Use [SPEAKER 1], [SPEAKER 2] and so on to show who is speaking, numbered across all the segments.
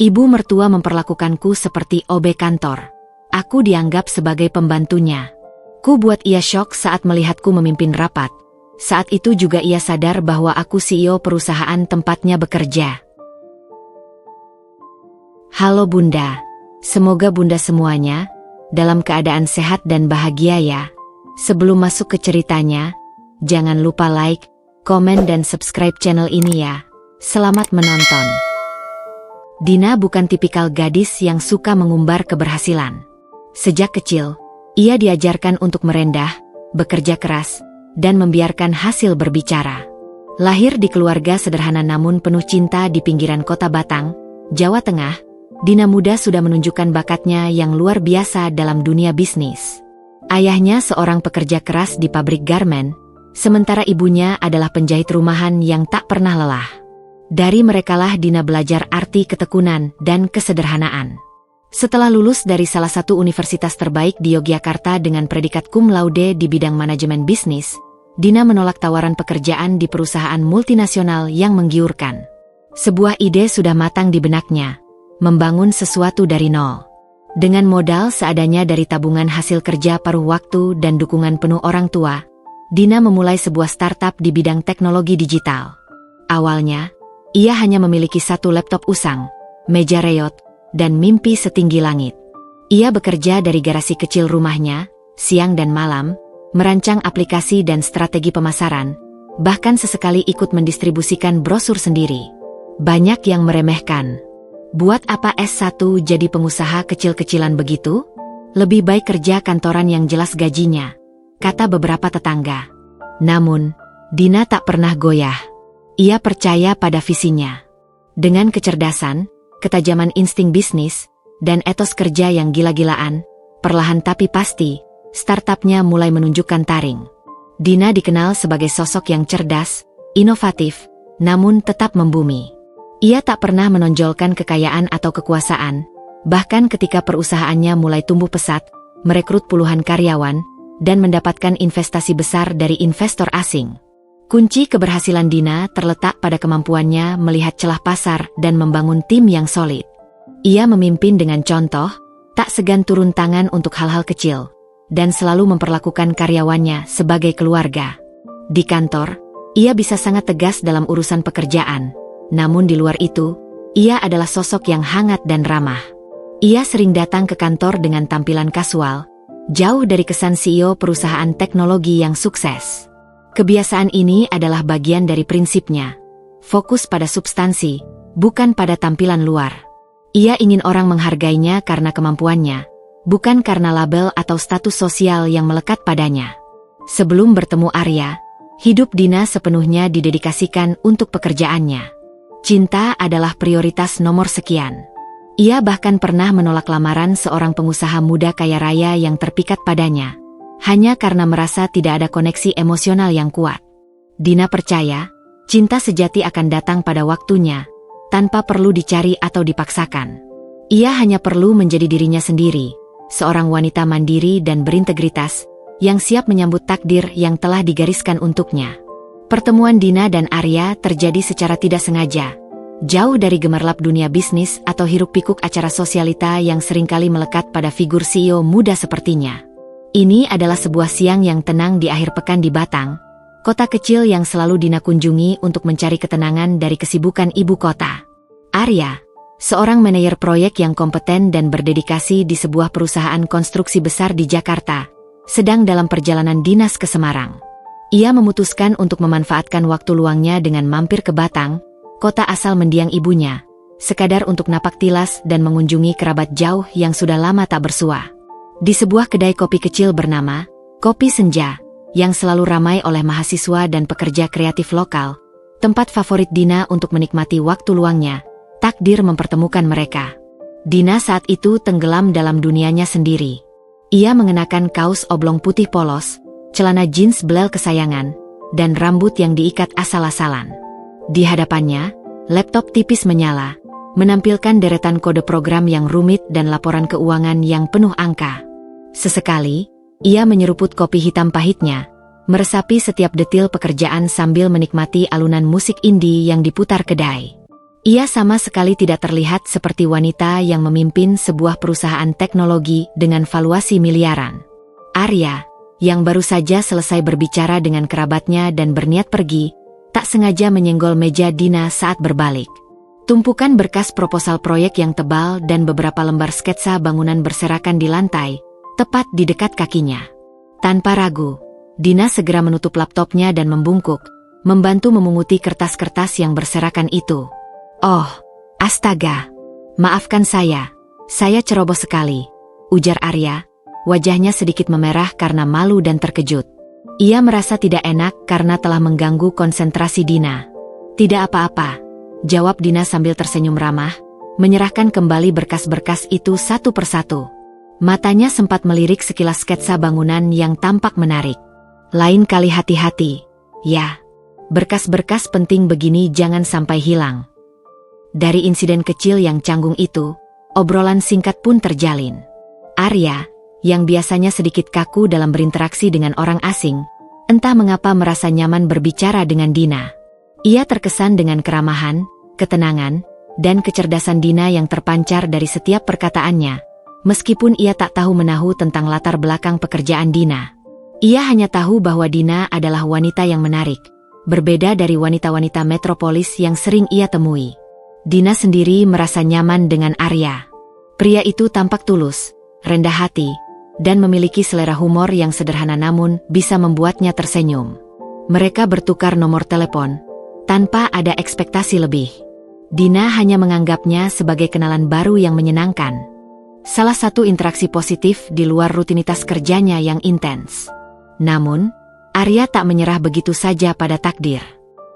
[SPEAKER 1] Ibu mertua memperlakukanku seperti OB kantor. Aku dianggap sebagai pembantunya. Ku buat ia syok saat melihatku memimpin rapat. Saat itu juga ia sadar bahwa aku CEO perusahaan tempatnya bekerja. Halo Bunda. Semoga Bunda semuanya dalam keadaan sehat dan bahagia ya. Sebelum masuk ke ceritanya, jangan lupa like, komen dan subscribe channel ini ya. Selamat menonton. Dina bukan tipikal gadis yang suka mengumbar keberhasilan. Sejak kecil, ia diajarkan untuk merendah, bekerja keras, dan membiarkan hasil berbicara. Lahir di keluarga sederhana namun penuh cinta di pinggiran kota Batang, Jawa Tengah, Dina muda sudah menunjukkan bakatnya yang luar biasa dalam dunia bisnis. Ayahnya seorang pekerja keras di pabrik garmen, sementara ibunya adalah penjahit rumahan yang tak pernah lelah. Dari merekalah Dina belajar arti ketekunan dan kesederhanaan. Setelah lulus dari salah satu universitas terbaik di Yogyakarta dengan predikat cum laude di bidang manajemen bisnis, Dina menolak tawaran pekerjaan di perusahaan multinasional yang menggiurkan. Sebuah ide sudah matang di benaknya, membangun sesuatu dari nol. Dengan modal seadanya dari tabungan hasil kerja paruh waktu dan dukungan penuh orang tua, Dina memulai sebuah startup di bidang teknologi digital. Awalnya, ia hanya memiliki satu laptop usang, meja reot, dan mimpi setinggi langit. Ia bekerja dari garasi kecil rumahnya, siang dan malam, merancang aplikasi dan strategi pemasaran, bahkan sesekali ikut mendistribusikan brosur sendiri. Banyak yang meremehkan. Buat apa S1 jadi pengusaha kecil-kecilan begitu? Lebih baik kerja kantoran yang jelas gajinya, kata beberapa tetangga. Namun, Dina tak pernah goyah. Ia percaya pada visinya. Dengan kecerdasan, ketajaman insting bisnis, dan etos kerja yang gila-gilaan, perlahan tapi pasti, startupnya mulai menunjukkan taring. Dina dikenal sebagai sosok yang cerdas, inovatif, namun tetap membumi. Ia tak pernah menonjolkan kekayaan atau kekuasaan, bahkan ketika perusahaannya mulai tumbuh pesat, merekrut puluhan karyawan, dan mendapatkan investasi besar dari investor asing. Kunci keberhasilan Dina terletak pada kemampuannya melihat celah pasar dan membangun tim yang solid. Ia memimpin dengan contoh, tak segan turun tangan untuk hal-hal kecil, dan selalu memperlakukan karyawannya sebagai keluarga. Di kantor, ia bisa sangat tegas dalam urusan pekerjaan. Namun di luar itu, ia adalah sosok yang hangat dan ramah. Ia sering datang ke kantor dengan tampilan kasual, jauh dari kesan CEO perusahaan teknologi yang sukses. Kebiasaan ini adalah bagian dari prinsipnya. Fokus pada substansi, bukan pada tampilan luar. Ia ingin orang menghargainya karena kemampuannya, bukan karena label atau status sosial yang melekat padanya. Sebelum bertemu Arya, hidup Dina sepenuhnya didedikasikan untuk pekerjaannya. Cinta adalah prioritas nomor sekian. Ia bahkan pernah menolak lamaran seorang pengusaha muda kaya raya yang terpikat padanya, hanya karena merasa tidak ada koneksi emosional yang kuat. Dina percaya, cinta sejati akan datang pada waktunya, tanpa perlu dicari atau dipaksakan. Ia hanya perlu menjadi dirinya sendiri, seorang wanita mandiri dan berintegritas, yang siap menyambut takdir yang telah digariskan untuknya. Pertemuan Dina dan Arya terjadi secara tidak sengaja, jauh dari gemerlap dunia bisnis atau hiruk-pikuk acara sosialita yang seringkali melekat pada figur CEO muda sepertinya. Ini adalah sebuah siang yang tenang di akhir pekan di Batang, kota kecil yang selalu Dina kunjungi untuk mencari ketenangan dari kesibukan ibu kota. Arya, seorang manajer proyek yang kompeten dan berdedikasi di sebuah perusahaan konstruksi besar di Jakarta, sedang dalam perjalanan dinas ke Semarang. Ia memutuskan untuk memanfaatkan waktu luangnya dengan mampir ke Batang, kota asal mendiang ibunya, sekadar untuk napak tilas dan mengunjungi kerabat jauh yang sudah lama tak bersua. Di sebuah kedai kopi kecil bernama Kopi Senja, yang selalu ramai oleh mahasiswa dan pekerja kreatif lokal, tempat favorit Dina untuk menikmati waktu luangnya, takdir mempertemukan mereka. Dina saat itu tenggelam dalam dunianya sendiri. Ia mengenakan kaos oblong putih polos, celana jeans belel kesayangan, dan rambut yang diikat asal-asalan. Di hadapannya, laptop tipis menyala, menampilkan deretan kode program yang rumit dan laporan keuangan yang penuh angka. Sesekali, ia menyeruput kopi hitam pahitnya, meresapi setiap detil pekerjaan sambil menikmati alunan musik indie yang diputar kedai. Ia sama sekali tidak terlihat seperti wanita yang memimpin sebuah perusahaan teknologi dengan valuasi miliaran. Arya, yang baru saja selesai berbicara dengan kerabatnya dan berniat pergi, tak sengaja menyenggol meja Dina saat berbalik. Tumpukan berkas proposal proyek yang tebal dan beberapa lembar sketsa bangunan berserakan di lantai, tepat di dekat kakinya. Tanpa ragu, Dina segera menutup laptopnya dan membungkuk, membantu memunguti kertas-kertas yang berserakan itu. "Oh, astaga. Maafkan saya ceroboh sekali," ujar Arya, wajahnya sedikit memerah karena malu dan terkejut. Ia merasa tidak enak karena telah mengganggu konsentrasi Dina. "Tidak apa-apa," jawab Dina sambil tersenyum ramah, menyerahkan kembali berkas-berkas itu satu persatu. Matanya sempat melirik sekilas sketsa bangunan yang tampak menarik. "Lain kali hati-hati, ya. Berkas-berkas penting begini jangan sampai hilang." Dari insiden kecil yang canggung itu, obrolan singkat pun terjalin. Arya, yang biasanya sedikit kaku dalam berinteraksi dengan orang asing, entah mengapa merasa nyaman berbicara dengan Dina. Ia terkesan dengan keramahan, ketenangan, dan kecerdasan Dina yang terpancar dari setiap perkataannya, meskipun ia tak tahu menahu tentang latar belakang pekerjaan Dina. Ia hanya tahu bahwa Dina adalah wanita yang menarik, berbeda dari wanita-wanita metropolis yang sering ia temui. Dina sendiri merasa nyaman dengan Arya. Pria itu tampak tulus, rendah hati, dan memiliki selera humor yang sederhana namun bisa membuatnya tersenyum. Mereka bertukar nomor telepon, tanpa ada ekspektasi lebih. Dina hanya menganggapnya sebagai kenalan baru yang menyenangkan. Salah satu interaksi positif di luar rutinitas kerjanya yang intens. Namun, Arya tak menyerah begitu saja pada takdir.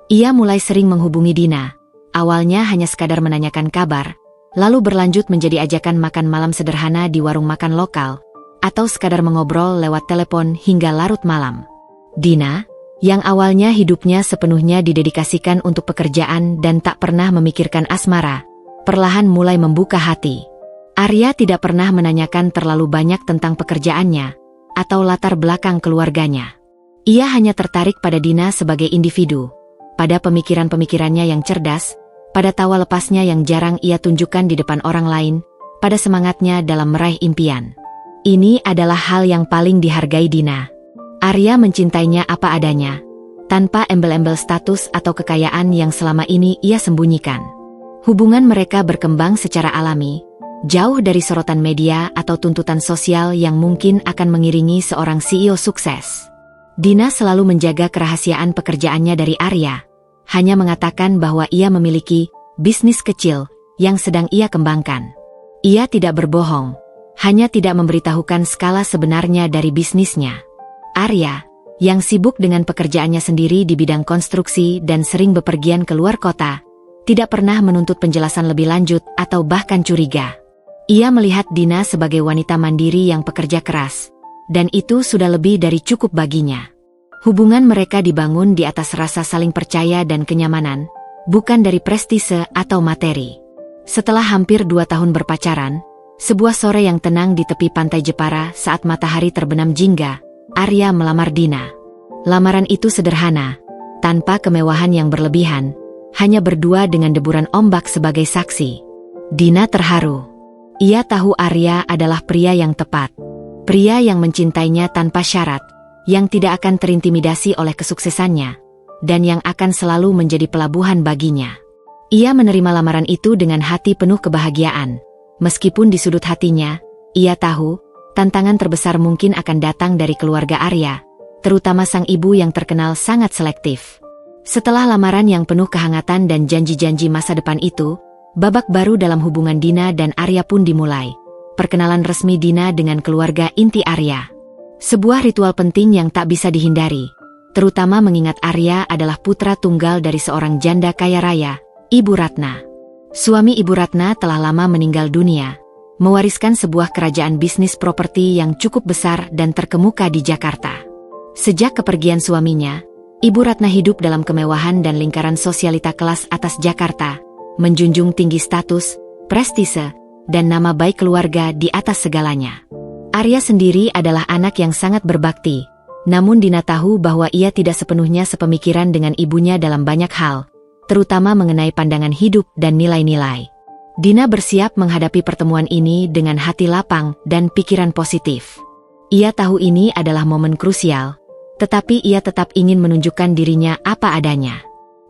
[SPEAKER 1] Ia mulai sering menghubungi Dina. Awalnya hanya sekadar menanyakan kabar, lalu berlanjut menjadi ajakan makan malam sederhana di warung makan lokal, atau sekadar mengobrol lewat telepon hingga larut malam. Dina, yang awalnya hidupnya sepenuhnya didedikasikan untuk pekerjaan dan tak pernah memikirkan asmara, perlahan mulai membuka hati. Arya tidak pernah menanyakan terlalu banyak tentang pekerjaannya, atau latar belakang keluarganya. Ia hanya tertarik pada Dina sebagai individu, pada pemikiran-pemikirannya yang cerdas, pada tawa lepasnya yang jarang ia tunjukkan di depan orang lain, pada semangatnya dalam meraih impian. Ini adalah hal yang paling dihargai Dina. Arya mencintainya apa adanya, tanpa embel-embel status atau kekayaan yang selama ini ia sembunyikan. Hubungan mereka berkembang secara alami, jauh dari sorotan media atau tuntutan sosial yang mungkin akan mengiringi seorang CEO sukses. Dina selalu menjaga kerahasiaan pekerjaannya dari Arya, hanya mengatakan bahwa ia memiliki bisnis kecil yang sedang ia kembangkan. Ia tidak berbohong, hanya tidak memberitahukan skala sebenarnya dari bisnisnya. Arya, yang sibuk dengan pekerjaannya sendiri di bidang konstruksi dan sering bepergian ke luar kota, tidak pernah menuntut penjelasan lebih lanjut atau bahkan curiga. Ia melihat Dina sebagai wanita mandiri yang pekerja keras, dan itu sudah lebih dari cukup baginya. Hubungan mereka dibangun di atas rasa saling percaya dan kenyamanan, bukan dari prestise atau materi. Setelah hampir 2 tahun berpacaran, sebuah sore yang tenang di tepi pantai Jepara saat matahari terbenam jingga, Arya melamar Dina. Lamaran itu sederhana, tanpa kemewahan yang berlebihan, hanya berdua dengan deburan ombak sebagai saksi. Dina terharu. Ia tahu Arya adalah pria yang tepat. Pria yang mencintainya tanpa syarat, yang tidak akan terintimidasi oleh kesuksesannya, dan yang akan selalu menjadi pelabuhan baginya. Ia menerima lamaran itu dengan hati penuh kebahagiaan. Meskipun di sudut hatinya, ia tahu, tantangan terbesar mungkin akan datang dari keluarga Arya, terutama sang ibu yang terkenal sangat selektif. Setelah lamaran yang penuh kehangatan dan janji-janji masa depan itu, babak baru dalam hubungan Dina dan Arya pun dimulai. Perkenalan resmi Dina dengan keluarga inti Arya. Sebuah ritual penting yang tak bisa dihindari, terutama mengingat Arya adalah putra tunggal dari seorang janda kaya raya, Ibu Ratna. Suami Ibu Ratna telah lama meninggal dunia, mewariskan sebuah kerajaan bisnis properti yang cukup besar dan terkemuka di Jakarta. Sejak kepergian suaminya, Ibu Ratna hidup dalam kemewahan dan lingkaran sosialita kelas atas Jakarta, menjunjung tinggi status, prestise, dan nama baik keluarga di atas segalanya. Arya sendiri adalah anak yang sangat berbakti, namun Dina tahu bahwa ia tidak sepenuhnya sepemikiran dengan ibunya dalam banyak hal, terutama mengenai pandangan hidup dan nilai-nilai. Dina bersiap menghadapi pertemuan ini dengan hati lapang dan pikiran positif. Ia tahu ini adalah momen krusial, tetapi ia tetap ingin menunjukkan dirinya apa adanya.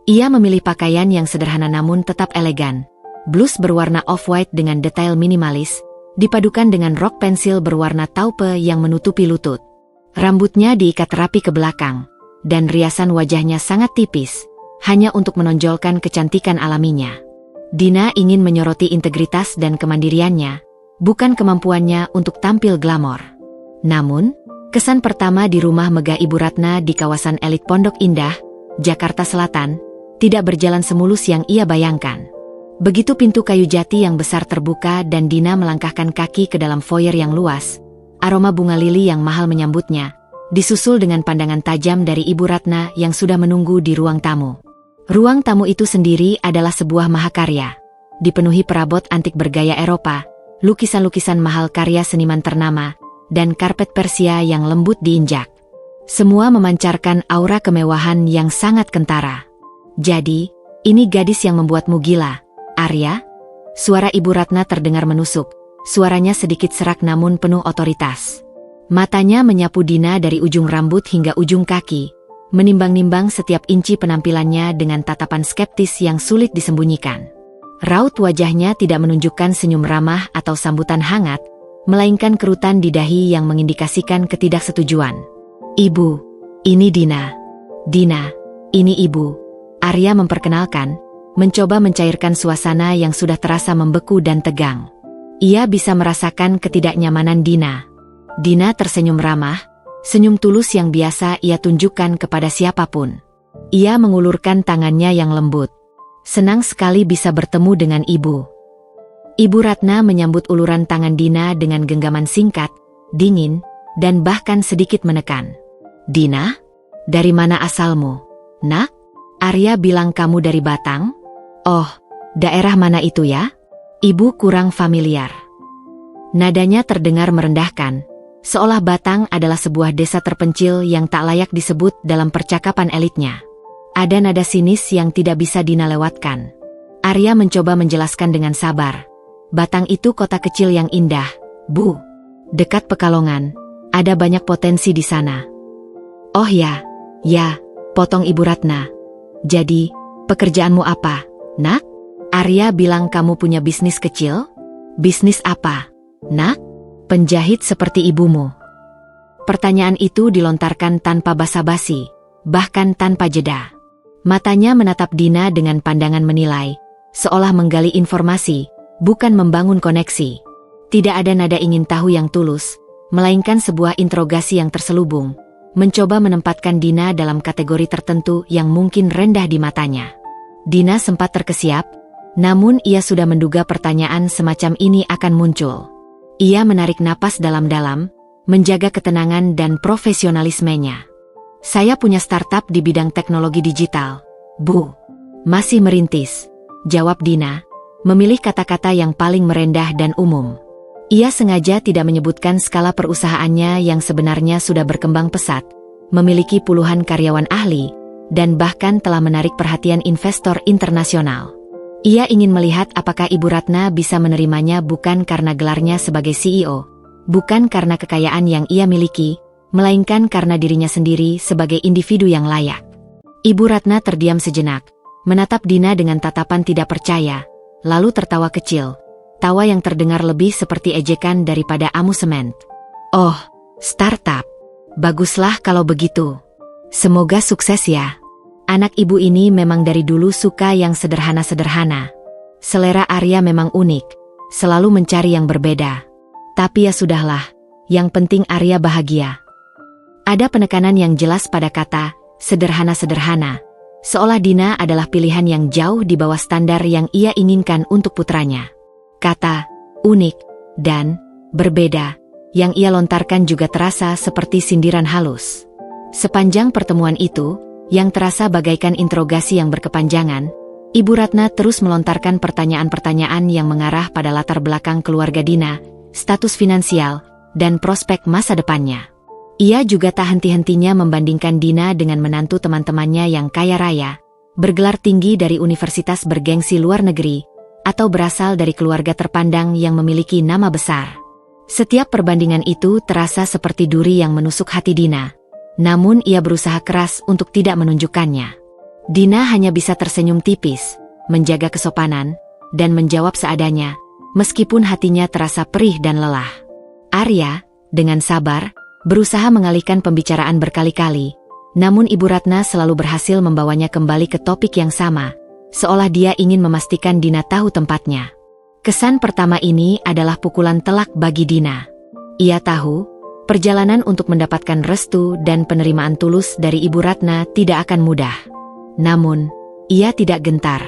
[SPEAKER 1] Ia memilih pakaian yang sederhana namun tetap elegan. Blus berwarna off-white dengan detail minimalis, dipadukan dengan rok pensil berwarna taupe yang menutupi lutut. Rambutnya diikat rapi ke belakang, dan riasan wajahnya sangat tipis, hanya untuk menonjolkan kecantikan alaminya. Dina ingin menyoroti integritas dan kemandiriannya, bukan kemampuannya untuk tampil glamor. Namun, kesan pertama di rumah megah Ibu Ratna di kawasan elit Pondok Indah, Jakarta Selatan, tidak berjalan semulus yang ia bayangkan. Begitu pintu kayu jati yang besar terbuka dan Dina melangkahkan kaki ke dalam foyer yang luas, aroma bunga lili yang mahal menyambutnya, disusul dengan pandangan tajam dari Ibu Ratna yang sudah menunggu di ruang tamu. Ruang tamu itu sendiri adalah sebuah mahakarya, dipenuhi perabot antik bergaya Eropa, lukisan-lukisan mahal karya seniman ternama, dan karpet Persia yang lembut diinjak. Semua memancarkan aura kemewahan yang sangat kentara. Jadi, ini gadis yang membuatmu gila, Arya? Suara Ibu Ratna terdengar menusuk, suaranya sedikit serak namun penuh otoritas. Matanya menyapu Dina dari ujung rambut hingga ujung kaki, menimbang-nimbang setiap inci penampilannya dengan tatapan skeptis yang sulit disembunyikan. Raut wajahnya tidak menunjukkan senyum ramah atau sambutan hangat, melainkan kerutan di dahi yang mengindikasikan ketidaksetujuan. "Ibu, ini Dina." "Dina, ini Ibu." Arya memperkenalkan, mencoba mencairkan suasana yang sudah terasa membeku dan tegang. Ia bisa merasakan ketidaknyamanan Dina. Dina tersenyum ramah, senyum tulus yang biasa ia tunjukkan kepada siapapun. Ia mengulurkan tangannya yang lembut. "Senang sekali bisa bertemu dengan Ibu." Ibu Ratna menyambut uluran tangan Dina dengan genggaman singkat, dingin, dan bahkan sedikit menekan. "Dina? Dari mana asalmu, Nak?" "Arya bilang kamu dari Batang." "Oh, daerah mana itu ya?" Ibu kurang familiar. Nadanya terdengar merendahkan, seolah Batang adalah sebuah desa terpencil yang tak layak disebut dalam percakapan elitnya. Ada nada sinis yang tidak bisa Dina lewatkan. Arya mencoba menjelaskan dengan sabar. "Batang itu kota kecil yang indah, Bu. Dekat Pekalongan, ada banyak potensi di sana." "Oh ya, potong Ibu Ratna. Jadi, pekerjaanmu apa, Nak?" "Arya bilang kamu punya bisnis kecil." "Bisnis apa, Nak?" "Penjahit seperti ibumu." Pertanyaan itu dilontarkan tanpa basa-basi, bahkan tanpa jeda. Matanya menatap Dina dengan pandangan menilai, seolah menggali informasi, bukan membangun koneksi. Tidak ada nada ingin tahu yang tulus, melainkan sebuah interogasi yang terselubung, mencoba menempatkan Dina dalam kategori tertentu yang mungkin rendah di matanya. Dina sempat terkesiap, namun ia sudah menduga pertanyaan semacam ini akan muncul. Ia menarik napas dalam-dalam, menjaga ketenangan dan profesionalismenya. "Saya punya startup di bidang teknologi digital, Bu." "Masih merintis," jawab Dina, memilih kata-kata yang paling merendah dan umum. Ia sengaja tidak menyebutkan skala perusahaannya yang sebenarnya sudah berkembang pesat, memiliki puluhan karyawan ahli, dan bahkan telah menarik perhatian investor internasional. Ia ingin melihat apakah Ibu Ratna bisa menerimanya bukan karena gelarnya sebagai CEO, bukan karena kekayaan yang ia miliki, melainkan karena dirinya sendiri sebagai individu yang layak. Ibu Ratna terdiam sejenak, menatap Dina dengan tatapan tidak percaya, lalu tertawa kecil, tawa yang terdengar lebih seperti ejekan daripada amusement. "Oh, startup. Baguslah kalau begitu. Semoga sukses ya." Anak ibu ini memang dari dulu suka yang sederhana-sederhana. Selera Arya memang unik, selalu mencari yang berbeda. Tapi ya sudahlah, yang penting Arya bahagia. Ada penekanan yang jelas pada kata sederhana-sederhana, seolah Dina adalah pilihan yang jauh di bawah standar yang ia inginkan untuk putranya. Kata unik dan berbeda yang ia lontarkan juga terasa seperti sindiran halus. Sepanjang pertemuan itu, yang terasa bagaikan interogasi yang berkepanjangan, Ibu Ratna terus melontarkan pertanyaan-pertanyaan yang mengarah pada latar belakang keluarga Dina, status finansial, dan prospek masa depannya. Ia juga tak henti-hentinya membandingkan Dina dengan menantu teman-temannya yang kaya raya, bergelar tinggi dari universitas bergengsi luar negeri, atau berasal dari keluarga terpandang yang memiliki nama besar. Setiap perbandingan itu terasa seperti duri yang menusuk hati Dina. Namun ia berusaha keras untuk tidak menunjukkannya. Dina hanya bisa tersenyum tipis, menjaga kesopanan, dan menjawab seadanya, meskipun hatinya terasa perih dan lelah. Arya, dengan sabar, berusaha mengalihkan pembicaraan berkali-kali, namun Ibu Ratna selalu berhasil membawanya kembali ke topik yang sama, seolah dia ingin memastikan Dina tahu tempatnya. Kesan pertama ini adalah pukulan telak bagi Dina. Ia tahu, perjalanan untuk mendapatkan restu dan penerimaan tulus dari Ibu Ratna tidak akan mudah. Namun, ia tidak gentar.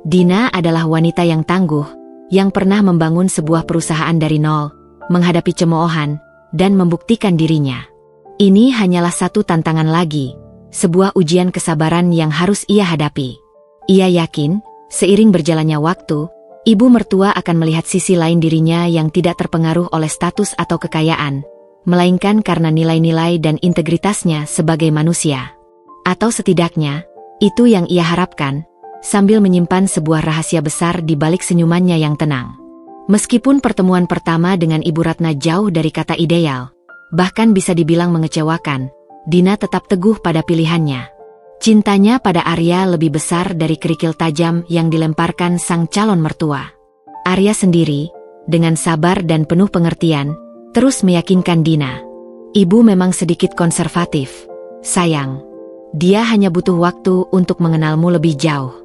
[SPEAKER 1] Dina adalah wanita yang tangguh, yang pernah membangun sebuah perusahaan dari nol, menghadapi cemoohan, dan membuktikan dirinya. Ini hanyalah satu tantangan lagi, sebuah ujian kesabaran yang harus ia hadapi. Ia yakin, seiring berjalannya waktu, ibu mertua akan melihat sisi lain dirinya yang tidak terpengaruh oleh status atau kekayaan, melainkan karena nilai-nilai dan integritasnya sebagai manusia. Atau setidaknya, itu yang ia harapkan, sambil menyimpan sebuah rahasia besar di balik senyumannya yang tenang. Meskipun pertemuan pertama dengan Ibu Ratna jauh dari kata ideal, bahkan bisa dibilang mengecewakan, Dina tetap teguh pada pilihannya. Cintanya pada Arya lebih besar dari kerikil tajam yang dilemparkan sang calon mertua. Arya sendiri, dengan sabar dan penuh pengertian, terus meyakinkan Dina. Ibu memang sedikit konservatif, sayang. Dia hanya butuh waktu untuk mengenalmu lebih jauh.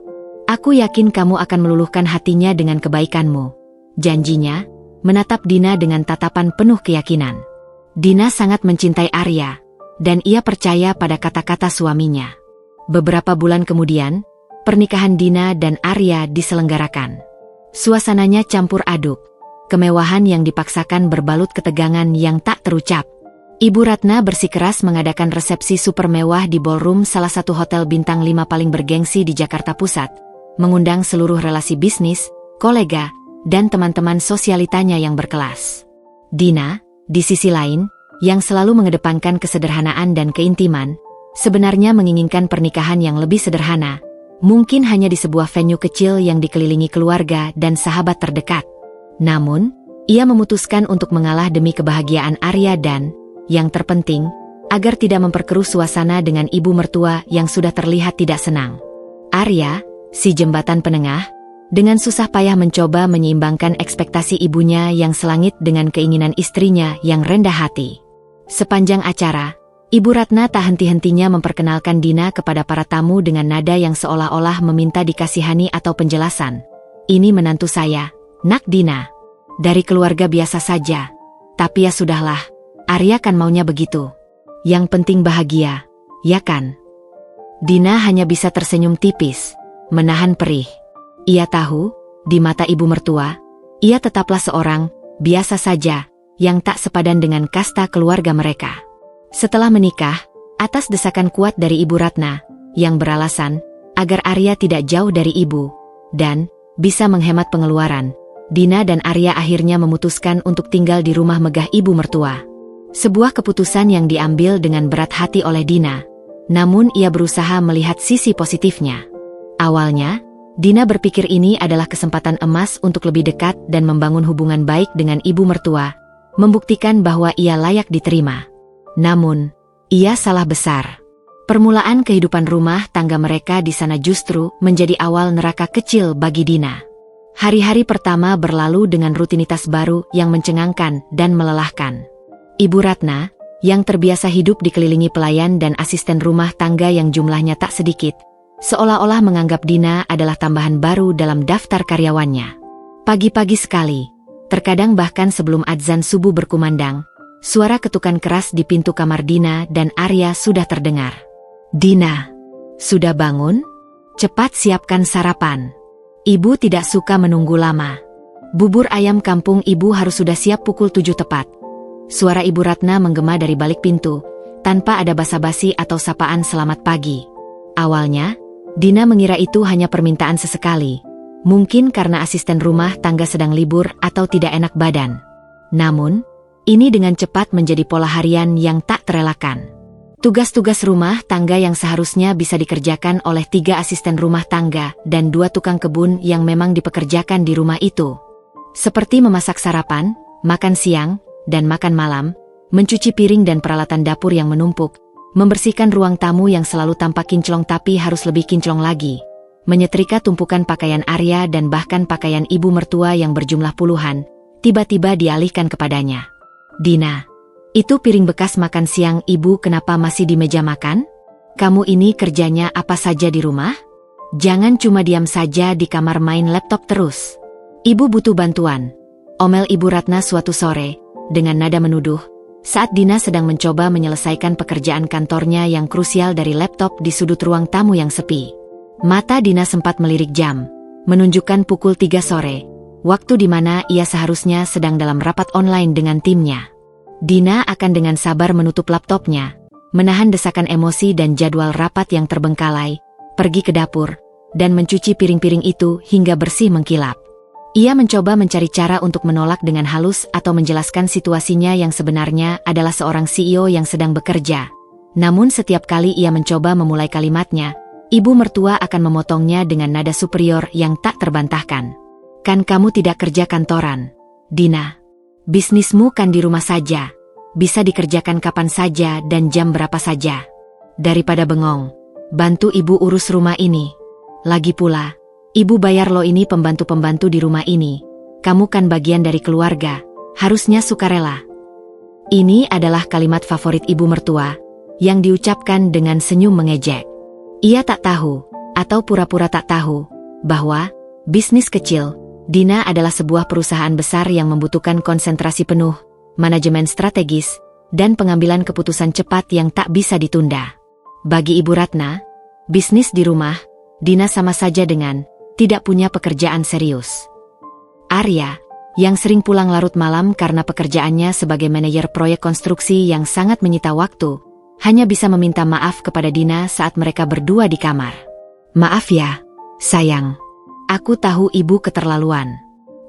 [SPEAKER 1] Aku yakin kamu akan meluluhkan hatinya dengan kebaikanmu. Janjinya, menatap Dina dengan tatapan penuh keyakinan. Dina sangat mencintai Arya, dan ia percaya pada kata-kata suaminya. Beberapa bulan kemudian, pernikahan Dina dan Arya diselenggarakan. Suasananya campur aduk, kemewahan yang dipaksakan berbalut ketegangan yang tak terucap. Ibu Ratna bersikeras mengadakan resepsi super mewah di ballroom salah satu hotel bintang 5 paling bergengsi di Jakarta Pusat, mengundang seluruh relasi bisnis, kolega, dan teman-teman sosialitanya yang berkelas. Dina, di sisi lain, yang selalu mengedepankan kesederhanaan dan keintiman, sebenarnya menginginkan pernikahan yang lebih sederhana, mungkin hanya di sebuah venue kecil yang dikelilingi keluarga dan sahabat terdekat. Namun, ia memutuskan untuk mengalah demi kebahagiaan Arya dan, yang terpenting, agar tidak memperkeruh suasana dengan ibu mertua yang sudah terlihat tidak senang. Arya, si jembatan penengah, dengan susah payah mencoba menyeimbangkan ekspektasi ibunya yang selangit dengan keinginan istrinya yang rendah hati. Sepanjang acara, Ibu Ratna tak henti-hentinya memperkenalkan Dina kepada para tamu dengan nada yang seolah-olah meminta dikasihani atau penjelasan. Ini menantu saya, Nak Dina. Dari keluarga biasa saja. Tapi ya sudahlah, Arya kan maunya begitu. Yang penting bahagia, ya kan? Dina hanya bisa tersenyum tipis, menahan perih. Ia tahu, di mata ibu mertua, ia tetaplah seorang, biasa saja, yang tak sepadan dengan kasta keluarga mereka. Setelah menikah, atas desakan kuat dari Ibu Ratna, yang beralasan, agar Arya tidak jauh dari ibu, dan, bisa menghemat pengeluaran, Dina dan Arya akhirnya memutuskan untuk tinggal di rumah megah ibu mertua. Sebuah keputusan yang diambil dengan berat hati oleh Dina, namun ia berusaha melihat sisi positifnya. Awalnya, Dina berpikir ini adalah kesempatan emas untuk lebih dekat dan membangun hubungan baik dengan ibu mertua, membuktikan bahwa ia layak diterima. Namun, ia salah besar. Permulaan kehidupan rumah tangga mereka di sana justru menjadi awal neraka kecil bagi Dina. Hari-hari pertama berlalu dengan rutinitas baru yang mencengangkan dan melelahkan. Ibu Ratna, yang terbiasa hidup dikelilingi pelayan dan asisten rumah tangga yang jumlahnya tak sedikit, seolah-olah menganggap Dina adalah tambahan baru dalam daftar karyawannya. Pagi-pagi sekali, terkadang bahkan sebelum adzan subuh berkumandang, suara ketukan keras di pintu kamar Dina dan Arya sudah terdengar. "Dina, sudah bangun? Cepat siapkan sarapan. Ibu tidak suka menunggu lama. Bubur ayam kampung ibu harus sudah siap pukul 7 tepat." Suara Ibu Ratna menggema dari balik pintu, tanpa ada basa-basi atau sapaan selamat pagi. Awalnya, Dina mengira itu hanya permintaan sesekali, mungkin karena asisten rumah tangga sedang libur atau tidak enak badan. Namun, ini dengan cepat menjadi pola harian yang tak terelakkan. Tugas-tugas rumah tangga yang seharusnya bisa dikerjakan oleh 3 asisten rumah tangga dan 2 tukang kebun yang memang dipekerjakan di rumah itu. Seperti memasak sarapan, makan siang, dan makan malam, mencuci piring dan peralatan dapur yang menumpuk, membersihkan ruang tamu yang selalu tampak kinclong tapi harus lebih kinclong lagi, menyetrika tumpukan pakaian Arya dan bahkan pakaian ibu mertua yang berjumlah puluhan, tiba-tiba dialihkan kepadanya. "Dina, itu piring bekas makan siang ibu kenapa masih di meja makan? Kamu ini kerjanya apa saja di rumah? Jangan cuma diam saja di kamar main laptop terus. Ibu butuh bantuan," omel Ibu Ratna suatu sore, dengan nada menuduh, saat Dina sedang mencoba menyelesaikan pekerjaan kantornya yang krusial dari laptop di sudut ruang tamu yang sepi. Mata Dina sempat melirik jam, menunjukkan pukul 3 sore, waktu di mana ia seharusnya sedang dalam rapat online dengan timnya. Dina akan dengan sabar menutup laptopnya, menahan desakan emosi dan jadwal rapat yang terbengkalai, pergi ke dapur, dan mencuci piring-piring itu hingga bersih mengkilap. Ia mencoba mencari cara untuk menolak dengan halus atau menjelaskan situasinya yang sebenarnya adalah seorang CEO yang sedang bekerja. Namun setiap kali ia mencoba memulai kalimatnya, ibu mertua akan memotongnya dengan nada superior yang tak terbantahkan. "Kan kamu tidak kerja kantoran, Dina. Bisnismu kan di rumah saja, bisa dikerjakan kapan saja dan jam berapa saja. Daripada bengong, bantu ibu urus rumah ini. Lagi pula, ibu bayar lo ini pembantu-pembantu di rumah ini. Kamu kan bagian dari keluarga, harusnya sukarela." Ini adalah kalimat favorit ibu mertua, yang diucapkan dengan senyum mengejek. Ia tak tahu, atau pura-pura tak tahu, bahwa bisnis kecil Dina adalah sebuah perusahaan besar yang membutuhkan konsentrasi penuh, manajemen strategis, dan pengambilan keputusan cepat yang tak bisa ditunda. Bagi Ibu Ratna, bisnis di rumah, Dina sama saja dengan tidak punya pekerjaan serius. Arya, yang sering pulang larut malam karena pekerjaannya sebagai manajer proyek konstruksi yang sangat menyita waktu, hanya bisa meminta maaf kepada Dina saat mereka berdua di kamar. "Maaf ya, sayang. Aku tahu ibu keterlaluan.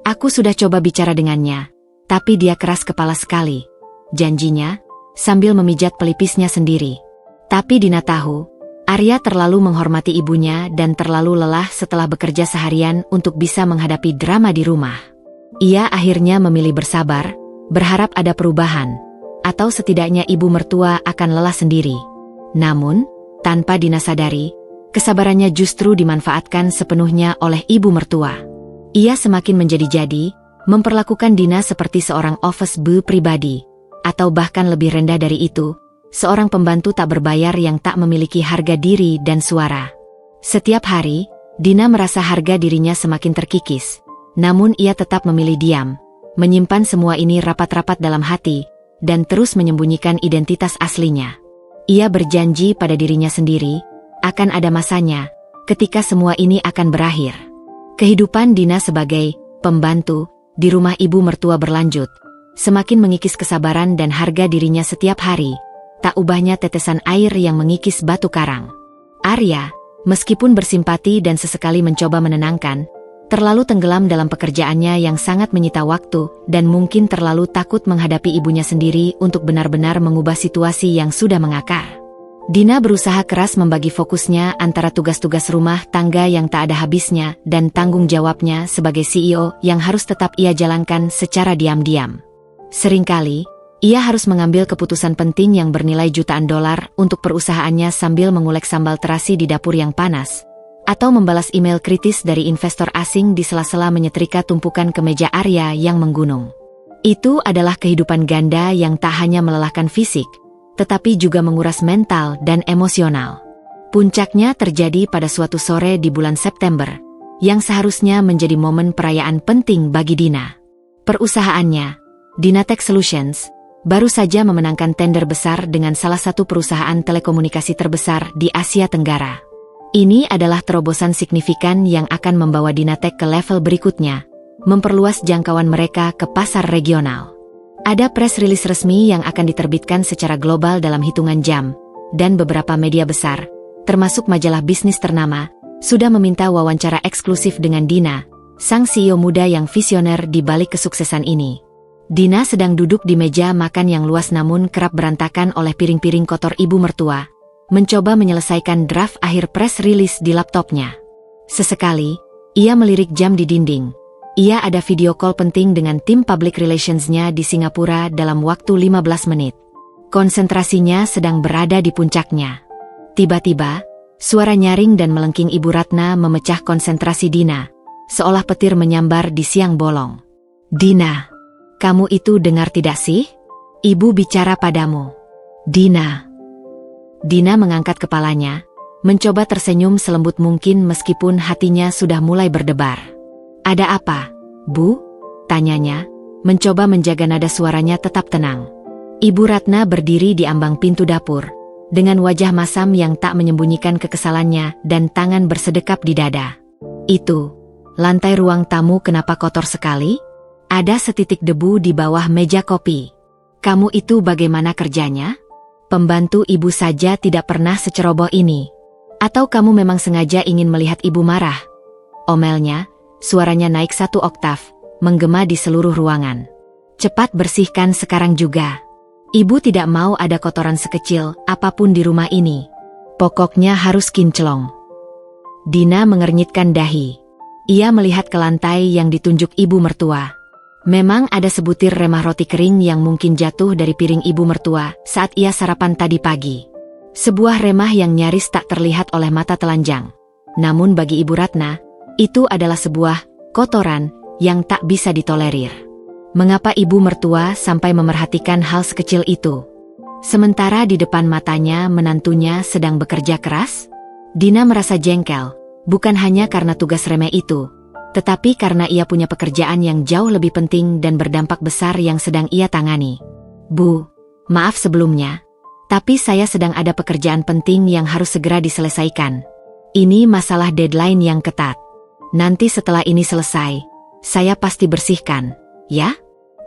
[SPEAKER 1] Aku sudah coba bicara dengannya, tapi dia keras kepala sekali," janjinya, sambil memijat pelipisnya sendiri. Tapi Dina tahu, Arya terlalu menghormati ibunya dan terlalu lelah setelah bekerja seharian untuk bisa menghadapi drama di rumah. Ia akhirnya memilih bersabar, berharap ada perubahan, atau setidaknya ibu mertua akan lelah sendiri. Namun, tanpa Dina sadari, kesabarannya justru dimanfaatkan sepenuhnya oleh ibu mertua. Ia semakin menjadi-jadi, memperlakukan Dina seperti seorang office boy pribadi, atau bahkan lebih rendah dari itu, seorang pembantu tak berbayar yang tak memiliki harga diri dan suara. Setiap hari, Dina merasa harga dirinya semakin terkikis, namun ia tetap memilih diam, menyimpan semua ini rapat-rapat dalam hati, dan terus menyembunyikan identitas aslinya. Ia berjanji pada dirinya sendiri, akan ada masanya, ketika semua ini akan berakhir. Kehidupan Dina sebagai pembantu di rumah ibu mertua berlanjut, semakin mengikis kesabaran dan harga dirinya setiap hari, tak ubahnya tetesan air yang mengikis batu karang. Arya, meskipun bersimpati dan sesekali mencoba menenangkan, terlalu tenggelam dalam pekerjaannya yang sangat menyita waktu dan mungkin terlalu takut menghadapi ibunya sendiri untuk benar-benar mengubah situasi yang sudah mengakar. Dina berusaha keras membagi fokusnya antara tugas-tugas rumah tangga yang tak ada habisnya dan tanggung jawabnya sebagai CEO yang harus tetap ia jalankan secara diam-diam. Seringkali, ia harus mengambil keputusan penting yang bernilai jutaan dolar untuk perusahaannya sambil mengulek sambal terasi di dapur yang panas, atau membalas email kritis dari investor asing di sela-sela menyetrika tumpukan kemeja Arya yang menggunung. Itu adalah kehidupan ganda yang tak hanya melelahkan fisik, tetapi juga menguras mental dan emosional. Puncaknya terjadi pada suatu sore di bulan September, yang seharusnya menjadi momen perayaan penting bagi Dina. Perusahaannya, Dynatech Solutions, baru saja memenangkan tender besar dengan salah satu perusahaan telekomunikasi terbesar di Asia Tenggara. Ini adalah terobosan signifikan yang akan membawa Dynatech ke level berikutnya, memperluas jangkauan mereka ke pasar regional. Ada press release resmi yang akan diterbitkan secara global dalam hitungan jam, dan beberapa media besar, termasuk majalah bisnis ternama, sudah meminta wawancara eksklusif dengan Dina, sang CEO muda yang visioner di balik kesuksesan ini. Dina sedang duduk di meja makan yang luas namun kerap berantakan oleh piring-piring kotor ibu mertua, mencoba menyelesaikan draft akhir press release di laptopnya. Sesekali, ia melirik jam di dinding. Ia ada video call penting dengan tim public relations-nya di Singapura dalam waktu 15 menit. Konsentrasinya sedang berada di puncaknya. Tiba-tiba, suara nyaring dan melengking Ibu Ratna memecah konsentrasi Dina, seolah petir menyambar di siang bolong. "Dina, kamu itu dengar tidak sih? Ibu bicara padamu." "Dina." Dina mengangkat kepalanya, mencoba tersenyum selembut mungkin meskipun hatinya sudah mulai berdebar. "Ada apa, Bu?" tanyanya, mencoba menjaga nada suaranya tetap tenang. Ibu Ratna berdiri di ambang pintu dapur, dengan wajah masam yang tak menyembunyikan kekesalannya dan tangan bersedekap di dada. "Itu, lantai ruang tamu kenapa kotor sekali? Ada setitik debu di bawah meja kopi. Kamu itu bagaimana kerjanya? Pembantu ibu saja tidak pernah seceroboh ini. Atau kamu memang sengaja ingin melihat ibu marah?" Omelnya, suaranya naik 1 oktav, menggema di seluruh ruangan. "Cepat bersihkan sekarang juga. Ibu tidak mau ada kotoran sekecil apapun di rumah ini. Pokoknya harus kinclong." Dina mengernyitkan dahi. Ia melihat ke lantai yang ditunjuk ibu mertua. Memang ada sebutir remah roti kering yang mungkin jatuh dari piring ibu mertua saat ia sarapan tadi pagi. Sebuah remah yang nyaris tak terlihat oleh mata telanjang. Namun bagi Ibu Ratna, itu adalah sebuah kotoran yang tak bisa ditolerir. Mengapa ibu mertua sampai memerhatikan hal sekecil itu? Sementara di depan matanya menantunya sedang bekerja keras? Dina merasa jengkel, bukan hanya karena tugas remeh itu, tetapi karena ia punya pekerjaan yang jauh lebih penting dan berdampak besar yang sedang ia tangani. "Bu, maaf sebelumnya, tapi saya sedang ada pekerjaan penting yang harus segera diselesaikan. Ini masalah deadline yang ketat. Nanti setelah ini selesai, saya pasti bersihkan, ya?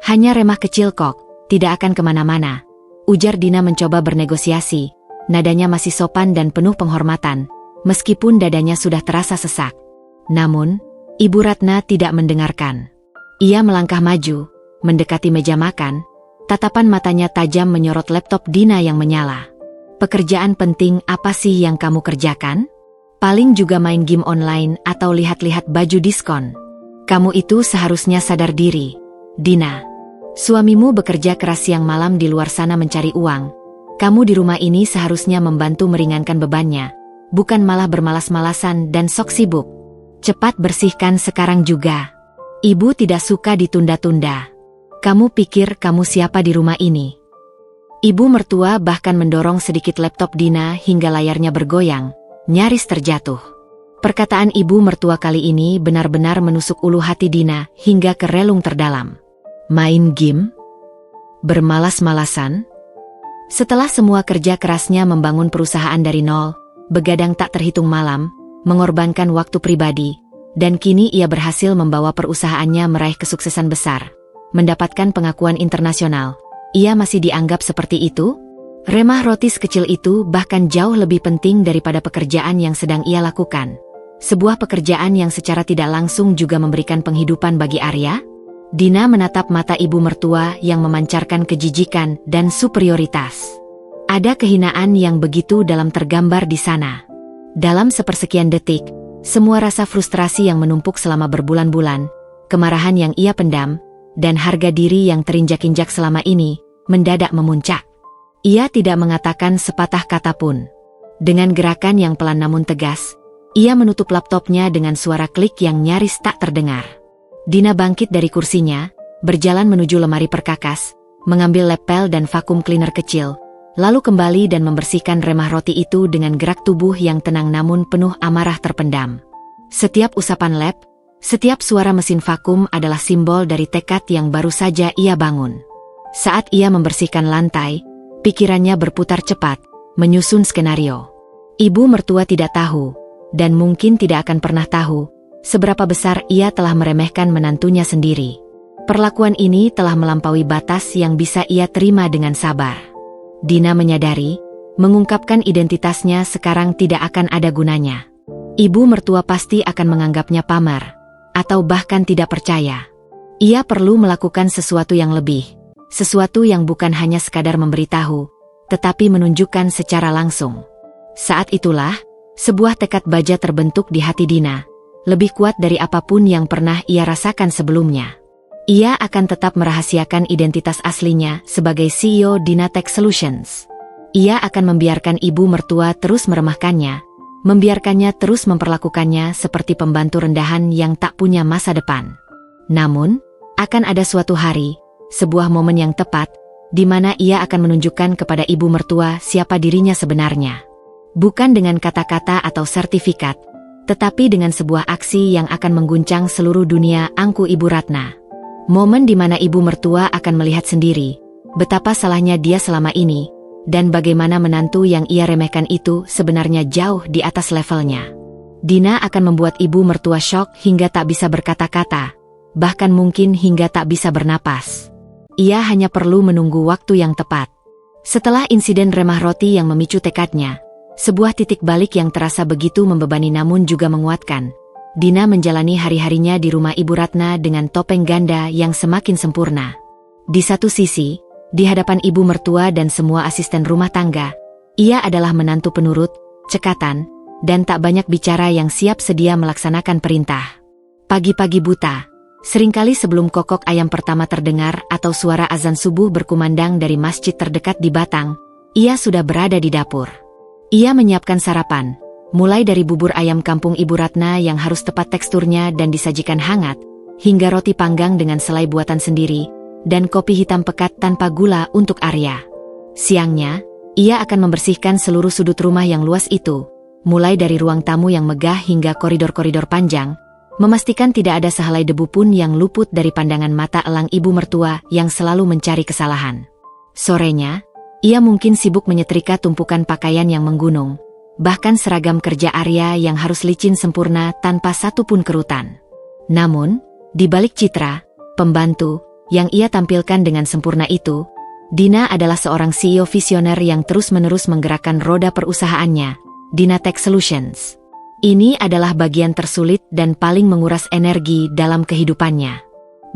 [SPEAKER 1] Hanya remah kecil kok, tidak akan kemana-mana," ujar Dina mencoba bernegosiasi. Nadanya masih sopan dan penuh penghormatan, meskipun dadanya sudah terasa sesak. Namun, Ibu Ratna tidak mendengarkan. Ia melangkah maju, mendekati meja makan, tatapan matanya tajam menyorot laptop Dina yang menyala. "Pekerjaan penting apa sih yang kamu kerjakan? Paling juga main game online atau lihat-lihat baju diskon. Kamu itu seharusnya sadar diri, Dina. Suamimu bekerja keras siang malam di luar sana mencari uang. Kamu di rumah ini seharusnya membantu meringankan bebannya, bukan malah bermalas-malasan dan sok sibuk. Cepat bersihkan sekarang juga. Ibu tidak suka ditunda-tunda. Kamu pikir kamu siapa di rumah ini?" Ibu mertua bahkan mendorong sedikit laptop Dina hingga layarnya bergoyang, nyaris terjatuh. Perkataan ibu mertua kali ini benar-benar menusuk ulu hati Dina hingga ke relung terdalam. Main game? Bermalas-malasan? Setelah semua kerja kerasnya membangun perusahaan dari nol, begadang tak terhitung malam, mengorbankan waktu pribadi, dan kini ia berhasil membawa perusahaannya meraih kesuksesan besar, mendapatkan pengakuan internasional. Ia masih dianggap seperti itu? Remah roti sekecil itu bahkan jauh lebih penting daripada pekerjaan yang sedang ia lakukan. Sebuah pekerjaan yang secara tidak langsung juga memberikan penghidupan bagi Arya? Dina menatap mata ibu mertua yang memancarkan kejijikan dan superioritas. Ada kehinaan yang begitu dalam tergambar di sana. Dalam sepersekian detik, semua rasa frustrasi yang menumpuk selama berbulan-bulan, kemarahan yang ia pendam, dan harga diri yang terinjak-injak selama ini, mendadak memuncak. Ia tidak mengatakan sepatah kata pun. Dengan gerakan yang pelan namun tegas, ia menutup laptopnya dengan suara klik yang nyaris tak terdengar. Dina bangkit dari kursinya, berjalan menuju lemari perkakas, mengambil lepel dan vakum cleaner kecil, lalu kembali dan membersihkan remah roti itu dengan gerak tubuh yang tenang namun penuh amarah terpendam. Setiap usapan lap, setiap suara mesin vakum adalah simbol dari tekad yang baru saja ia bangun. Saat ia membersihkan lantai, pikirannya berputar cepat, menyusun skenario. Ibu mertua tidak tahu, dan mungkin tidak akan pernah tahu, seberapa besar ia telah meremehkan menantunya sendiri. Perlakuan ini telah melampaui batas yang bisa ia terima dengan sabar. Dina menyadari, mengungkapkan identitasnya sekarang tidak akan ada gunanya. Ibu mertua pasti akan menganggapnya pamar, atau bahkan tidak percaya. Ia perlu melakukan sesuatu yang lebih. Sesuatu yang bukan hanya sekadar memberitahu, tetapi menunjukkan secara langsung. Saat itulah, sebuah tekad baja terbentuk di hati Dina, lebih kuat dari apapun yang pernah ia rasakan sebelumnya. Ia akan tetap merahasiakan identitas aslinya sebagai CEO Dina Tech Solutions. Ia akan membiarkan ibu mertua terus meremahkannya, membiarkannya terus memperlakukannya seperti pembantu rendahan yang tak punya masa depan. Namun, akan ada suatu hari, sebuah momen yang tepat, di mana ia akan menunjukkan kepada ibu mertua siapa dirinya sebenarnya. Bukan dengan kata-kata atau sertifikat, tetapi dengan sebuah aksi yang akan mengguncang seluruh dunia, angku Ibu Ratna. Momen di mana ibu mertua akan melihat sendiri betapa salahnya dia selama ini, dan bagaimana menantu yang ia remehkan itu sebenarnya jauh di atas levelnya. Dina akan membuat ibu mertua syok hingga tak bisa berkata-kata, bahkan mungkin hingga tak bisa bernapas. Ia hanya perlu menunggu waktu yang tepat. Setelah insiden remah roti yang memicu tekadnya, sebuah titik balik yang terasa begitu membebani namun juga menguatkan, Dina menjalani hari-harinya di rumah Ibu Ratna dengan topeng ganda yang semakin sempurna. Di satu sisi, di hadapan ibu mertua dan semua asisten rumah tangga, ia adalah menantu penurut, cekatan, dan tak banyak bicara yang siap sedia melaksanakan perintah. Pagi-pagi buta, seringkali sebelum kokok ayam pertama terdengar atau suara azan subuh berkumandang dari masjid terdekat di Batang, ia sudah berada di dapur. Ia menyiapkan sarapan, mulai dari bubur ayam kampung Ibu Ratna yang harus tepat teksturnya dan disajikan hangat, hingga roti panggang dengan selai buatan sendiri, dan kopi hitam pekat tanpa gula untuk Arya. Siangnya, ia akan membersihkan seluruh sudut rumah yang luas itu, mulai dari ruang tamu yang megah hingga koridor-koridor panjang, memastikan tidak ada sehelai debu pun yang luput dari pandangan mata elang ibu mertua yang selalu mencari kesalahan. Sorenya, ia mungkin sibuk menyetrika tumpukan pakaian yang menggunung, bahkan seragam kerja Arya yang harus licin sempurna tanpa satu pun kerutan. Namun, di balik citra, pembantu, yang ia tampilkan dengan sempurna itu, Dina adalah seorang CEO visioner yang terus-menerus menggerakkan roda perusahaannya, Dina Tech Solutions. Ini adalah bagian tersulit dan paling menguras energi dalam kehidupannya.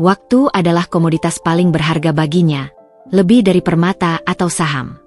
[SPEAKER 1] Waktu adalah komoditas paling berharga baginya, lebih dari permata atau saham.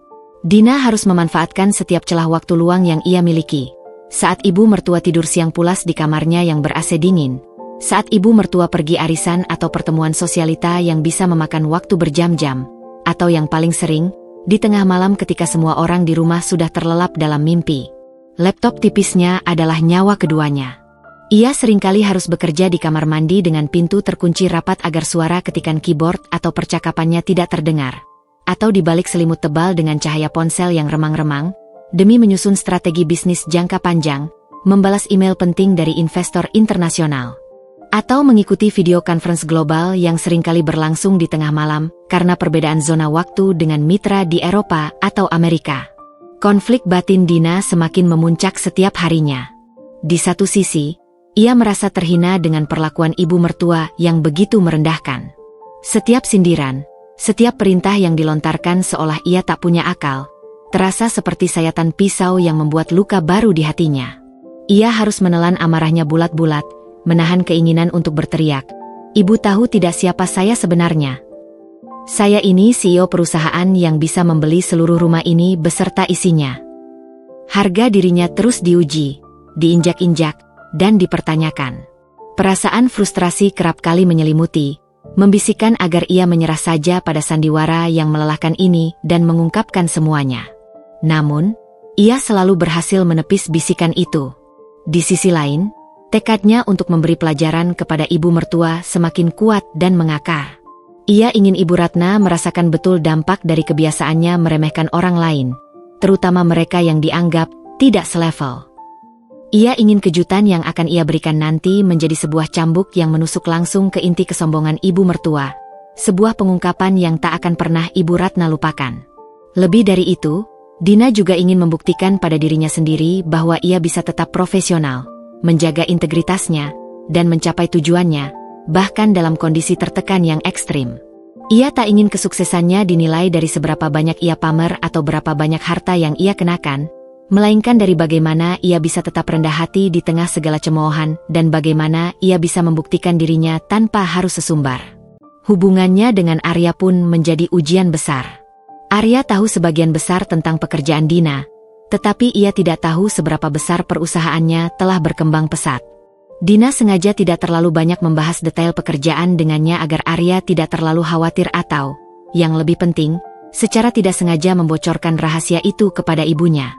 [SPEAKER 1] Dina harus memanfaatkan setiap celah waktu luang yang ia miliki. Saat ibu mertua tidur siang pulas di kamarnya yang ber-AC dingin, saat ibu mertua pergi arisan atau pertemuan sosialita yang bisa memakan waktu berjam-jam, atau yang paling sering, di tengah malam ketika semua orang di rumah sudah terlelap dalam mimpi. Laptop tipisnya adalah nyawa keduanya. Ia seringkali harus bekerja di kamar mandi dengan pintu terkunci rapat agar suara ketikan keyboard atau percakapannya tidak terdengar, atau di balik selimut tebal dengan cahaya ponsel yang remang-remang, demi menyusun strategi bisnis jangka panjang, membalas email penting dari investor internasional, atau mengikuti video conference global yang seringkali berlangsung di tengah malam karena perbedaan zona waktu dengan mitra di Eropa atau Amerika. Konflik batin Dina semakin memuncak setiap harinya. Di satu sisi, ia merasa terhina dengan perlakuan ibu mertua yang begitu merendahkan. Setiap sindiran, setiap perintah yang dilontarkan seolah ia tak punya akal, terasa seperti sayatan pisau yang membuat luka baru di hatinya. Ia harus menelan amarahnya bulat-bulat, menahan keinginan untuk berteriak, "Ibu tahu tidak siapa saya sebenarnya? Saya ini CEO perusahaan yang bisa membeli seluruh rumah ini beserta isinya." Harga dirinya terus diuji, diinjak-injak, dan dipertanyakan. Perasaan frustrasi kerap kali menyelimuti, membisikkan agar ia menyerah saja pada sandiwara yang melelahkan ini dan mengungkapkan semuanya. Namun, ia selalu berhasil menepis bisikan itu. Di sisi lain, tekadnya untuk memberi pelajaran kepada ibu mertua semakin kuat dan mengakar. Ia ingin Ibu Ratna merasakan betul dampak dari kebiasaannya meremehkan orang lain, terutama mereka yang dianggap tidak selevel. Ia ingin kejutan yang akan ia berikan nanti menjadi sebuah cambuk yang menusuk langsung ke inti kesombongan ibu mertua. Sebuah pengungkapan yang tak akan pernah Ibu Ratna lupakan. Lebih dari itu, Dina juga ingin membuktikan pada dirinya sendiri bahwa ia bisa tetap profesional, menjaga integritasnya, dan mencapai tujuannya, bahkan dalam kondisi tertekan yang ekstrim. Ia tak ingin kesuksesannya dinilai dari seberapa banyak ia pamer atau berapa banyak harta yang ia kenakan, melainkan dari bagaimana ia bisa tetap rendah hati di tengah segala cemoohan dan bagaimana ia bisa membuktikan dirinya tanpa harus sesumbar. Hubungannya dengan Arya pun menjadi ujian besar. Arya tahu sebagian besar tentang pekerjaan Dina, tetapi ia tidak tahu seberapa besar perusahaannya telah berkembang pesat. Dina sengaja tidak terlalu banyak membahas detail pekerjaan dengannya agar Arya tidak terlalu khawatir atau, yang lebih penting, secara tidak sengaja membocorkan rahasia itu kepada ibunya.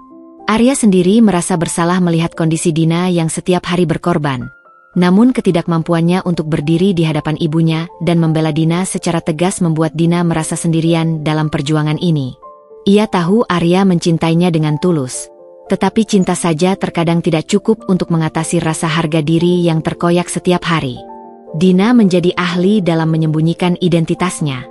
[SPEAKER 1] Arya sendiri merasa bersalah melihat kondisi Dina yang setiap hari berkorban. Namun ketidakmampuannya untuk berdiri di hadapan ibunya dan membela Dina secara tegas membuat Dina merasa sendirian dalam perjuangan ini. Ia tahu Arya mencintainya dengan tulus. Tetapi cinta saja terkadang tidak cukup untuk mengatasi rasa harga diri yang terkoyak setiap hari. Dina menjadi ahli dalam menyembunyikan identitasnya.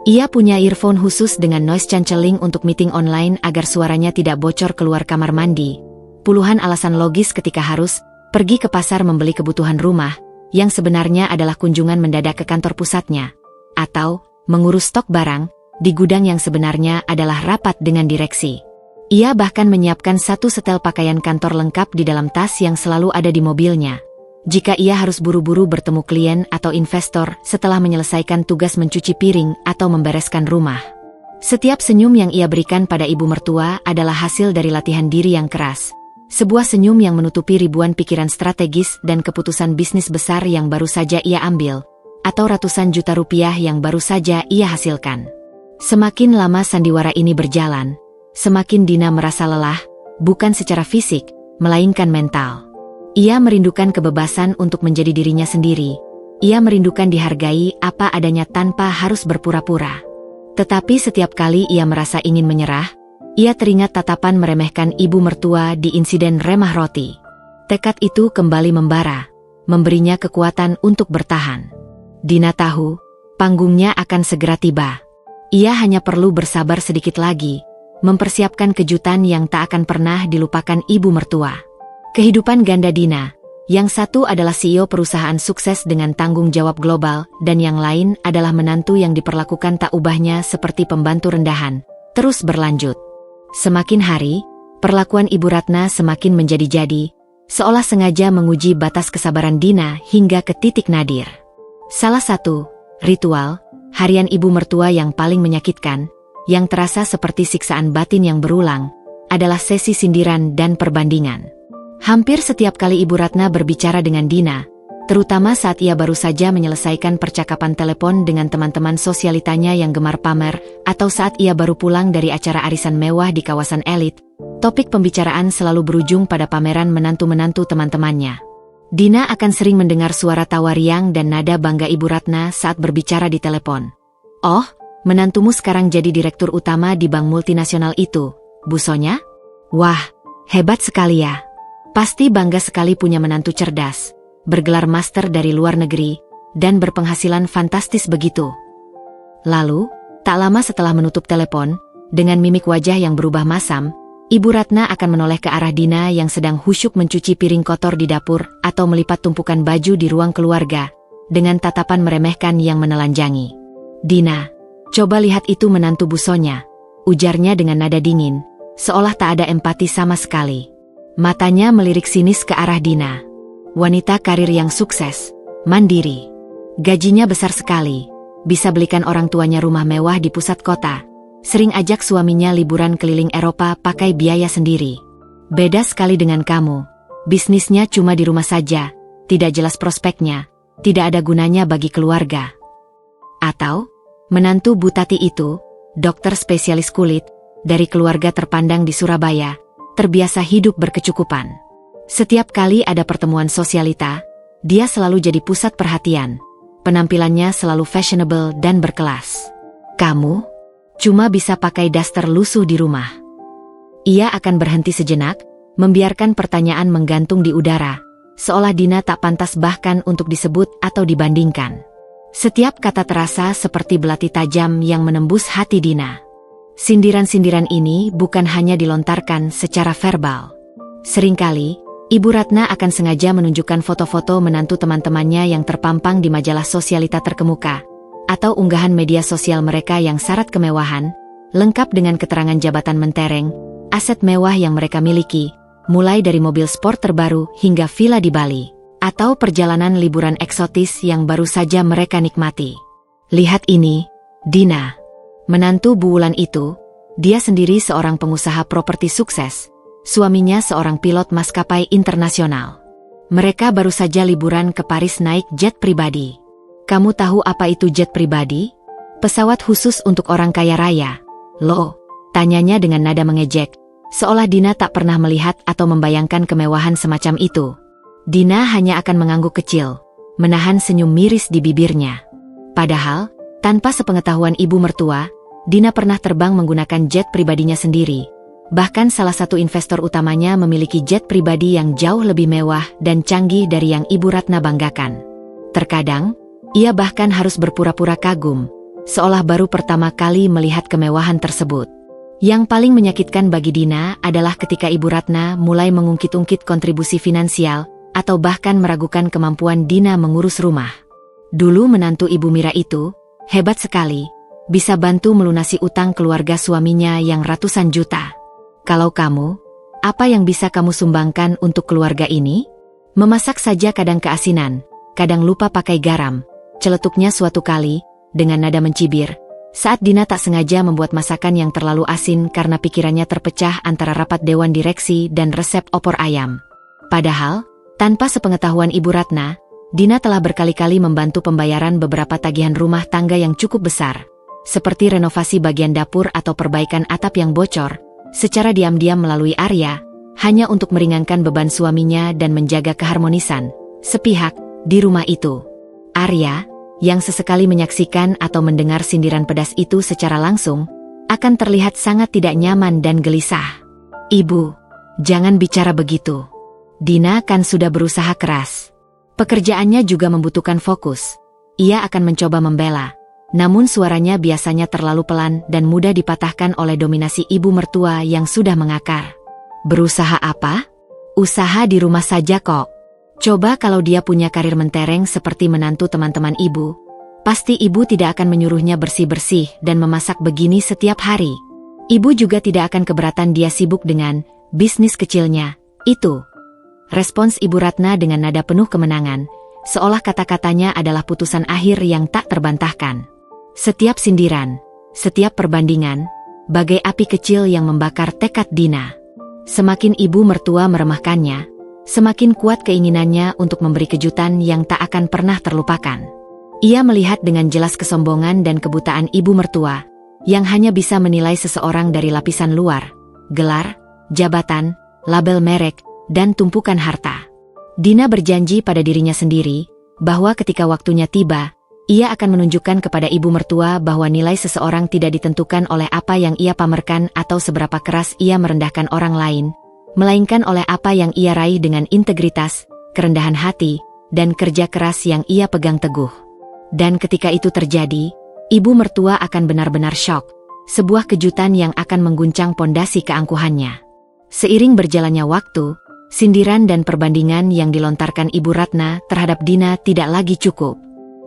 [SPEAKER 1] Ia punya earphone khusus dengan noise cancelling untuk meeting online agar suaranya tidak bocor keluar kamar mandi. Puluhan alasan logis ketika harus pergi ke pasar membeli kebutuhan rumah, yang sebenarnya adalah kunjungan mendadak ke kantor pusatnya. Atau, mengurus stok barang, di gudang yang sebenarnya adalah rapat dengan direksi. Ia bahkan menyiapkan satu setel pakaian kantor lengkap di dalam tas yang selalu ada di mobilnya. Jika ia harus buru-buru bertemu klien atau investor setelah menyelesaikan tugas mencuci piring atau membereskan rumah. Setiap senyum yang ia berikan pada ibu mertua adalah hasil dari latihan diri yang keras. Sebuah senyum yang menutupi ribuan pikiran strategis dan keputusan bisnis besar yang baru saja ia ambil, atau ratusan juta rupiah yang baru saja ia hasilkan. Semakin lama sandiwara ini berjalan, semakin Dina merasa lelah, bukan secara fisik, melainkan mental. Ia merindukan kebebasan untuk menjadi dirinya sendiri. Ia merindukan dihargai apa adanya tanpa harus berpura-pura. Tetapi setiap kali ia merasa ingin menyerah, ia teringat tatapan meremehkan ibu mertua di insiden remah roti. Tekad itu kembali membara, memberinya kekuatan untuk bertahan. Dina tahu, panggungnya akan segera tiba. Ia hanya perlu bersabar sedikit lagi, mempersiapkan kejutan yang tak akan pernah dilupakan ibu mertua. Kehidupan ganda Dina, yang satu adalah CEO perusahaan sukses dengan tanggung jawab global, dan yang lain adalah menantu yang diperlakukan tak ubahnya seperti pembantu rendahan, terus berlanjut. Semakin hari, perlakuan Ibu Ratna semakin menjadi-jadi, seolah sengaja menguji batas kesabaran Dina hingga ke titik nadir. Salah satu ritual harian ibu mertua yang paling menyakitkan, yang terasa seperti siksaan batin yang berulang, adalah sesi sindiran dan perbandingan. Hampir setiap kali Ibu Ratna berbicara dengan Dina, terutama saat ia baru saja menyelesaikan percakapan telepon dengan teman-teman sosialitanya yang gemar pamer, atau saat ia baru pulang dari acara arisan mewah di kawasan elit, topik pembicaraan selalu berujung pada pameran menantu-menantu teman-temannya. Dina akan sering mendengar suara tawa riang dan nada bangga Ibu Ratna saat berbicara di telepon. "Oh, menantumu sekarang jadi direktur utama di bank multinasional itu, Bu Sonya? Wah, hebat sekali ya. Pasti bangga sekali punya menantu cerdas, bergelar master dari luar negeri, dan berpenghasilan fantastis begitu." Lalu, tak lama setelah menutup telepon, dengan mimik wajah yang berubah masam, Ibu Ratna akan menoleh ke arah Dina yang sedang khusyuk mencuci piring kotor di dapur atau melipat tumpukan baju di ruang keluarga, dengan tatapan meremehkan yang menelanjangi. "Dina, coba lihat itu menantu Bu Sonya," ujarnya dengan nada dingin, seolah tak ada empati sama sekali. Matanya melirik sinis ke arah Dina. Wanita karir yang sukses, mandiri. Gajinya besar sekali, bisa belikan orang tuanya rumah mewah di pusat kota. Sering ajak suaminya liburan keliling Eropa pakai biaya sendiri. Beda sekali dengan kamu. Bisnisnya cuma di rumah saja, tidak jelas prospeknya, tidak ada gunanya bagi keluarga. Atau, menantu Bu Tati itu, dokter spesialis kulit, dari keluarga terpandang di Surabaya, terbiasa hidup berkecukupan. Setiap kali ada pertemuan sosialita, dia selalu jadi pusat perhatian. Penampilannya selalu fashionable dan berkelas. "Kamu cuma bisa pakai daster lusuh di rumah." Ia akan berhenti sejenak, membiarkan pertanyaan menggantung di udara, seolah Dina tak pantas bahkan untuk disebut atau dibandingkan. Setiap kata terasa seperti belati tajam yang menembus hati Dina. Sindiran-sindiran ini bukan hanya dilontarkan secara verbal. Seringkali, Ibu Ratna akan sengaja menunjukkan foto-foto menantu teman-temannya yang terpampang di majalah sosialita terkemuka, atau unggahan media sosial mereka yang syarat kemewahan, lengkap dengan keterangan jabatan mentereng, aset mewah yang mereka miliki, mulai dari mobil sport terbaru hingga villa di Bali, atau perjalanan liburan eksotis yang baru saja mereka nikmati. Lihat ini, Dina. Menantu Bu Wulan itu, dia sendiri seorang pengusaha properti sukses. Suaminya seorang pilot maskapai internasional. Mereka baru saja liburan ke Paris naik jet pribadi. Kamu tahu apa itu jet pribadi? Pesawat khusus untuk orang kaya raya. Loh, tanyanya dengan nada mengejek, seolah Dina tak pernah melihat atau membayangkan kemewahan semacam itu. Dina hanya akan mengangguk kecil, menahan senyum miris di bibirnya. Padahal, tanpa sepengetahuan ibu mertua, Dina pernah terbang menggunakan jet pribadinya sendiri. Bahkan salah satu investor utamanya memiliki jet pribadi yang jauh lebih mewah dan canggih dari yang Ibu Ratna banggakan. Terkadang, ia bahkan harus berpura-pura kagum, seolah baru pertama kali melihat kemewahan tersebut. Yang paling menyakitkan bagi Dina adalah ketika Ibu Ratna mulai mengungkit-ungkit kontribusi finansial, atau bahkan meragukan kemampuan Dina mengurus rumah. Dulu menantu Ibu Mira itu, hebat sekali, bisa bantu melunasi utang keluarga suaminya yang ratusan juta. Kalau kamu, apa yang bisa kamu sumbangkan untuk keluarga ini? Memasak saja kadang keasinan, kadang lupa pakai garam, celetuknya suatu kali, dengan nada mencibir, saat Dina tak sengaja membuat masakan yang terlalu asin karena pikirannya terpecah antara rapat dewan direksi dan resep opor ayam. Padahal, tanpa sepengetahuan Ibu Ratna, Dina telah berkali-kali membantu pembayaran beberapa tagihan rumah tangga yang cukup besar, seperti renovasi bagian dapur atau perbaikan atap yang bocor, secara diam-diam melalui Arya, hanya untuk meringankan beban suaminya dan menjaga keharmonisan sepihak di rumah itu. Arya, yang sesekali menyaksikan atau mendengar sindiran pedas itu secara langsung, akan terlihat sangat tidak nyaman dan gelisah. Ibu, jangan bicara begitu. Dina kan sudah berusaha keras. Pekerjaannya juga membutuhkan fokus. Ia akan mencoba membela. Namun suaranya biasanya terlalu pelan dan mudah dipatahkan oleh dominasi ibu mertua yang sudah mengakar. Berusaha apa? Usaha di rumah saja kok. Coba kalau dia punya karir mentereng seperti menantu teman-teman ibu, pasti ibu tidak akan menyuruhnya bersih-bersih dan memasak begini setiap hari. Ibu juga tidak akan keberatan dia sibuk dengan bisnis kecilnya, itu. Respons Ibu Ratna dengan nada penuh kemenangan, seolah kata-katanya adalah putusan akhir yang tak terbantahkan. Setiap sindiran, setiap perbandingan, bagai api kecil yang membakar tekad Dina. Semakin ibu mertua meremahkannya, semakin kuat keinginannya untuk memberi kejutan yang tak akan pernah terlupakan. Ia melihat dengan jelas kesombongan dan kebutaan ibu mertua, yang hanya bisa menilai seseorang dari lapisan luar, gelar, jabatan, label merek, dan tumpukan harta. Dina berjanji pada dirinya sendiri, bahwa ketika waktunya tiba, ia akan menunjukkan kepada ibu mertua bahwa nilai seseorang tidak ditentukan oleh apa yang ia pamerkan atau seberapa keras ia merendahkan orang lain, melainkan oleh apa yang ia raih dengan integritas, kerendahan hati, dan kerja keras yang ia pegang teguh. Dan ketika itu terjadi, ibu mertua akan benar-benar syok, sebuah kejutan yang akan mengguncang pondasi keangkuhannya. Seiring berjalannya waktu, sindiran dan perbandingan yang dilontarkan Ibu Ratna terhadap Dina tidak lagi cukup.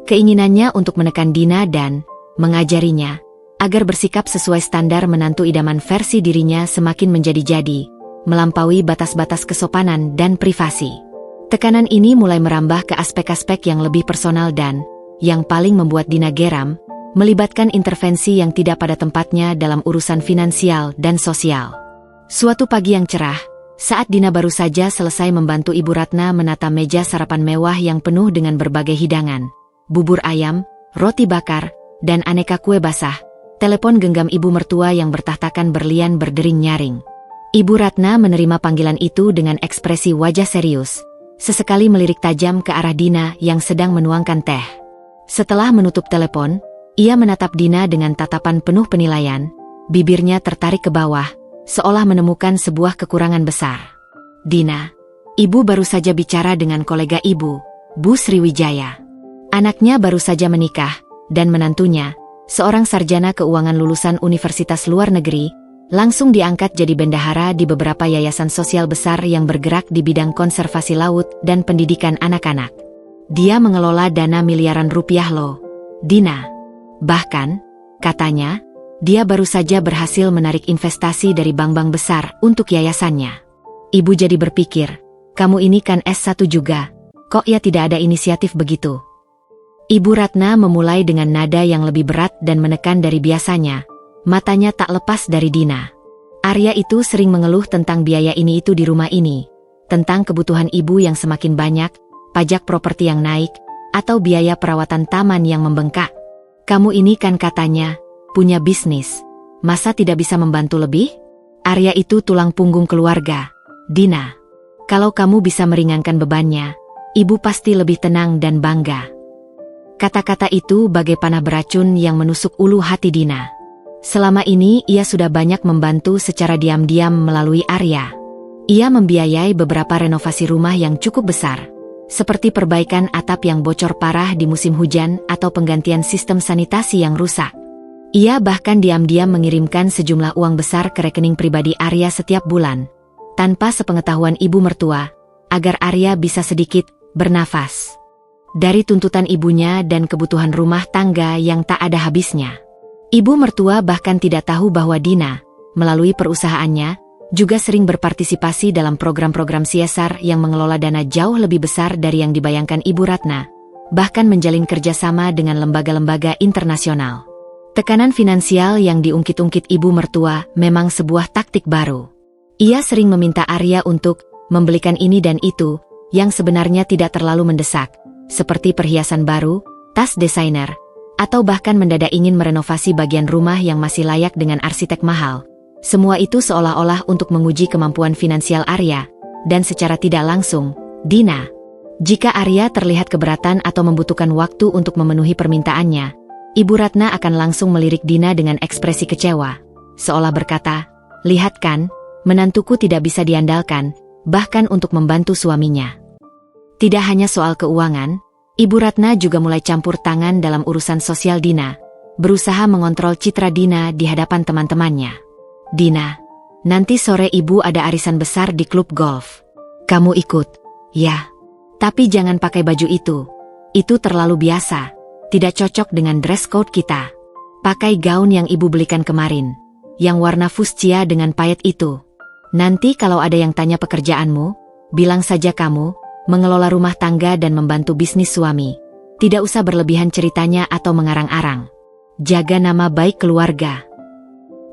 [SPEAKER 1] Keinginannya untuk menekan Dina dan mengajarinya agar bersikap sesuai standar menantu idaman versi dirinya semakin menjadi-jadi, melampaui batas-batas kesopanan dan privasi. Tekanan ini mulai merambah ke aspek-aspek yang lebih personal dan, yang paling membuat Dina geram, melibatkan intervensi yang tidak pada tempatnya dalam urusan finansial dan sosial. Suatu pagi yang cerah, saat Dina baru saja selesai membantu Ibu Ratna menata meja sarapan mewah yang penuh dengan berbagai hidangan, bubur ayam, roti bakar, dan aneka kue basah, telepon genggam ibu mertua yang bertahtakan berlian berdering nyaring. Ibu Ratna menerima panggilan itu dengan ekspresi wajah serius, sesekali melirik tajam ke arah Dina yang sedang menuangkan teh. Setelah menutup telepon, ia menatap Dina dengan tatapan penuh penilaian, bibirnya tertarik ke bawah, seolah menemukan sebuah kekurangan besar. Dina, ibu baru saja bicara dengan kolega ibu, Bu Sriwijaya. Anaknya baru saja menikah, dan menantunya, seorang sarjana keuangan lulusan universitas luar negeri, langsung diangkat jadi bendahara di beberapa yayasan sosial besar yang bergerak di bidang konservasi laut dan pendidikan anak-anak. Dia mengelola dana miliaran rupiah loh, Dina. Bahkan, katanya, dia baru saja berhasil menarik investasi dari bank-bank besar untuk yayasannya. Ibu jadi berpikir, kamu ini kan S1 juga, kok ya tidak ada inisiatif begitu? Ibu Ratna memulai dengan nada yang lebih berat dan menekan dari biasanya. Matanya tak lepas dari Dina. Arya itu sering mengeluh tentang biaya ini itu di rumah ini. Tentang kebutuhan ibu yang semakin banyak, pajak properti yang naik, atau biaya perawatan taman yang membengkak. Kamu ini kan katanya punya bisnis. Masa tidak bisa membantu lebih? Arya itu tulang punggung keluarga. Dina, kalau kamu bisa meringankan bebannya, ibu pasti lebih tenang dan bangga. Kata-kata itu bagai panah beracun yang menusuk ulu hati Dina. Selama ini ia sudah banyak membantu secara diam-diam melalui Arya. Ia membiayai beberapa renovasi rumah yang cukup besar, seperti perbaikan atap yang bocor parah di musim hujan atau penggantian sistem sanitasi yang rusak. Ia bahkan diam-diam mengirimkan sejumlah uang besar ke rekening pribadi Arya setiap bulan, tanpa sepengetahuan ibu mertua, agar Arya bisa sedikit bernafas dari tuntutan ibunya dan kebutuhan rumah tangga yang tak ada habisnya. Ibu mertua bahkan tidak tahu bahwa Dina, melalui perusahaannya, juga sering berpartisipasi dalam program-program CSR yang mengelola dana jauh lebih besar dari yang dibayangkan Ibu Ratna, bahkan menjalin kerjasama dengan lembaga-lembaga internasional. Tekanan finansial yang diungkit-ungkit ibu mertua memang sebuah taktik baru. Ia sering meminta Arya untuk membelikan ini dan itu, yang sebenarnya tidak terlalu mendesak, seperti perhiasan baru, tas desainer, atau bahkan mendadak ingin merenovasi bagian rumah yang masih layak dengan arsitek mahal. Semua itu seolah-olah untuk menguji kemampuan finansial Arya, dan secara tidak langsung, Dina. Jika Arya terlihat keberatan atau membutuhkan waktu untuk memenuhi permintaannya, Ibu Ratna akan langsung melirik Dina dengan ekspresi kecewa, seolah berkata, "Lihat kan, menantuku tidak bisa diandalkan, bahkan untuk membantu suaminya." Tidak hanya soal keuangan, Ibu Ratna juga mulai campur tangan dalam urusan sosial Dina, berusaha mengontrol citra Dina di hadapan teman-temannya. "Dina, nanti sore ibu ada arisan besar di klub golf. Kamu ikut?" "Ya. Tapi jangan pakai baju itu. Itu terlalu biasa, tidak cocok dengan dress code kita. Pakai gaun yang ibu belikan kemarin, yang warna fuchsia dengan payet itu. Nanti kalau ada yang tanya pekerjaanmu, bilang saja kamu mengelola rumah tangga dan membantu bisnis suami. Tidak usah berlebihan ceritanya atau mengarang-arang. Jaga nama baik keluarga."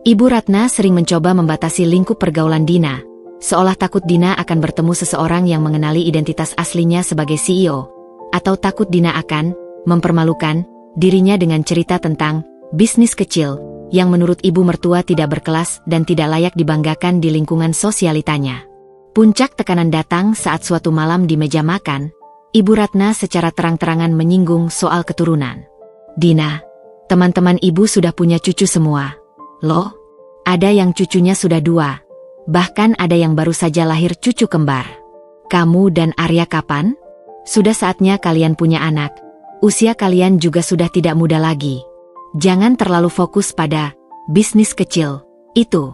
[SPEAKER 1] Ibu Ratna sering mencoba membatasi lingkup pergaulan Dina, seolah takut Dina akan bertemu seseorang yang mengenali identitas aslinya sebagai CEO, atau takut Dina akan mempermalukan dirinya dengan cerita tentang bisnis kecil yang menurut ibu mertua tidak berkelas dan tidak layak dibanggakan di lingkungan sosialitanya. Puncak tekanan datang saat suatu malam di meja makan, Ibu Ratna secara terang-terangan menyinggung soal keturunan. "Dina, teman-teman ibu sudah punya cucu semua. Loh, ada yang cucunya sudah 2, bahkan ada yang baru saja lahir cucu kembar. Kamu dan Arya kapan? Sudah saatnya kalian punya anak. Usia kalian juga sudah tidak muda lagi. Jangan terlalu fokus pada bisnis kecil itu.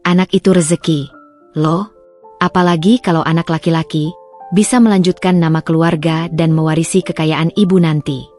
[SPEAKER 1] Anak itu rezeki. Loh, apalagi kalau anak laki-laki bisa melanjutkan nama keluarga dan mewarisi kekayaan ibu nanti."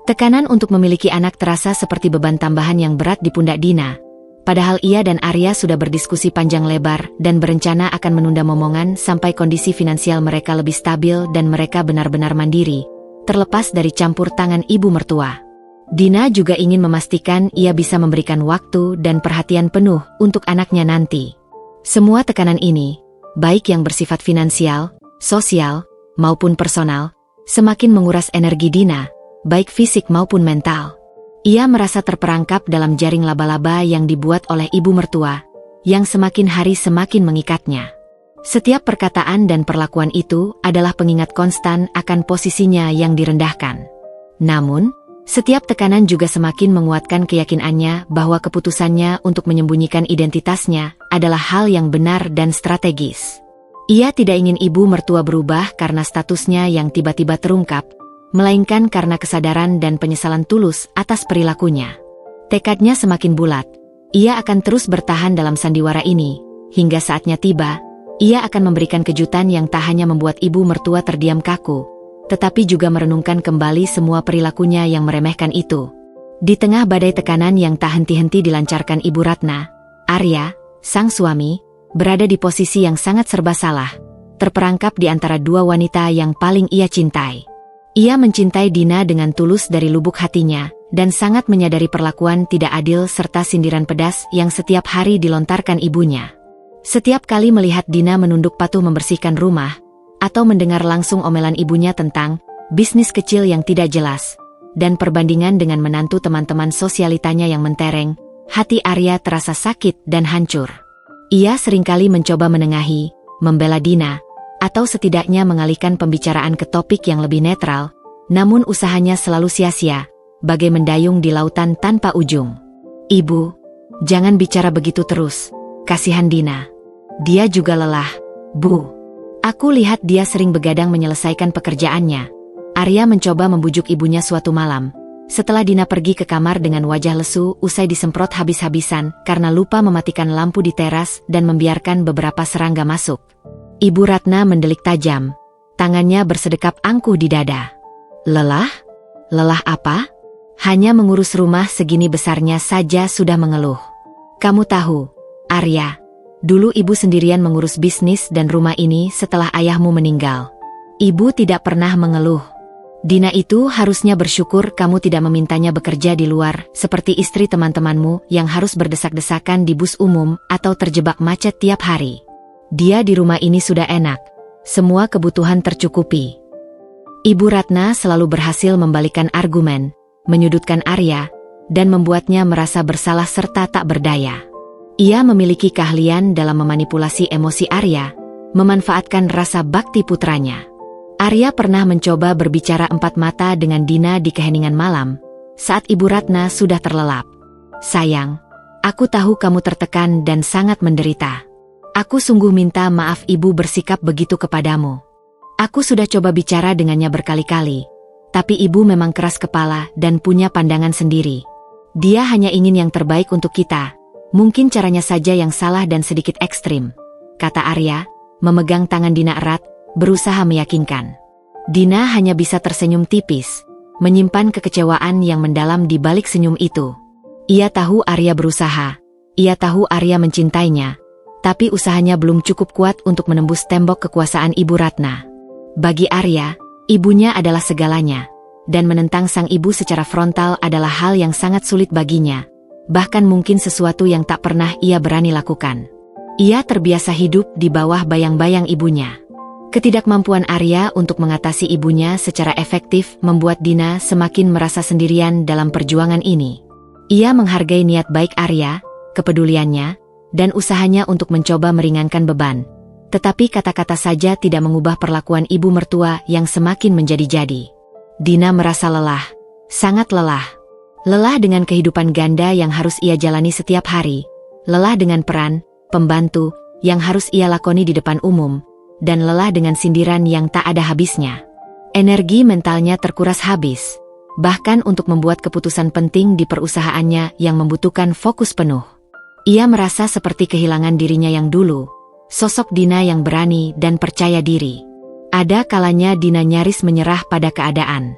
[SPEAKER 1] Tekanan untuk memiliki anak terasa seperti beban tambahan yang berat di pundak Dina. Padahal ia dan Arya sudah berdiskusi panjang lebar dan berencana akan menunda momongan sampai kondisi finansial mereka lebih stabil dan mereka benar-benar mandiri, terlepas dari campur tangan ibu mertua. Dina juga ingin memastikan ia bisa memberikan waktu dan perhatian penuh untuk anaknya nanti. Semua tekanan ini, baik yang bersifat finansial, sosial, maupun personal, semakin menguras energi Dina, baik fisik maupun mental. Ia merasa terperangkap dalam jaring laba-laba yang dibuat oleh ibu mertua, yang semakin hari semakin mengikatnya. Setiap perkataan dan perlakuan itu adalah pengingat konstan akan posisinya yang direndahkan. Namun, setiap tekanan juga semakin menguatkan keyakinannya bahwa keputusannya untuk menyembunyikan identitasnya adalah hal yang benar dan strategis. Ia tidak ingin ibu mertua berubah karena statusnya yang tiba-tiba terungkap, melainkan karena kesadaran dan penyesalan tulus atas perilakunya. Tekadnya semakin bulat. Ia akan terus bertahan dalam sandiwara ini, hingga saatnya tiba, ia akan memberikan kejutan yang tak hanya membuat ibu mertua terdiam kaku, tetapi juga merenungkan kembali semua perilakunya yang meremehkan itu. Di tengah badai tekanan yang tak henti-henti dilancarkan Ibu Ratna, Arya, sang suami, berada di posisi yang sangat serba salah, terperangkap di antara dua wanita yang paling ia cintai. Ia mencintai Dina dengan tulus dari lubuk hatinya, dan sangat menyadari perlakuan tidak adil serta sindiran pedas yang setiap hari dilontarkan ibunya. Setiap kali melihat Dina menunduk patuh membersihkan rumah, atau mendengar langsung omelan ibunya tentang bisnis kecil yang tidak jelas, dan perbandingan dengan menantu teman-teman sosialitanya yang mentereng, hati Arya terasa sakit dan hancur. Ia seringkali mencoba menengahi, membela Dina, atau setidaknya mengalihkan pembicaraan ke topik yang lebih netral, namun usahanya selalu sia-sia, bagai mendayung di lautan tanpa ujung. "Ibu, jangan bicara begitu terus, kasihan Dina. Dia juga lelah, Bu. Aku lihat dia sering begadang menyelesaikan pekerjaannya." Arya mencoba membujuk ibunya suatu malam, setelah Dina pergi ke kamar dengan wajah lesu usai disemprot habis-habisan karena lupa mematikan lampu di teras dan membiarkan beberapa serangga masuk. Ibu Ratna mendelik tajam, tangannya bersedekap angkuh di dada. "Lelah? Lelah apa? Hanya mengurus rumah segini besarnya saja sudah mengeluh. Kamu tahu, Arya, dulu ibu sendirian mengurus bisnis dan rumah ini setelah ayahmu meninggal. Ibu tidak pernah mengeluh. Dina itu harusnya bersyukur kamu tidak memintanya bekerja di luar seperti istri teman-temanmu yang harus berdesak-desakan di bus umum atau terjebak macet tiap hari. Dia di rumah ini sudah enak, semua kebutuhan tercukupi." Ibu Ratna selalu berhasil membalikkan argumen, menyudutkan Arya, dan membuatnya merasa bersalah serta tak berdaya. Ia memiliki keahlian dalam memanipulasi emosi Arya, memanfaatkan rasa bakti putranya. Arya pernah mencoba berbicara empat mata dengan Dina di keheningan malam, saat Ibu Ratna sudah terlelap. "Sayang, aku tahu kamu tertekan dan sangat menderita. Aku sungguh minta maaf ibu bersikap begitu kepadamu. Aku sudah coba bicara dengannya berkali-kali, tapi ibu memang keras kepala dan punya pandangan sendiri. Dia hanya ingin yang terbaik untuk kita, mungkin caranya saja yang salah dan sedikit ekstrim," kata Arya, memegang tangan Dina erat, berusaha meyakinkan. Dina hanya bisa tersenyum tipis, menyimpan kekecewaan yang mendalam di balik senyum itu. Ia tahu Arya berusaha, ia tahu Arya mencintainya, tapi usahanya belum cukup kuat untuk menembus tembok kekuasaan Ibu Ratna. Bagi Arya, ibunya adalah segalanya, dan menentang sang ibu secara frontal adalah hal yang sangat sulit baginya, bahkan mungkin sesuatu yang tak pernah ia berani lakukan. Ia terbiasa hidup di bawah bayang-bayang ibunya. Ketidakmampuan Arya untuk mengatasi ibunya secara efektif membuat Dina semakin merasa sendirian dalam perjuangan ini. Ia menghargai niat baik Arya, kepeduliannya, dan usahanya untuk mencoba meringankan beban. Tetapi kata-kata saja tidak mengubah perlakuan ibu mertua yang semakin menjadi-jadi. Dina merasa lelah, sangat lelah. Lelah dengan kehidupan ganda yang harus ia jalani setiap hari. Lelah dengan peran pembantu yang harus ia lakoni di depan umum. Dan lelah dengan sindiran yang tak ada habisnya. Energi mentalnya terkuras habis, bahkan untuk membuat keputusan penting di perusahaannya yang membutuhkan fokus penuh. Ia merasa seperti kehilangan dirinya yang dulu, sosok Dina yang berani dan percaya diri. Ada kalanya Dina nyaris menyerah pada keadaan.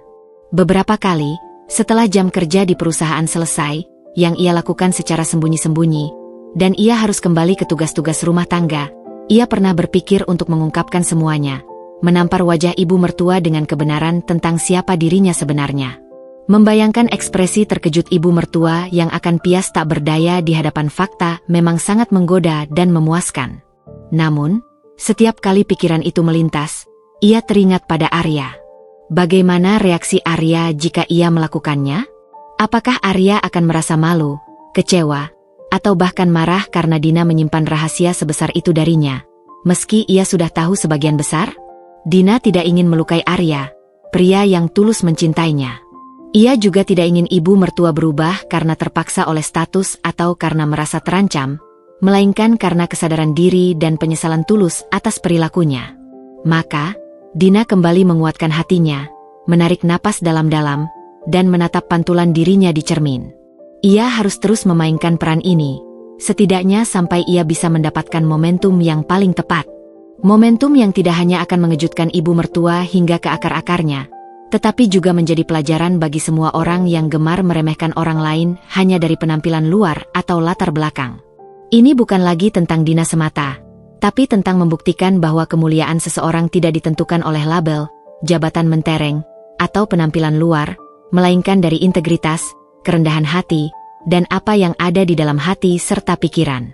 [SPEAKER 1] Beberapa kali, setelah jam kerja di perusahaan selesai, yang ia lakukan secara sembunyi-sembunyi, dan ia harus kembali ke tugas-tugas rumah tangga, ia pernah berpikir untuk mengungkapkan semuanya, menampar wajah ibu mertua dengan kebenaran tentang siapa dirinya sebenarnya. Membayangkan ekspresi terkejut ibu mertua yang akan pias tak berdaya di hadapan fakta memang sangat menggoda dan memuaskan. Namun, setiap kali pikiran itu melintas, ia teringat pada Arya. Bagaimana reaksi Arya jika ia melakukannya? Apakah Arya akan merasa malu, kecewa, atau bahkan marah karena Dina menyimpan rahasia sebesar itu darinya, meski ia sudah tahu sebagian besar? Dina tidak ingin melukai Arya, pria yang tulus mencintainya. Ia juga tidak ingin ibu mertua berubah karena terpaksa oleh status atau karena merasa terancam, melainkan karena kesadaran diri dan penyesalan tulus atas perilakunya. Maka, Dina kembali menguatkan hatinya, menarik napas dalam-dalam, dan menatap pantulan dirinya di cermin. Ia harus terus memainkan peran ini, setidaknya sampai ia bisa mendapatkan momentum yang paling tepat. Momentum yang tidak hanya akan mengejutkan ibu mertua hingga ke akar-akarnya, tetapi juga menjadi pelajaran bagi semua orang yang gemar meremehkan orang lain hanya dari penampilan luar atau latar belakang. Ini bukan lagi tentang Dina semata, tapi tentang membuktikan bahwa kemuliaan seseorang tidak ditentukan oleh label, jabatan mentereng, atau penampilan luar, melainkan dari integritas, kerendahan hati, dan apa yang ada di dalam hati serta pikiran.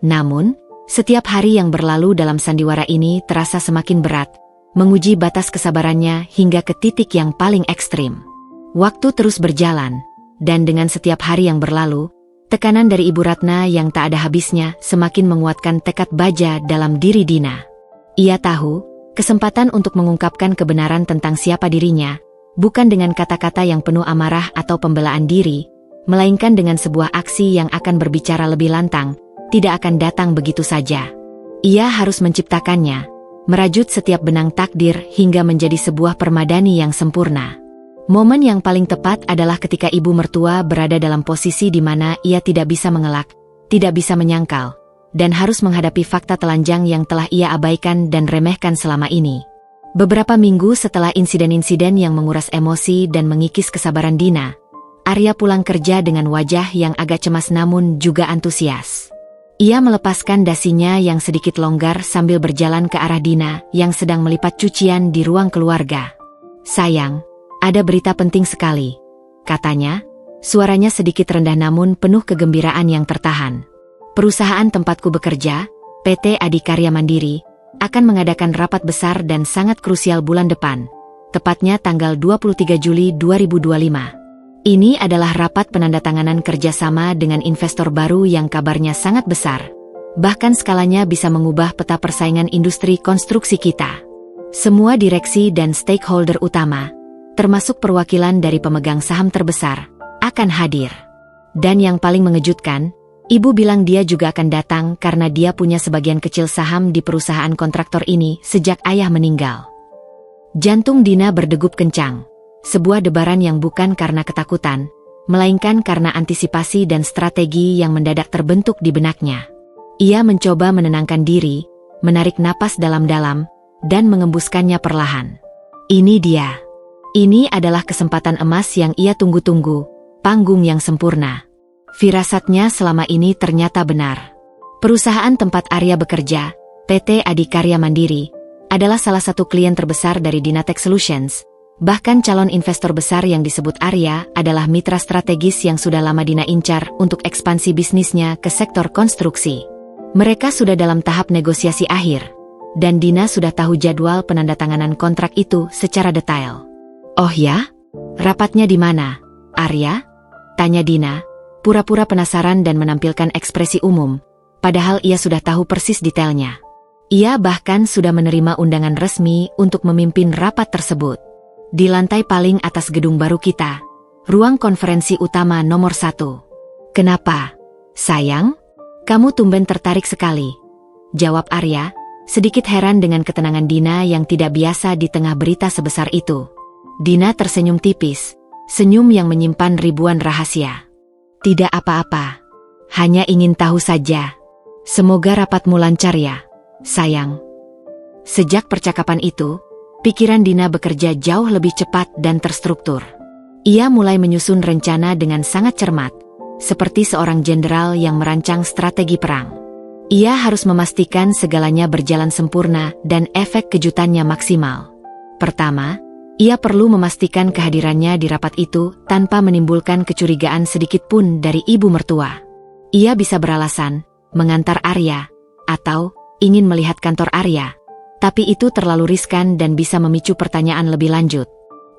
[SPEAKER 1] Namun, setiap hari yang berlalu dalam sandiwara ini terasa semakin berat, menguji batas kesabarannya hingga ke titik yang paling ekstrim. Waktu terus berjalan, dan dengan setiap hari yang berlalu, tekanan dari Ibu Ratna yang tak ada habisnya semakin menguatkan tekad baja dalam diri Dina. Ia tahu, kesempatan untuk mengungkapkan kebenaran tentang siapa dirinya, bukan dengan kata-kata yang penuh amarah atau pembelaan diri, melainkan dengan sebuah aksi yang akan berbicara lebih lantang, tidak akan datang begitu saja. Ia harus menciptakannya, merajut setiap benang takdir hingga menjadi sebuah permadani yang sempurna. Momen yang paling tepat adalah ketika ibu mertua berada dalam posisi di mana ia tidak bisa mengelak, tidak bisa menyangkal, dan harus menghadapi fakta telanjang yang telah ia abaikan dan remehkan selama ini. Beberapa minggu setelah insiden-insiden yang menguras emosi dan mengikis kesabaran Dina, Arya pulang kerja dengan wajah yang agak cemas namun juga antusias. Ia melepaskan dasinya yang sedikit longgar sambil berjalan ke arah Dina yang sedang melipat cucian di ruang keluarga. "Sayang, ada berita penting sekali," katanya, suaranya sedikit rendah namun penuh kegembiraan yang tertahan. "Perusahaan tempatku bekerja, PT Adikarya Mandiri, akan mengadakan rapat besar dan sangat krusial bulan depan, tepatnya tanggal 23 Juli 2025. Ini adalah rapat penandatanganan kerjasama dengan investor baru yang kabarnya sangat besar. Bahkan skalanya bisa mengubah peta persaingan industri konstruksi kita. Semua direksi dan stakeholder utama, termasuk perwakilan dari pemegang saham terbesar, akan hadir. Dan yang paling mengejutkan, ibu bilang dia juga akan datang karena dia punya sebagian kecil saham di perusahaan kontraktor ini sejak ayah meninggal." Jantung Dina berdegup kencang. Sebuah debaran yang bukan karena ketakutan, melainkan karena antisipasi dan strategi yang mendadak terbentuk di benaknya. Ia mencoba menenangkan diri, menarik napas dalam-dalam, dan mengembuskannya perlahan. Ini dia. Ini adalah kesempatan emas yang ia tunggu-tunggu, panggung yang sempurna. Firasatnya selama ini ternyata benar. Perusahaan tempat Arya bekerja, PT Adikarya Mandiri, adalah salah satu klien terbesar dari Dinatech Solutions. Bahkan calon investor besar yang disebut Arya adalah mitra strategis yang sudah lama Dina incar untuk ekspansi bisnisnya ke sektor konstruksi. Mereka sudah dalam tahap negosiasi akhir, dan Dina sudah tahu jadwal penandatanganan kontrak itu secara detail. "Oh ya? Rapatnya di mana, Arya?" tanya Dina, pura-pura penasaran dan menampilkan ekspresi umum, padahal ia sudah tahu persis detailnya. Ia bahkan sudah menerima undangan resmi untuk memimpin rapat tersebut. "Di lantai paling atas gedung baru kita, ruang konferensi utama nomor 1. "Kenapa, sayang? Kamu tumben tertarik sekali," jawab Arya, sedikit heran dengan ketenangan Dina yang tidak biasa di tengah berita sebesar itu. Dina tersenyum tipis, senyum yang menyimpan ribuan rahasia. "Tidak apa-apa. Hanya ingin tahu saja. Semoga rapatmu lancar ya, sayang." Sejak percakapan itu, pikiran Dina bekerja jauh lebih cepat dan terstruktur. Ia mulai menyusun rencana dengan sangat cermat, seperti seorang jenderal yang merancang strategi perang. Ia harus memastikan segalanya berjalan sempurna dan efek kejutannya maksimal. Pertama, ia perlu memastikan kehadirannya di rapat itu tanpa menimbulkan kecurigaan sedikit pun dari ibu mertua. Ia bisa beralasan, mengantar Arya, atau ingin melihat kantor Arya. Tapi itu terlalu riskan dan bisa memicu pertanyaan lebih lanjut.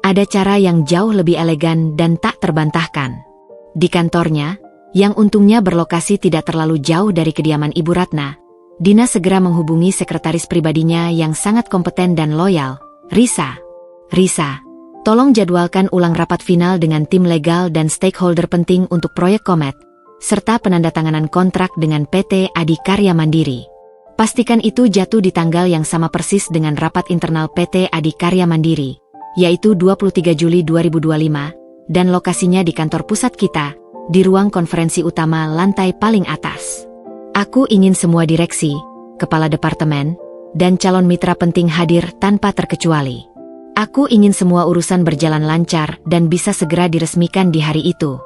[SPEAKER 1] Ada cara yang jauh lebih elegan dan tak terbantahkan. Di kantornya, yang untungnya berlokasi tidak terlalu jauh dari kediaman Ibu Ratna, Dina segera menghubungi sekretaris pribadinya yang sangat kompeten dan loyal, Risa. "Risa, tolong jadwalkan ulang rapat final dengan tim legal dan stakeholder penting untuk proyek Komet, serta penandatanganan kontrak dengan PT Adikarya Mandiri. Pastikan itu jatuh di tanggal yang sama persis dengan rapat internal PT Adikarya Mandiri, yaitu 23 Juli 2025, dan lokasinya di kantor pusat kita, di ruang konferensi utama lantai paling atas. Aku ingin semua direksi, kepala departemen, dan calon mitra penting hadir tanpa terkecuali. Aku ingin semua urusan berjalan lancar dan bisa segera diresmikan di hari itu."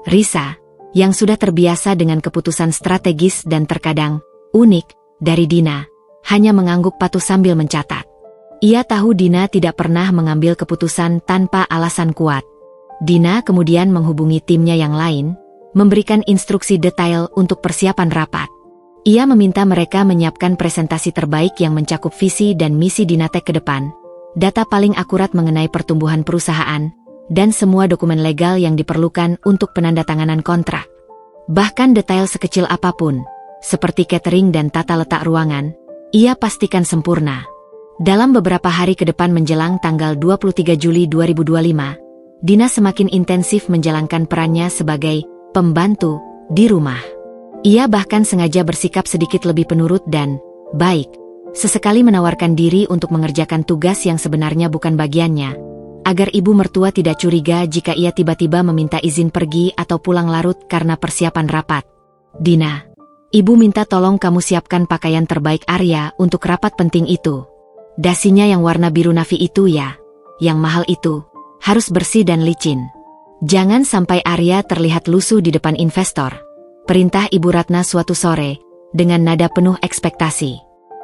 [SPEAKER 1] Risa, yang sudah terbiasa dengan keputusan strategis dan terkadang unik dari Dina, hanya mengangguk patuh sambil mencatat. Ia tahu Dina tidak pernah mengambil keputusan tanpa alasan kuat. Dina kemudian menghubungi timnya yang lain, memberikan instruksi detail untuk persiapan rapat. Ia meminta mereka menyiapkan presentasi terbaik yang mencakup visi dan misi Dinatek ke depan, data paling akurat mengenai pertumbuhan perusahaan, dan semua dokumen legal yang diperlukan untuk penandatanganan kontrak. Bahkan detail sekecil apapun, seperti catering dan tata letak ruangan, ia pastikan sempurna. Dalam beberapa hari ke depan menjelang tanggal 23 Juli 2025, Dina semakin intensif menjalankan perannya sebagai pembantu di rumah. Ia bahkan sengaja bersikap sedikit lebih penurut dan baik, sesekali menawarkan diri untuk mengerjakan tugas yang sebenarnya bukan bagiannya, agar ibu mertua tidak curiga jika ia tiba-tiba meminta izin pergi atau pulang larut karena persiapan rapat. Dina, ibu minta tolong kamu siapkan pakaian terbaik Arya untuk rapat penting itu. Dasinya yang warna biru navy itu ya, yang mahal itu, harus bersih dan licin. Jangan sampai Arya terlihat lusuh di depan investor. Perintah Ibu Ratna suatu sore, dengan nada penuh ekspektasi.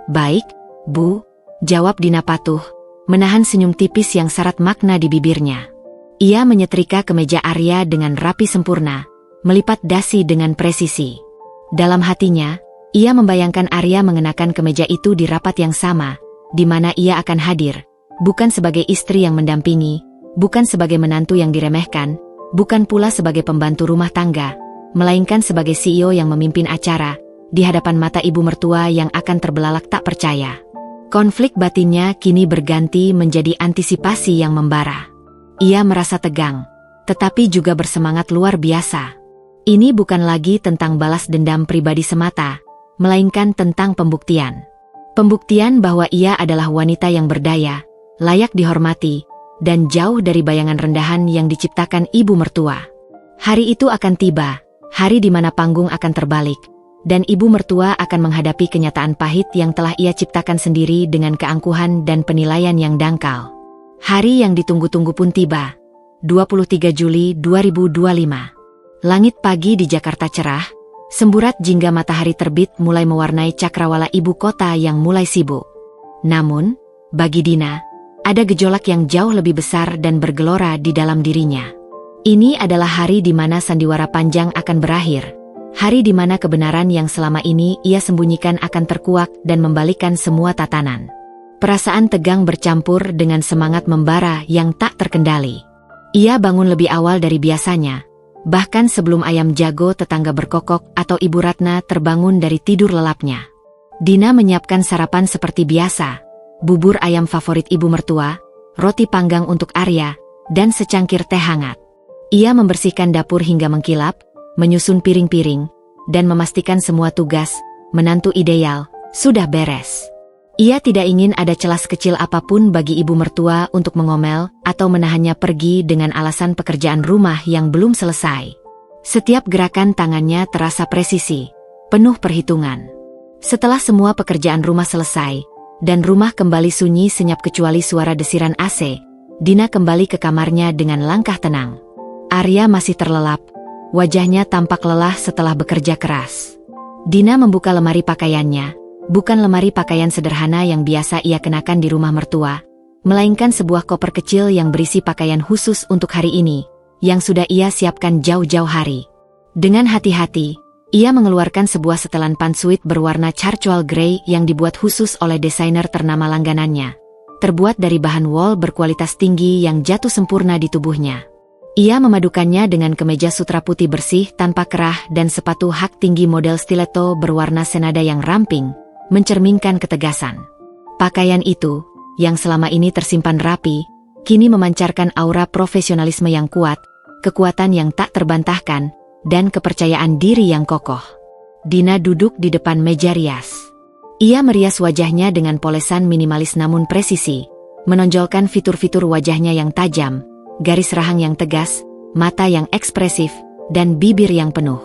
[SPEAKER 1] Baik, Bu, jawab Dina patuh, menahan senyum tipis yang syarat makna di bibirnya. Ia menyetrika kemeja Arya dengan rapi sempurna, melipat dasi dengan presisi. Dalam hatinya, ia membayangkan Arya mengenakan kemeja itu di rapat yang sama, di mana ia akan hadir, bukan sebagai istri yang mendampingi, bukan sebagai menantu yang diremehkan, bukan pula sebagai pembantu rumah tangga, melainkan sebagai CEO yang memimpin acara, di hadapan mata ibu mertua yang akan terbelalak tak percaya. Konflik batinnya kini berganti menjadi antisipasi yang membara. Ia merasa tegang, tetapi juga bersemangat luar biasa. Ini bukan lagi tentang balas dendam pribadi semata, melainkan tentang pembuktian. Pembuktian bahwa ia adalah wanita yang berdaya, layak dihormati, dan jauh dari bayangan rendahan yang diciptakan ibu mertua. Hari itu akan tiba, hari di mana panggung akan terbalik, dan ibu mertua akan menghadapi kenyataan pahit yang telah ia ciptakan sendiri dengan keangkuhan dan penilaian yang dangkal. Hari yang ditunggu-tunggu pun tiba, 23 Juli 2025. Langit pagi di Jakarta cerah, semburat jingga matahari terbit mulai mewarnai cakrawala ibu kota yang mulai sibuk. Namun, bagi Dina, ada gejolak yang jauh lebih besar dan bergelora di dalam dirinya. Ini adalah hari di mana sandiwara panjang akan berakhir, hari di mana kebenaran yang selama ini ia sembunyikan akan terkuak dan membalikkan semua tatanan. Perasaan tegang bercampur dengan semangat membara yang tak terkendali. Ia bangun lebih awal dari biasanya, bahkan sebelum ayam jago tetangga berkokok atau Ibu Ratna terbangun dari tidur lelapnya. Dina menyiapkan sarapan seperti biasa, bubur ayam favorit ibu mertua, roti panggang untuk Arya, dan secangkir teh hangat. Ia membersihkan dapur hingga mengkilap, menyusun piring-piring, dan memastikan semua tugas, menantu ideal, sudah beres. Ia tidak ingin ada celah kecil apapun bagi ibu mertua untuk mengomel atau menahannya pergi dengan alasan pekerjaan rumah yang belum selesai. Setiap gerakan tangannya terasa presisi, penuh perhitungan. Setelah semua pekerjaan rumah selesai, dan rumah kembali sunyi senyap kecuali suara desiran AC, Dina kembali ke kamarnya dengan langkah tenang. Arya masih terlelap, wajahnya tampak lelah setelah bekerja keras. Dina membuka lemari pakaiannya, bukan lemari pakaian sederhana yang biasa ia kenakan di rumah mertua, melainkan sebuah koper kecil yang berisi pakaian khusus untuk hari ini, yang sudah ia siapkan jauh-jauh hari. Dengan hati-hati, ia mengeluarkan sebuah setelan pantsuit berwarna charcoal grey yang dibuat khusus oleh desainer ternama langganannya, terbuat dari bahan wol berkualitas tinggi yang jatuh sempurna di tubuhnya. Ia memadukannya dengan kemeja sutra putih bersih tanpa kerah dan sepatu hak tinggi model stiletto berwarna senada yang ramping, mencerminkan ketegasan. Pakaian itu, yang selama ini tersimpan rapi, kini memancarkan aura profesionalisme yang kuat, kekuatan yang tak terbantahkan, dan kepercayaan diri yang kokoh. Dina duduk di depan meja rias. Ia merias wajahnya dengan polesan minimalis namun presisi, menonjolkan fitur-fitur wajahnya yang tajam, garis rahang yang tegas, mata yang ekspresif, dan bibir yang penuh.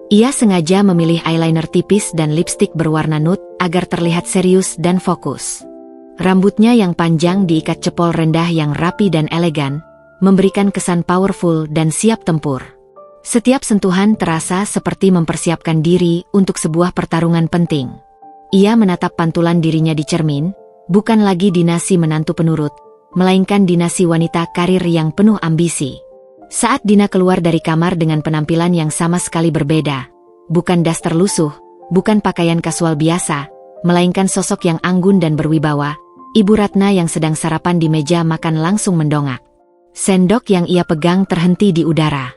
[SPEAKER 1] Ia sengaja memilih eyeliner tipis dan lipstik berwarna nude agar terlihat serius dan fokus. Rambutnya yang panjang diikat cepol rendah yang rapi dan elegan, memberikan kesan powerful dan siap tempur. Setiap sentuhan terasa seperti mempersiapkan diri untuk sebuah pertarungan penting. Ia menatap pantulan dirinya di cermin, Bukan lagi Dina si menantu penurut, melainkan Dina si wanita karir yang penuh ambisi. Saat Dina keluar dari kamar dengan penampilan yang sama sekali berbeda, bukan daster lusuh, bukan pakaian kasual biasa, melainkan sosok yang anggun dan berwibawa, Ibu Ratna yang sedang sarapan di meja makan langsung mendongak. Sendok yang ia pegang terhenti di udara.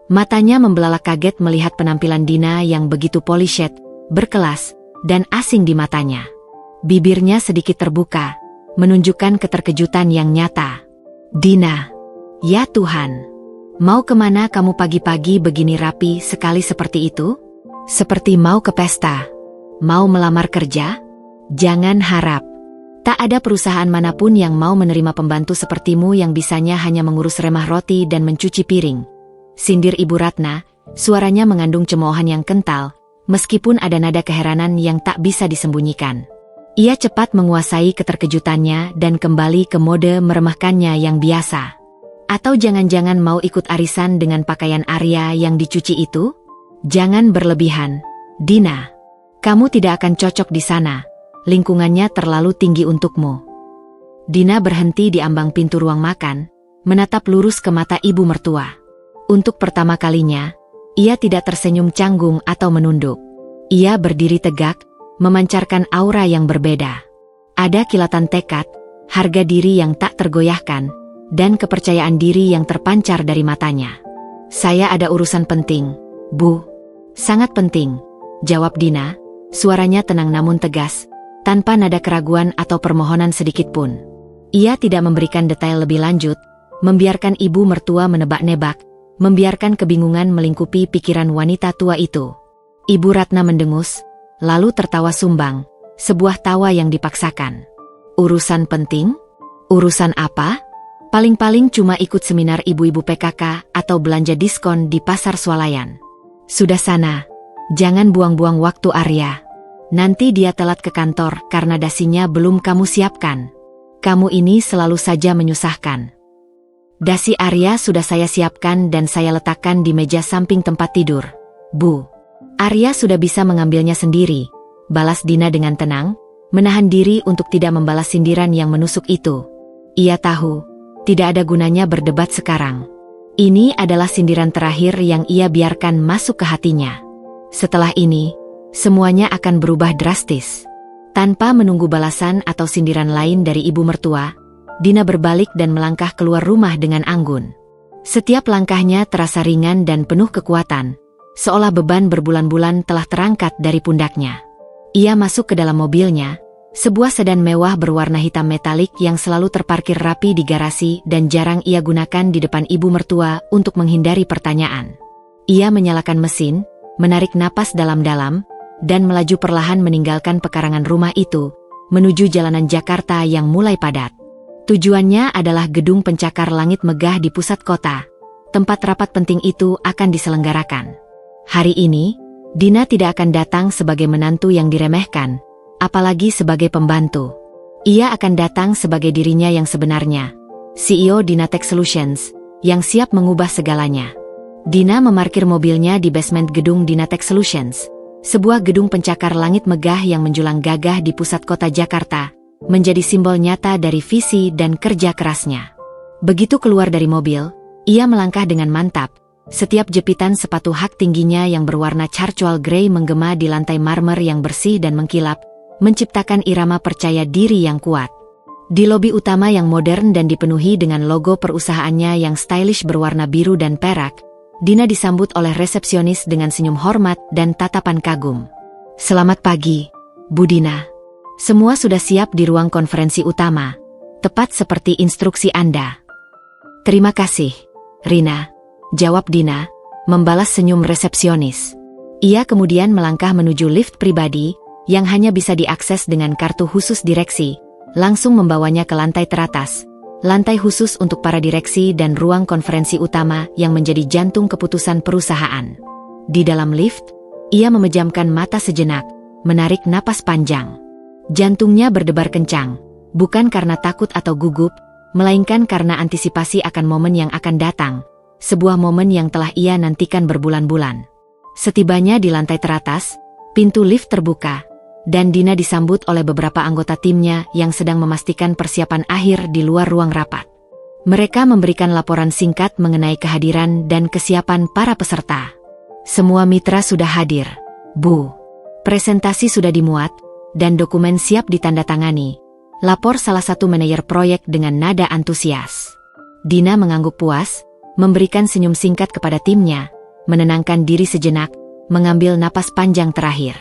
[SPEAKER 1] Matanya membelalak kaget melihat penampilan Dina yang begitu polished, berkelas, dan asing di matanya. Bibirnya sedikit terbuka, menunjukkan keterkejutan yang nyata. Dina, ya Tuhan, mau kemana kamu pagi-pagi begini rapi sekali seperti itu? Seperti mau ke pesta. Mau melamar kerja? Jangan harap. Tak ada perusahaan manapun yang mau menerima pembantu sepertimu yang bisanya hanya mengurus remah roti dan mencuci piring. Sindir Ibu Ratna, suaranya mengandung cemoohan yang kental, meskipun ada nada keheranan yang tak bisa disembunyikan. Ia cepat menguasai keterkejutannya dan kembali ke mode meremehkannya yang biasa. Atau jangan-jangan mau ikut arisan dengan pakaian Arya yang dicuci itu? Jangan berlebihan, Dina. Kamu tidak akan cocok di sana. Lingkungannya terlalu tinggi untukmu. Dina berhenti di ambang pintu ruang makan, menatap lurus ke mata ibu mertua. Untuk pertama kalinya, ia tidak tersenyum canggung atau menunduk. Ia berdiri tegak, memancarkan aura yang berbeda. Ada kilatan tekad, harga diri yang tak tergoyahkan, dan kepercayaan diri yang terpancar dari matanya. Saya ada urusan penting, Bu. Sangat penting, jawab Dina, suaranya tenang namun tegas, tanpa nada keraguan atau permohonan sedikit pun. Ia tidak memberikan detail lebih lanjut, membiarkan ibu mertua menebak-nebak, membiarkan kebingungan melingkupi pikiran wanita tua itu. Ibu Ratna mendengus, lalu tertawa sumbang, sebuah tawa yang dipaksakan. Urusan penting? Urusan apa? Paling-paling cuma ikut seminar ibu-ibu PKK atau belanja diskon di pasar swalayan. Sudah sana, jangan buang-buang waktu Arya. Nanti dia telat ke kantor karena dasinya belum kamu siapkan. Kamu ini selalu saja menyusahkan. Dasi Arya sudah saya siapkan dan saya letakkan di meja samping tempat tidur. Bu, Arya sudah bisa mengambilnya sendiri, balas Dina dengan tenang, menahan diri untuk tidak membalas sindiran yang menusuk itu. Ia tahu, tidak ada gunanya berdebat sekarang. Ini adalah sindiran terakhir yang ia biarkan masuk ke hatinya. Setelah ini, semuanya akan berubah drastis. Tanpa menunggu balasan atau sindiran lain dari ibu mertua, Dina berbalik dan melangkah keluar rumah dengan anggun. Setiap langkahnya terasa ringan dan penuh kekuatan, seolah beban berbulan-bulan telah terangkat dari pundaknya. Ia masuk ke dalam mobilnya, sebuah sedan mewah berwarna hitam metalik yang selalu terparkir rapi di garasi dan jarang ia gunakan di depan ibu mertua untuk menghindari pertanyaan. Ia menyalakan mesin, menarik napas dalam-dalam, dan melaju perlahan meninggalkan pekarangan rumah itu, menuju jalanan Jakarta yang mulai padat. Tujuannya adalah gedung pencakar langit megah di pusat kota. Tempat rapat penting itu akan diselenggarakan. Hari ini, Dina tidak akan datang sebagai menantu yang diremehkan, apalagi sebagai pembantu. Ia akan datang sebagai dirinya yang sebenarnya, CEO Dinatech Solutions, yang siap mengubah segalanya. Dina memarkir mobilnya di basement gedung Dinatech Solutions, sebuah gedung pencakar langit megah yang menjulang gagah di pusat kota Jakarta, menjadi simbol nyata dari visi dan kerja kerasnya. Begitu keluar dari mobil, ia melangkah dengan mantap. Setiap jepitan sepatu hak tingginya yang berwarna charcoal grey menggema di lantai marmer yang bersih dan mengkilap, menciptakan irama percaya diri yang kuat. Di lobi utama yang modern dan dipenuhi dengan logo perusahaannya yang stylish berwarna biru dan perak, Dina disambut oleh resepsionis dengan senyum hormat dan tatapan kagum. Selamat pagi, Bu Dina. Semua sudah siap di ruang konferensi utama, tepat seperti instruksi Anda. Terima kasih, Rina, jawab Dina, membalas senyum resepsionis. Ia kemudian melangkah menuju lift pribadi, yang hanya bisa diakses dengan kartu khusus direksi, langsung membawanya ke lantai teratas, lantai khusus untuk para direksi dan ruang konferensi utama yang menjadi jantung keputusan perusahaan. Di dalam lift, ia memejamkan mata sejenak, menarik napas panjang. Jantungnya berdebar kencang, bukan karena takut atau gugup, melainkan karena antisipasi akan momen yang akan datang, sebuah momen yang telah ia nantikan berbulan-bulan. Setibanya di lantai teratas, pintu lift terbuka, dan Dina disambut oleh beberapa anggota timnya yang sedang memastikan persiapan akhir di luar ruang rapat. Mereka memberikan laporan singkat mengenai kehadiran dan kesiapan para peserta. Semua mitra sudah hadir, Bu. Presentasi sudah dimuat, dan dokumen siap ditandatangani. Lapor salah satu manajer proyek dengan nada antusias. Dina mengangguk puas, memberikan senyum singkat kepada timnya, menenangkan diri sejenak, mengambil napas panjang terakhir.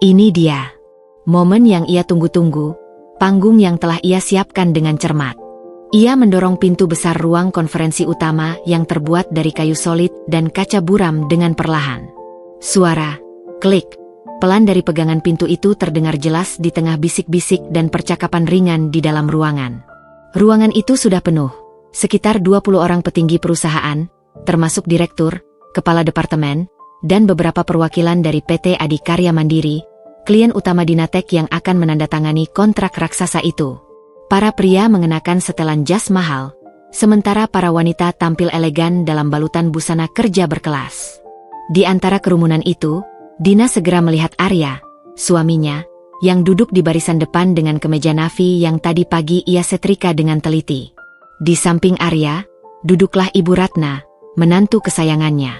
[SPEAKER 1] Ini dia, momen yang ia tunggu-tunggu, panggung yang telah ia siapkan dengan cermat. Ia mendorong pintu besar ruang konferensi utama yang terbuat dari kayu solid dan kaca buram dengan perlahan. Suara, klik, pelan dari pegangan pintu itu terdengar jelas di tengah bisik-bisik dan percakapan ringan di dalam ruangan. Ruangan itu sudah penuh, sekitar 20 orang petinggi perusahaan, termasuk direktur, kepala departemen, dan beberapa perwakilan dari PT Adikarya Mandiri, klien utama Dinatek yang akan menandatangani kontrak raksasa itu. Para pria mengenakan setelan jas mahal, sementara para wanita tampil elegan dalam balutan busana kerja berkelas. Di antara kerumunan itu, Dina segera melihat Arya, suaminya, yang duduk di barisan depan dengan kemeja navy yang tadi pagi ia setrika dengan teliti. Di samping Arya, duduklah Ibu Ratna, menantu kesayangannya.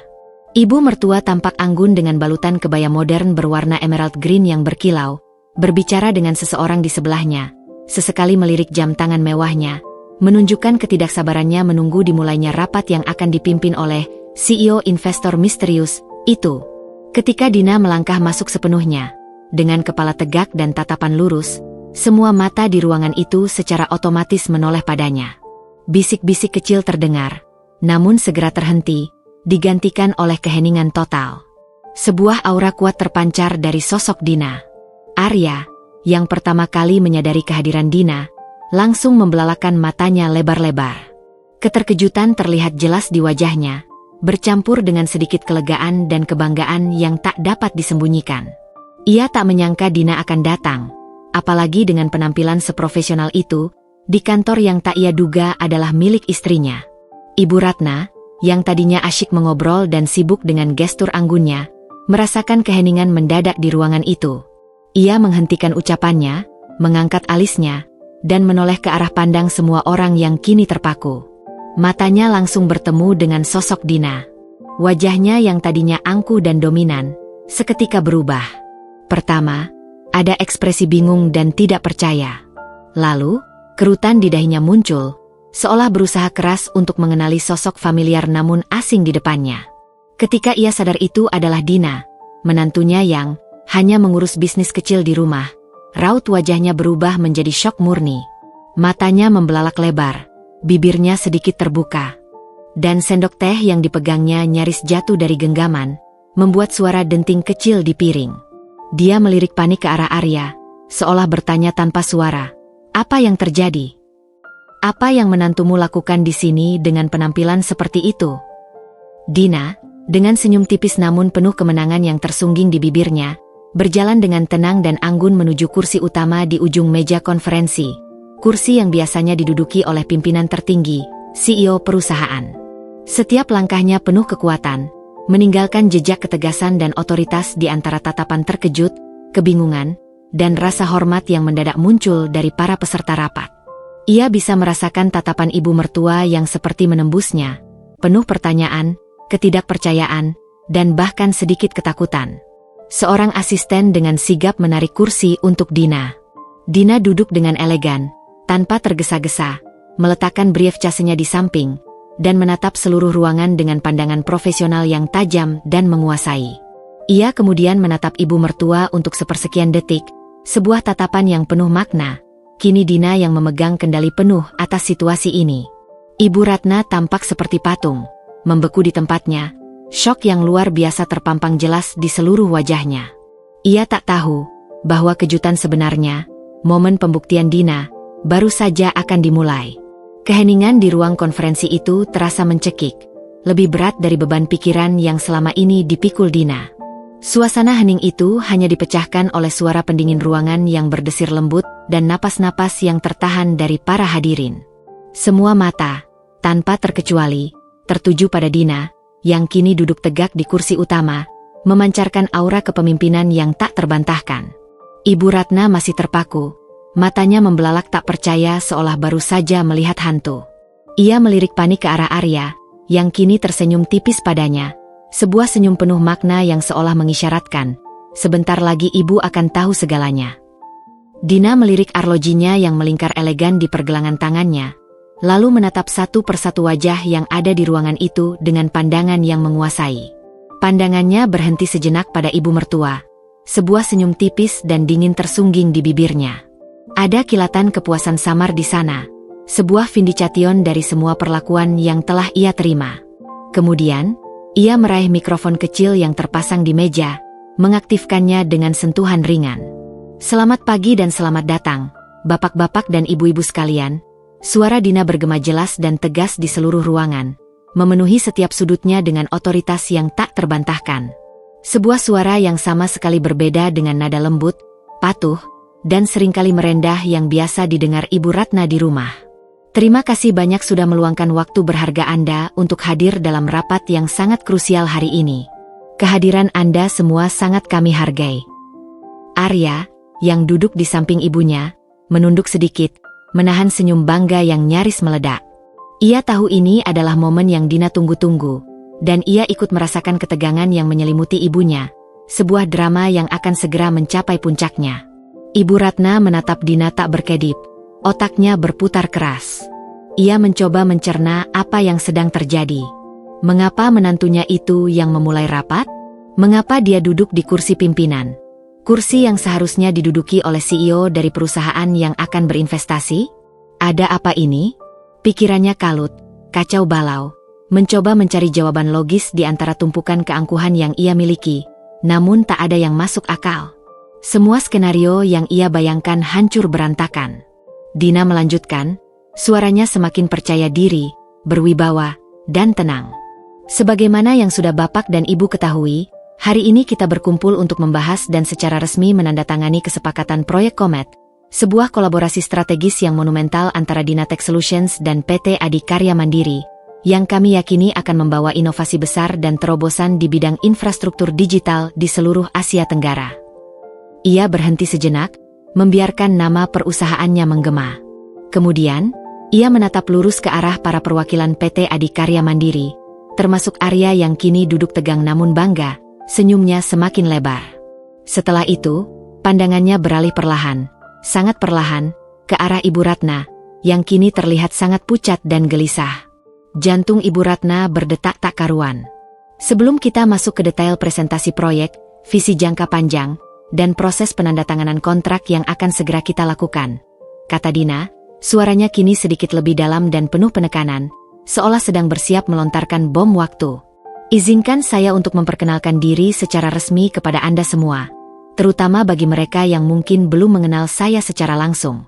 [SPEAKER 1] Ibu mertua tampak anggun dengan balutan kebaya modern berwarna emerald green yang berkilau, berbicara dengan seseorang di sebelahnya. Sesekali melirik jam tangan mewahnya, menunjukkan ketidaksabarannya menunggu dimulainya rapat yang akan dipimpin oleh CEO investor misterius itu. Ketika Dina melangkah masuk sepenuhnya, dengan kepala tegak dan tatapan lurus, semua mata di ruangan itu secara otomatis menoleh padanya. Bisik-bisik kecil terdengar, namun segera terhenti, digantikan oleh keheningan total. Sebuah aura kuat terpancar dari sosok Dina. Arya, yang pertama kali menyadari kehadiran Dina, langsung membelalakan matanya lebar-lebar. Keterkejutan terlihat jelas di wajahnya, bercampur dengan sedikit kelegaan dan kebanggaan yang tak dapat disembunyikan. Ia tak menyangka Dina akan datang, apalagi dengan penampilan seprofesional itu, di kantor yang tak ia duga adalah milik istrinya. Ibu Ratna, yang tadinya asyik mengobrol dan sibuk dengan gestur anggunnya, merasakan keheningan mendadak di ruangan itu. Ia menghentikan ucapannya, mengangkat alisnya, dan menoleh ke arah pandang semua orang yang kini terpaku. Matanya langsung bertemu dengan sosok Dina. Wajahnya yang tadinya angkuh dan dominan, seketika berubah. Pertama, ada ekspresi bingung dan tidak percaya. Lalu, kerutan di dahinya muncul, seolah berusaha keras untuk mengenali sosok familiar namun asing di depannya. Ketika ia sadar itu adalah Dina, menantunya yang hanya mengurus bisnis kecil di rumah, raut wajahnya berubah menjadi syok murni. Matanya membelalak lebar, bibirnya sedikit terbuka. Dan sendok teh yang dipegangnya nyaris jatuh dari genggaman, membuat suara denting kecil di piring. Dia melirik panik ke arah Arya, seolah bertanya tanpa suara, "Apa yang terjadi? Apa yang menantumu lakukan di sini dengan penampilan seperti itu?" Dina, dengan senyum tipis namun penuh kemenangan yang tersungging di bibirnya, berjalan dengan tenang dan anggun menuju kursi utama di ujung meja konferensi, kursi yang biasanya diduduki oleh pimpinan tertinggi, CEO perusahaan. Setiap langkahnya penuh kekuatan, meninggalkan jejak ketegasan dan otoritas di antara tatapan terkejut, kebingungan, dan rasa hormat yang mendadak muncul dari para peserta rapat. Ia bisa merasakan tatapan ibu mertua yang seperti menembusnya, penuh pertanyaan, ketidakpercayaan, dan bahkan sedikit ketakutan. Seorang asisten dengan sigap menarik kursi untuk Dina. Dina duduk dengan elegan, tanpa tergesa-gesa, meletakkan briefcase-nya di samping, dan menatap seluruh ruangan dengan pandangan profesional yang tajam dan menguasai. Ia kemudian menatap ibu mertua untuk sepersekian detik, sebuah tatapan yang penuh makna. Kini Dina yang memegang kendali penuh atas situasi ini. Ibu Ratna tampak seperti patung, membeku di tempatnya. Syok yang luar biasa terpampang jelas di seluruh wajahnya. Ia tak tahu bahwa kejutan sebenarnya, momen pembuktian Dina, baru saja akan dimulai. Keheningan di ruang konferensi itu terasa mencekik, lebih berat dari beban pikiran yang selama ini dipikul Dina. Suasana hening itu hanya dipecahkan oleh suara pendingin ruangan yang berdesir lembut dan napas-napas yang tertahan dari para hadirin. Semua mata, tanpa terkecuali, tertuju pada Dina, yang kini duduk tegak di kursi utama, memancarkan aura kepemimpinan yang tak terbantahkan. Ibu Ratna masih terpaku. Matanya membelalak tak percaya seolah baru saja melihat hantu. Ia melirik panik ke arah Arya, yang kini tersenyum tipis padanya. Sebuah senyum penuh makna yang seolah mengisyaratkan, sebentar lagi ibu akan tahu segalanya. Dina melirik arlojinya yang melingkar elegan di pergelangan tangannya, lalu menatap satu persatu wajah yang ada di ruangan itu dengan pandangan yang menguasai. Pandangannya berhenti sejenak pada ibu mertua. Sebuah senyum tipis dan dingin tersungging di bibirnya. Ada kilatan kepuasan samar di sana. Sebuah vindication dari semua perlakuan yang telah ia terima. Kemudian, ia meraih mikrofon kecil yang terpasang di meja, mengaktifkannya dengan sentuhan ringan. Selamat pagi dan selamat datang, bapak-bapak dan ibu-ibu sekalian. Suara Dina bergema jelas dan tegas di seluruh ruangan, memenuhi setiap sudutnya dengan otoritas yang tak terbantahkan. Sebuah suara yang sama sekali berbeda dengan nada lembut, patuh, dan seringkali merendah yang biasa didengar Ibu Ratna di rumah. Terima kasih banyak sudah meluangkan waktu berharga Anda untuk hadir dalam rapat yang sangat krusial hari ini. Kehadiran Anda semua sangat kami hargai. Arya, yang duduk di samping ibunya, menunduk sedikit, menahan senyum bangga yang nyaris meledak. Ia tahu ini adalah momen yang Dina tunggu-tunggu. Dan ia ikut merasakan ketegangan yang menyelimuti ibunya, sebuah drama yang akan segera mencapai puncaknya. Ibu Ratna menatap Dina tak berkedip, otaknya berputar keras. Ia mencoba mencerna apa yang sedang terjadi. Mengapa menantunya itu yang memulai rapat? Mengapa dia duduk di kursi pimpinan? Kursi yang seharusnya diduduki oleh CEO dari perusahaan yang akan berinvestasi? Ada apa ini? Pikirannya kalut, kacau balau. Mencoba mencari jawaban logis di antara tumpukan keangkuhan yang ia miliki, namun tak ada yang masuk akal. Semua skenario yang ia bayangkan hancur berantakan. Dina melanjutkan, suaranya semakin percaya diri, berwibawa, dan tenang. Sebagaimana yang sudah Bapak dan Ibu ketahui, hari ini kita berkumpul untuk membahas dan secara resmi menandatangani kesepakatan proyek Komet, sebuah kolaborasi strategis yang monumental antara Dinatech Solutions dan PT Adikarya Mandiri, yang kami yakini akan membawa inovasi besar dan terobosan di bidang infrastruktur digital di seluruh Asia Tenggara. Ia berhenti sejenak, membiarkan nama perusahaannya menggema. Kemudian, ia menatap lurus ke arah para perwakilan PT Adikarya Mandiri, termasuk Arya yang kini duduk tegang namun bangga, senyumnya semakin lebar. Setelah itu, pandangannya beralih perlahan, sangat perlahan, ke arah Ibu Ratna, yang kini terlihat sangat pucat dan gelisah. Jantung Ibu Ratna berdetak tak karuan. Sebelum kita masuk ke detail presentasi proyek, visi jangka panjang, dan proses penandatanganan kontrak yang akan segera kita lakukan, kata Dina, suaranya kini sedikit lebih dalam dan penuh penekanan, seolah sedang bersiap melontarkan bom waktu. Izinkan saya untuk memperkenalkan diri secara resmi kepada Anda semua, terutama bagi mereka yang mungkin belum mengenal saya secara langsung.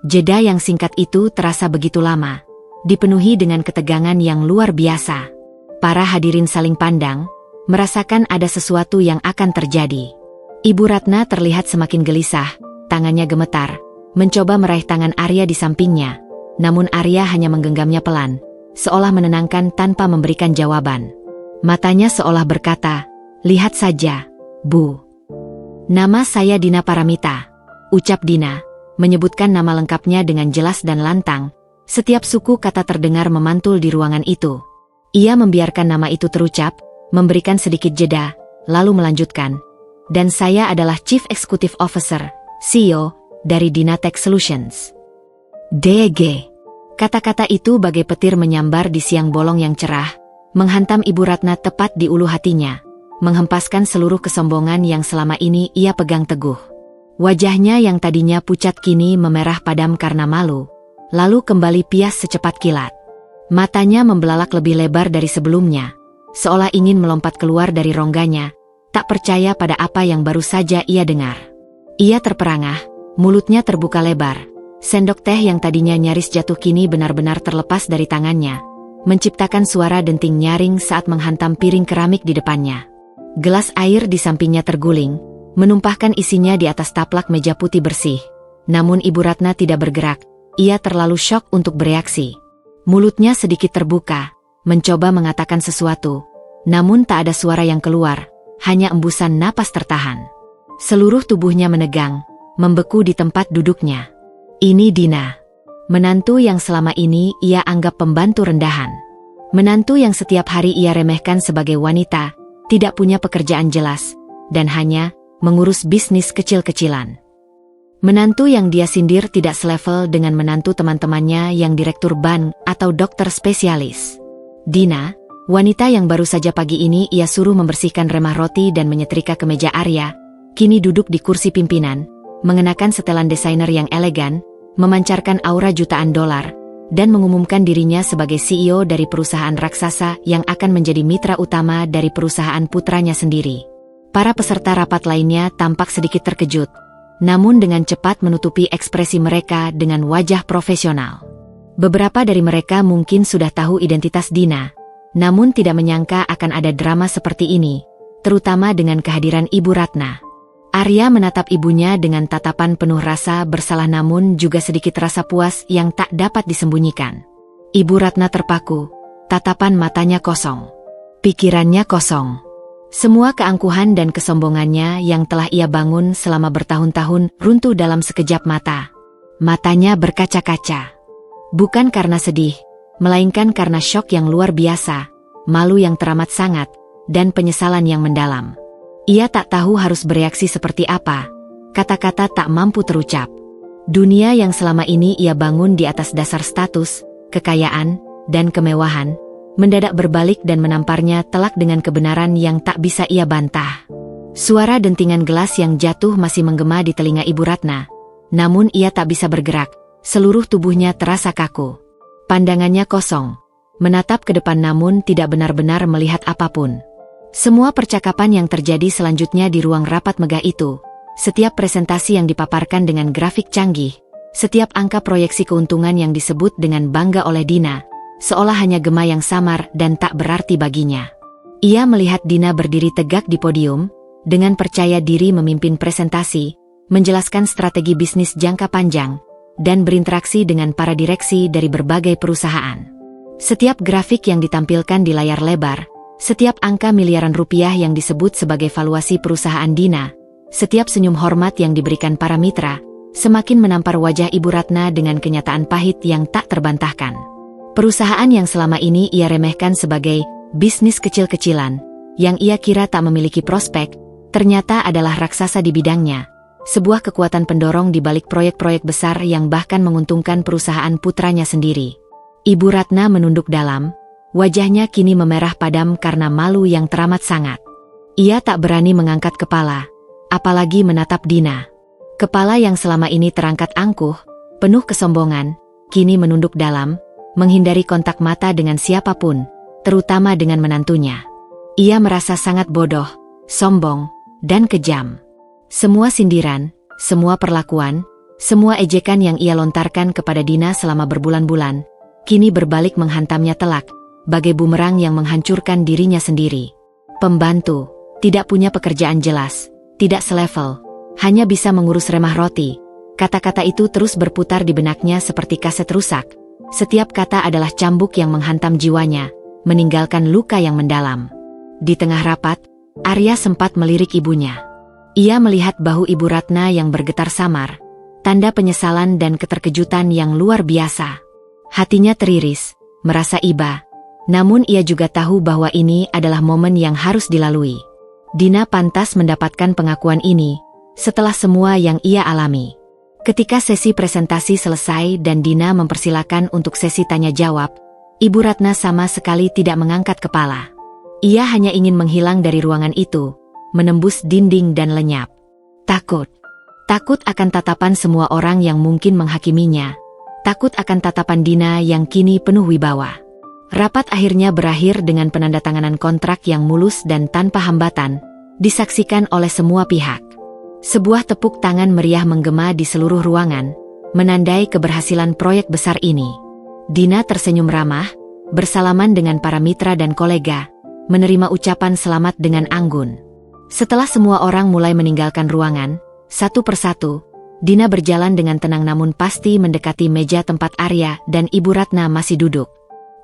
[SPEAKER 1] Jeda yang singkat itu terasa begitu lama, dipenuhi dengan ketegangan yang luar biasa. Para hadirin saling pandang, merasakan ada sesuatu yang akan terjadi. Ibu Ratna terlihat semakin gelisah, tangannya gemetar, mencoba meraih tangan Arya di sampingnya, namun Arya hanya menggenggamnya pelan, seolah menenangkan tanpa memberikan jawaban. Matanya seolah berkata, "Lihat saja, Bu. Nama saya Dina Paramita," ucap Dina, menyebutkan nama lengkapnya dengan jelas dan lantang. Setiap suku kata terdengar memantul di ruangan itu. Ia membiarkan nama itu terucap, memberikan sedikit jeda, lalu melanjutkan. Dan saya adalah Chief Executive Officer, CEO, dari Dinatech Solutions. DG. Kata-kata itu bagai petir menyambar di siang bolong yang cerah, menghantam Ibu Ratna tepat di ulu hatinya, menghempaskan seluruh kesombongan yang selama ini ia pegang teguh. Wajahnya yang tadinya pucat kini memerah padam karena malu, lalu kembali pias secepat kilat. Matanya membelalak lebih lebar dari sebelumnya, seolah ingin melompat keluar dari rongganya, tak percaya pada apa yang baru saja ia dengar. Ia terperangah, mulutnya terbuka lebar. Sendok teh yang tadinya nyaris jatuh kini benar-benar terlepas dari tangannya, menciptakan suara denting nyaring saat menghantam piring keramik di depannya. Gelas air di sampingnya terguling, menumpahkan isinya di atas taplak meja putih bersih. Namun Ibu Ratna tidak bergerak. Ia terlalu syok untuk bereaksi. Mulutnya sedikit terbuka, mencoba mengatakan sesuatu, namun tak ada suara yang keluar, hanya embusan napas tertahan. Seluruh tubuhnya menegang, membeku di tempat duduknya. Ini Dina. Menantu yang selama ini ia anggap pembantu rendahan. Menantu yang setiap hari ia remehkan sebagai wanita, tidak punya pekerjaan jelas, dan hanya mengurus bisnis kecil-kecilan. Menantu yang dia sindir tidak selevel dengan menantu teman-temannya yang direktur bank atau dokter spesialis. Dina, wanita yang baru saja pagi ini ia suruh membersihkan remah roti dan menyetrika kemeja Arya, kini duduk di kursi pimpinan, mengenakan setelan desainer yang elegan, memancarkan aura jutaan dolar, dan mengumumkan dirinya sebagai CEO dari perusahaan raksasa yang akan menjadi mitra utama dari perusahaan putranya sendiri. Para peserta rapat lainnya tampak sedikit terkejut, namun dengan cepat menutupi ekspresi mereka dengan wajah profesional. Beberapa dari mereka mungkin sudah tahu identitas Dina, namun tidak menyangka akan ada drama seperti ini, terutama dengan kehadiran Ibu Ratna. Arya menatap ibunya dengan tatapan penuh rasa bersalah namun juga sedikit rasa puas yang tak dapat disembunyikan. Ibu Ratna terpaku, tatapan matanya kosong. Pikirannya kosong. Semua keangkuhan dan kesombongannya yang telah ia bangun selama bertahun-tahun runtuh dalam sekejap mata. Matanya berkaca-kaca. Bukan karena sedih, melainkan karena syok yang luar biasa, malu yang teramat sangat, dan penyesalan yang mendalam. Ia tak tahu harus bereaksi seperti apa, kata-kata tak mampu terucap. Dunia yang selama ini ia bangun di atas dasar status, kekayaan, dan kemewahan, mendadak berbalik dan menamparnya telak dengan kebenaran yang tak bisa ia bantah. Suara dentingan gelas yang jatuh masih menggema di telinga Ibu Ratna, namun ia tak bisa bergerak, seluruh tubuhnya terasa kaku. Pandangannya kosong, menatap ke depan namun tidak benar-benar melihat apapun. Semua percakapan yang terjadi selanjutnya di ruang rapat megah itu, setiap presentasi yang dipaparkan dengan grafik canggih, setiap angka proyeksi keuntungan yang disebut dengan bangga oleh Dina, seolah hanya gema yang samar dan tak berarti baginya. Ia melihat Dina berdiri tegak di podium, dengan percaya diri memimpin presentasi, menjelaskan strategi bisnis jangka panjang, dan berinteraksi dengan para direksi dari berbagai perusahaan. Setiap grafik yang ditampilkan di layar lebar, setiap angka miliaran rupiah yang disebut sebagai valuasi perusahaan Dina, setiap senyum hormat yang diberikan para mitra, semakin menampar wajah Ibu Ratna dengan kenyataan pahit yang tak terbantahkan. Perusahaan yang selama ini ia remehkan sebagai bisnis kecil-kecilan, yang ia kira tak memiliki prospek, ternyata adalah raksasa di bidangnya, sebuah kekuatan pendorong di balik proyek-proyek besar yang bahkan menguntungkan perusahaan putranya sendiri. Ibu Ratna menunduk dalam, wajahnya kini memerah padam karena malu yang teramat sangat. Ia tak berani mengangkat kepala, apalagi menatap Dina. Kepala yang selama ini terangkat angkuh, penuh kesombongan, kini menunduk dalam, menghindari kontak mata dengan siapapun, terutama dengan menantunya. Ia merasa sangat bodoh, sombong, dan kejam. Semua sindiran, semua perlakuan, semua ejekan yang ia lontarkan kepada Dina selama berbulan-bulan, kini berbalik menghantamnya telak, bagai bumerang yang menghancurkan dirinya sendiri. Pembantu, tidak punya pekerjaan jelas, tidak selevel, hanya bisa mengurus remah roti. Kata-kata itu terus berputar di benaknya seperti kaset rusak. Setiap kata adalah cambuk yang menghantam jiwanya, meninggalkan luka yang mendalam. Di tengah rapat, Arya sempat melirik ibunya. Ia melihat bahu Ibu Ratna yang bergetar samar, tanda penyesalan dan keterkejutan yang luar biasa. Hatinya teriris, merasa iba, namun ia juga tahu bahwa ini adalah momen yang harus dilalui. Dina pantas mendapatkan pengakuan ini, setelah semua yang ia alami. Ketika sesi presentasi selesai dan Dina mempersilakan untuk sesi tanya-jawab, Ibu Ratna sama sekali tidak mengangkat kepala. Ia hanya ingin menghilang dari ruangan itu, menembus dinding dan lenyap. Takut. Takut akan tatapan semua orang yang mungkin menghakiminya. Takut akan tatapan Dina yang kini penuh wibawa. Rapat akhirnya berakhir dengan penandatanganan kontrak yang mulus dan tanpa hambatan, disaksikan oleh semua pihak. Sebuah tepuk tangan meriah menggema di seluruh ruangan, menandai keberhasilan proyek besar ini. Dina tersenyum ramah, bersalaman dengan para mitra dan kolega, menerima ucapan selamat dengan anggun. Setelah semua orang mulai meninggalkan ruangan, satu persatu, Dina berjalan dengan tenang namun pasti mendekati meja tempat Arya dan Ibu Ratna masih duduk.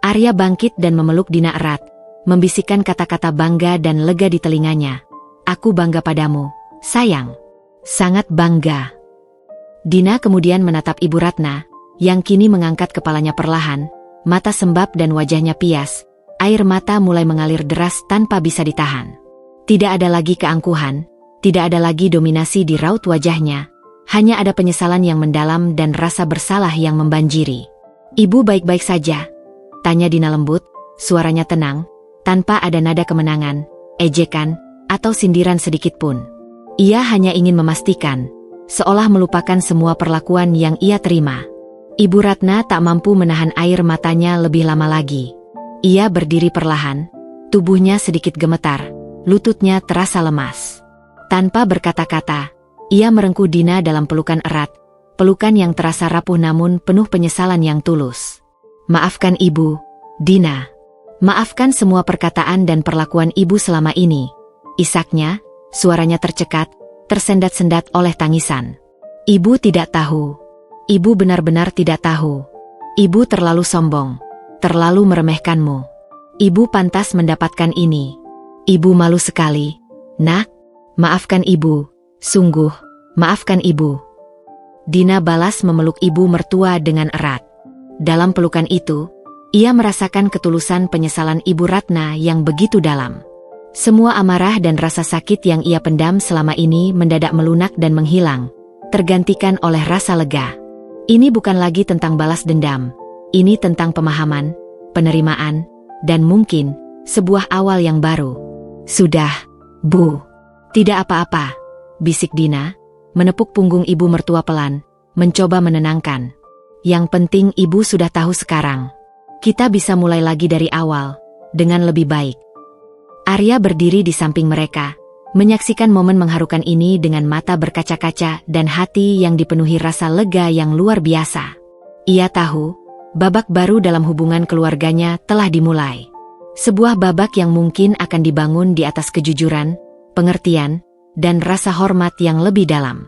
[SPEAKER 1] Arya bangkit dan memeluk Dina erat, membisikkan kata-kata bangga dan lega di telinganya. "Aku bangga padamu, sayang. Sangat bangga. Dina kemudian menatap Ibu Ratna, yang kini mengangkat kepalanya perlahan, mata sembab dan wajahnya pias, air mata mulai mengalir deras tanpa bisa ditahan. Tidak ada lagi keangkuhan, tidak ada lagi dominasi di raut wajahnya, hanya ada penyesalan yang mendalam dan rasa bersalah yang membanjiri. Ibu baik-baik saja? Tanya Dina lembut, suaranya tenang, tanpa ada nada kemenangan, ejekan, atau sindiran sedikit pun. Ia hanya ingin memastikan, seolah melupakan semua perlakuan yang ia terima. Ibu Ratna tak mampu menahan air matanya lebih lama lagi. Ia berdiri perlahan, tubuhnya sedikit gemetar, lututnya terasa lemas. Tanpa berkata-kata, ia merengkuh Dina dalam pelukan erat, pelukan yang terasa rapuh namun penuh penyesalan yang tulus. Maafkan Ibu, Dina. Maafkan semua perkataan dan perlakuan Ibu selama ini. Isaknya, suaranya tercekat, tersendat-sendat oleh tangisan. Ibu tidak tahu. Ibu benar-benar tidak tahu. Ibu terlalu sombong, terlalu meremehkanmu. Ibu pantas mendapatkan ini. Ibu malu sekali. Nak, maafkan Ibu. Sungguh, maafkan Ibu. Dina balas memeluk ibu mertua dengan erat. Dalam pelukan itu, ia merasakan ketulusan penyesalan Ibu Ratna yang begitu dalam. Semua amarah dan rasa sakit yang ia pendam selama ini mendadak melunak dan menghilang, tergantikan oleh rasa lega. Ini bukan lagi tentang balas dendam. Ini tentang pemahaman, penerimaan, dan mungkin sebuah awal yang baru. Sudah, Bu. Tidak apa-apa, bisik Dina, menepuk punggung ibu mertua pelan, mencoba menenangkan. Yang penting Ibu sudah tahu sekarang. Kita bisa mulai lagi dari awal, dengan lebih baik. Arya berdiri di samping mereka, menyaksikan momen mengharukan ini dengan mata berkaca-kaca dan hati yang dipenuhi rasa lega yang luar biasa. Ia tahu, babak baru dalam hubungan keluarganya telah dimulai. Sebuah babak yang mungkin akan dibangun di atas kejujuran, pengertian, dan rasa hormat yang lebih dalam.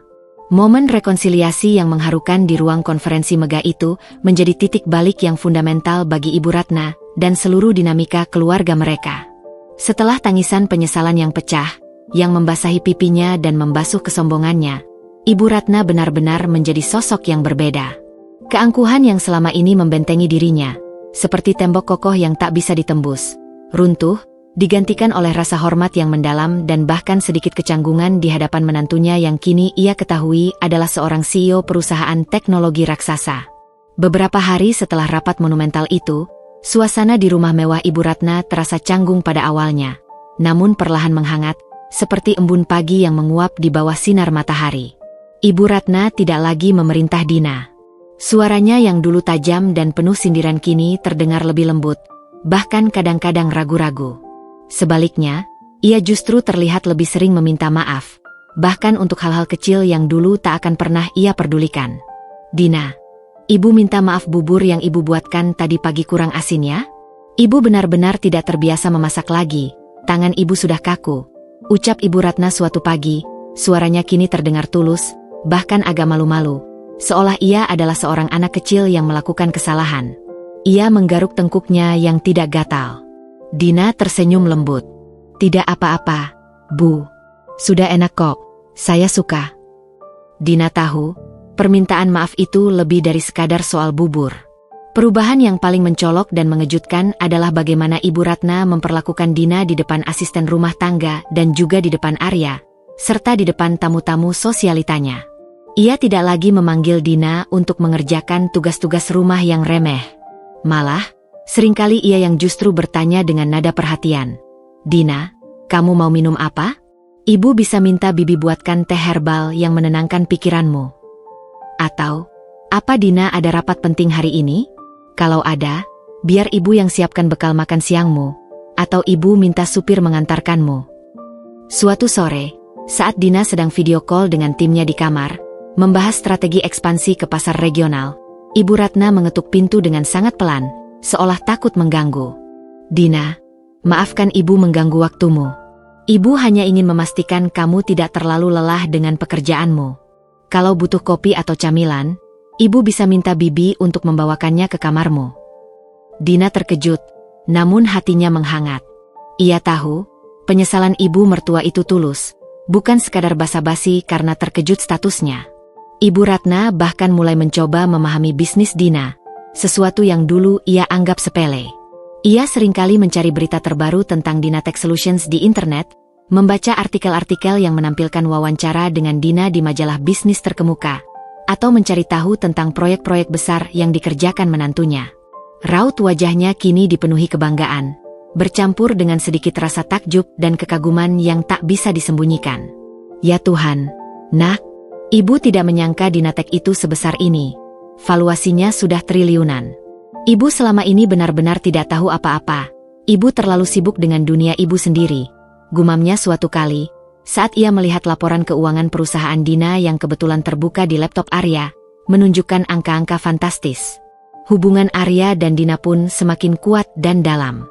[SPEAKER 1] Momen rekonsiliasi yang mengharukan di ruang konferensi megah itu menjadi titik balik yang fundamental bagi Ibu Ratna dan seluruh dinamika keluarga mereka. Setelah tangisan penyesalan yang pecah, yang membasahi pipinya dan membasuh kesombongannya, Ibu Ratna benar-benar menjadi sosok yang berbeda. Keangkuhan yang selama ini membentengi dirinya, seperti tembok kokoh yang tak bisa ditembus, runtuh, digantikan oleh rasa hormat yang mendalam dan bahkan sedikit kecanggungan di hadapan menantunya yang kini ia ketahui adalah seorang CEO perusahaan teknologi raksasa. Beberapa hari setelah rapat monumental itu, suasana di rumah mewah Ibu Ratna terasa canggung pada awalnya, namun perlahan menghangat, seperti embun pagi yang menguap di bawah sinar matahari. Ibu Ratna tidak lagi memerintah Dina. Suaranya yang dulu tajam dan penuh sindiran kini terdengar lebih lembut, bahkan kadang-kadang ragu-ragu. Sebaliknya, ia justru terlihat lebih sering meminta maaf, bahkan untuk hal-hal kecil yang dulu tak akan pernah ia pedulikan. Dina, Ibu minta maaf bubur yang Ibu buatkan tadi pagi kurang asin ya? Ibu benar-benar tidak terbiasa memasak lagi, tangan Ibu sudah kaku, ucap Ibu Ratna suatu pagi, suaranya kini terdengar tulus, bahkan agak malu-malu, seolah ia adalah seorang anak kecil yang melakukan kesalahan. Ia menggaruk tengkuknya yang tidak gatal. Dina tersenyum lembut. Tidak apa-apa, Bu. Sudah enak kok, saya suka. Dina tahu, permintaan maaf itu lebih dari sekadar soal bubur. Perubahan yang paling mencolok dan mengejutkan adalah bagaimana Ibu Ratna memperlakukan Dina di depan asisten rumah tangga dan juga di depan Arya, serta di depan tamu-tamu sosialitanya. Ia tidak lagi memanggil Dina untuk mengerjakan tugas-tugas rumah yang remeh. Malah, seringkali ia yang justru bertanya dengan nada perhatian. Dina, kamu mau minum apa? Ibu bisa minta Bibi buatkan teh herbal yang menenangkan pikiranmu. Atau, apa Dina ada rapat penting hari ini? Kalau ada, biar Ibu yang siapkan bekal makan siangmu, atau Ibu minta supir mengantarkanmu. Suatu sore, saat Dina sedang video call dengan timnya di kamar, membahas strategi ekspansi ke pasar regional, Ibu Ratna mengetuk pintu dengan sangat pelan, seolah takut mengganggu. Dina, maafkan Ibu mengganggu waktumu. Ibu hanya ingin memastikan kamu tidak terlalu lelah dengan pekerjaanmu. Kalau butuh kopi atau camilan, Ibu bisa minta Bibi untuk membawakannya ke kamarmu. Dina terkejut, namun hatinya menghangat. Ia tahu, penyesalan ibu mertua itu tulus, bukan sekadar basa-basi karena terkejut statusnya. Ibu Ratna bahkan mulai mencoba memahami bisnis Dina, sesuatu yang dulu ia anggap sepele. Ia seringkali mencari berita terbaru tentang Dinatech Solutions di internet, membaca artikel-artikel yang menampilkan wawancara dengan Dina di majalah bisnis terkemuka, atau mencari tahu tentang proyek-proyek besar yang dikerjakan menantunya. Raut wajahnya kini dipenuhi kebanggaan, bercampur dengan sedikit rasa takjub dan kekaguman yang tak bisa disembunyikan. Ya Tuhan, nak, ibu tidak menyangka Dinatech itu sebesar ini. Valuasinya sudah triliunan. Ibu selama ini benar-benar tidak tahu apa-apa. Ibu terlalu sibuk dengan dunia ibu sendiri, gumamnya suatu kali, saat ia melihat laporan keuangan perusahaan Dina yang kebetulan terbuka di laptop Arya, menunjukkan angka-angka fantastis. Hubungan Arya dan Dina pun semakin kuat dan dalam.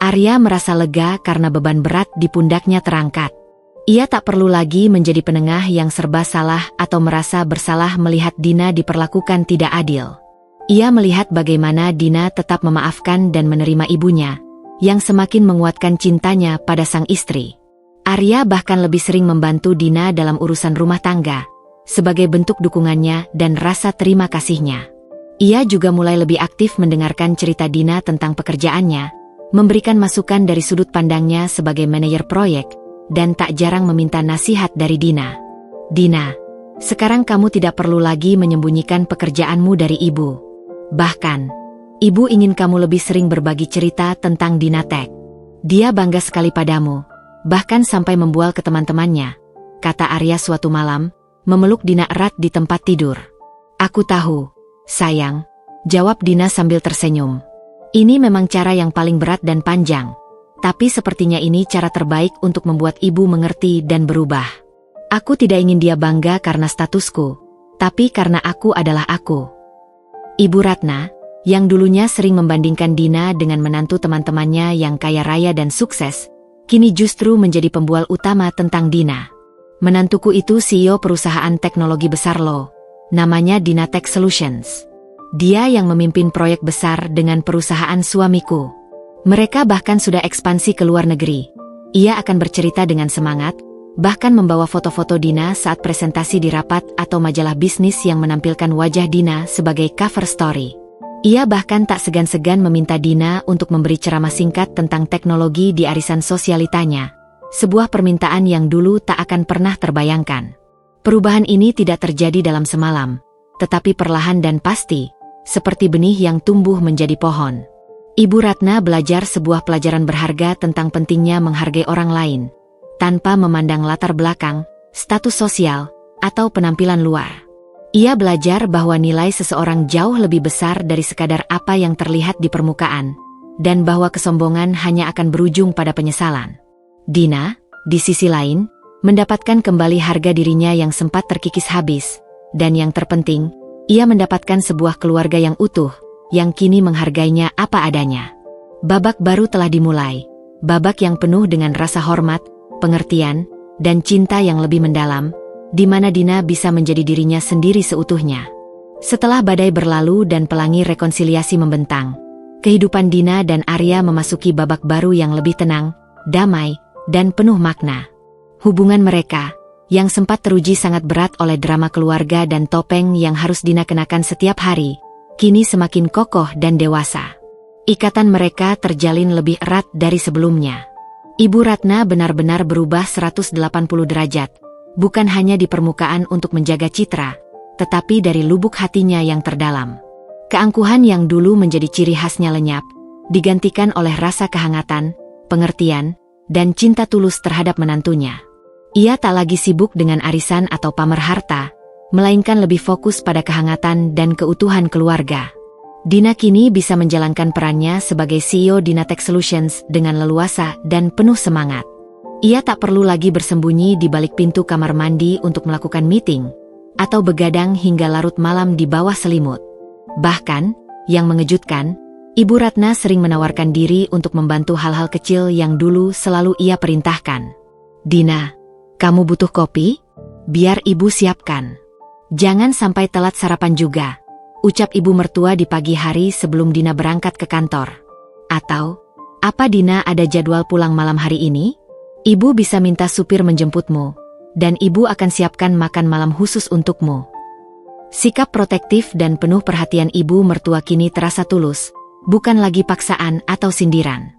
[SPEAKER 1] Arya merasa lega karena beban berat di pundaknya terangkat. Ia tak perlu lagi menjadi penengah yang serba salah atau merasa bersalah melihat Dina diperlakukan tidak adil. Ia melihat bagaimana Dina tetap memaafkan dan menerima ibunya, yang semakin menguatkan cintanya pada sang istri. Arya bahkan lebih sering membantu Dina dalam urusan rumah tangga, sebagai bentuk dukungannya dan rasa terima kasihnya. Ia juga mulai lebih aktif mendengarkan cerita Dina tentang pekerjaannya, memberikan masukan dari sudut pandangnya sebagai manajer proyek, dan tak jarang meminta nasihat dari Dina. Dina, sekarang kamu tidak perlu lagi menyembunyikan pekerjaanmu dari ibu. Bahkan, ibu ingin kamu lebih sering berbagi cerita tentang Dinatech. Dia bangga sekali padamu, bahkan sampai membual ke teman-temannya, kata Arya suatu malam, memeluk Dina erat di tempat tidur. Aku tahu, sayang, jawab Dina sambil tersenyum. Ini memang cara yang paling berat dan panjang, tapi sepertinya ini cara terbaik untuk membuat ibu mengerti dan berubah. Aku tidak ingin dia bangga karena statusku, tapi karena aku adalah aku. Ibu Ratna, yang dulunya sering membandingkan Dina dengan menantu teman-temannya yang kaya raya dan sukses, kini justru menjadi pembual utama tentang Dina. Menantuku itu CEO perusahaan teknologi besar loh, namanya Dinatech Solutions. Dia yang memimpin proyek besar dengan perusahaan suamiku. Mereka bahkan sudah ekspansi ke luar negeri. Ia akan bercerita dengan semangat, bahkan membawa foto-foto Dina saat presentasi di rapat atau majalah bisnis yang menampilkan wajah Dina sebagai cover story. Ia bahkan tak segan-segan meminta Dina untuk memberi ceramah singkat tentang teknologi di arisan sosialitanya, sebuah permintaan yang dulu tak akan pernah terbayangkan. Perubahan ini tidak terjadi dalam semalam, tetapi perlahan dan pasti, seperti benih yang tumbuh menjadi pohon. Ibu Ratna belajar sebuah pelajaran berharga tentang pentingnya menghargai orang lain, tanpa memandang latar belakang, status sosial, atau penampilan luar. Ia belajar bahwa nilai seseorang jauh lebih besar dari sekadar apa yang terlihat di permukaan, dan bahwa kesombongan hanya akan berujung pada penyesalan. Dina, di sisi lain, mendapatkan kembali harga dirinya yang sempat terkikis habis, dan yang terpenting, ia mendapatkan sebuah keluarga yang utuh, yang kini menghargainya apa adanya. Babak baru telah dimulai, babak yang penuh dengan rasa hormat, pengertian, dan cinta yang lebih mendalam, di mana Dina bisa menjadi dirinya sendiri seutuhnya. Setelah badai berlalu dan pelangi rekonsiliasi membentang, kehidupan Dina dan Arya memasuki babak baru yang lebih tenang, damai, dan penuh makna. Hubungan mereka, yang sempat teruji sangat berat oleh drama keluarga dan topeng yang harus Dina kenakan setiap hari, kini semakin kokoh dan dewasa. Ikatan mereka terjalin lebih erat dari sebelumnya. Ibu Ratna benar-benar berubah 180 derajat, bukan hanya di permukaan untuk menjaga citra, tetapi dari lubuk hatinya yang terdalam. Keangkuhan yang dulu menjadi ciri khasnya lenyap, digantikan oleh rasa kehangatan, pengertian, dan cinta tulus terhadap menantunya. Ia tak lagi sibuk dengan arisan atau pamer harta, melainkan lebih fokus pada kehangatan dan keutuhan keluarga. Dina kini bisa menjalankan perannya sebagai CEO Dinatech Solutions dengan leluasa dan penuh semangat. Ia tak perlu lagi bersembunyi di balik pintu kamar mandi untuk melakukan meeting, atau begadang hingga larut malam di bawah selimut. Bahkan, yang mengejutkan, Ibu Ratna sering menawarkan diri untuk membantu hal-hal kecil yang dulu selalu ia perintahkan. Dina, kamu butuh kopi? Biar ibu siapkan. Jangan sampai telat sarapan juga, ucap ibu mertua di pagi hari sebelum Dina berangkat ke kantor. Atau, apa Dina ada jadwal pulang malam hari ini? Ibu bisa minta supir menjemputmu, dan ibu akan siapkan makan malam khusus untukmu. Sikap protektif dan penuh perhatian ibu mertua kini terasa tulus, bukan lagi paksaan atau sindiran.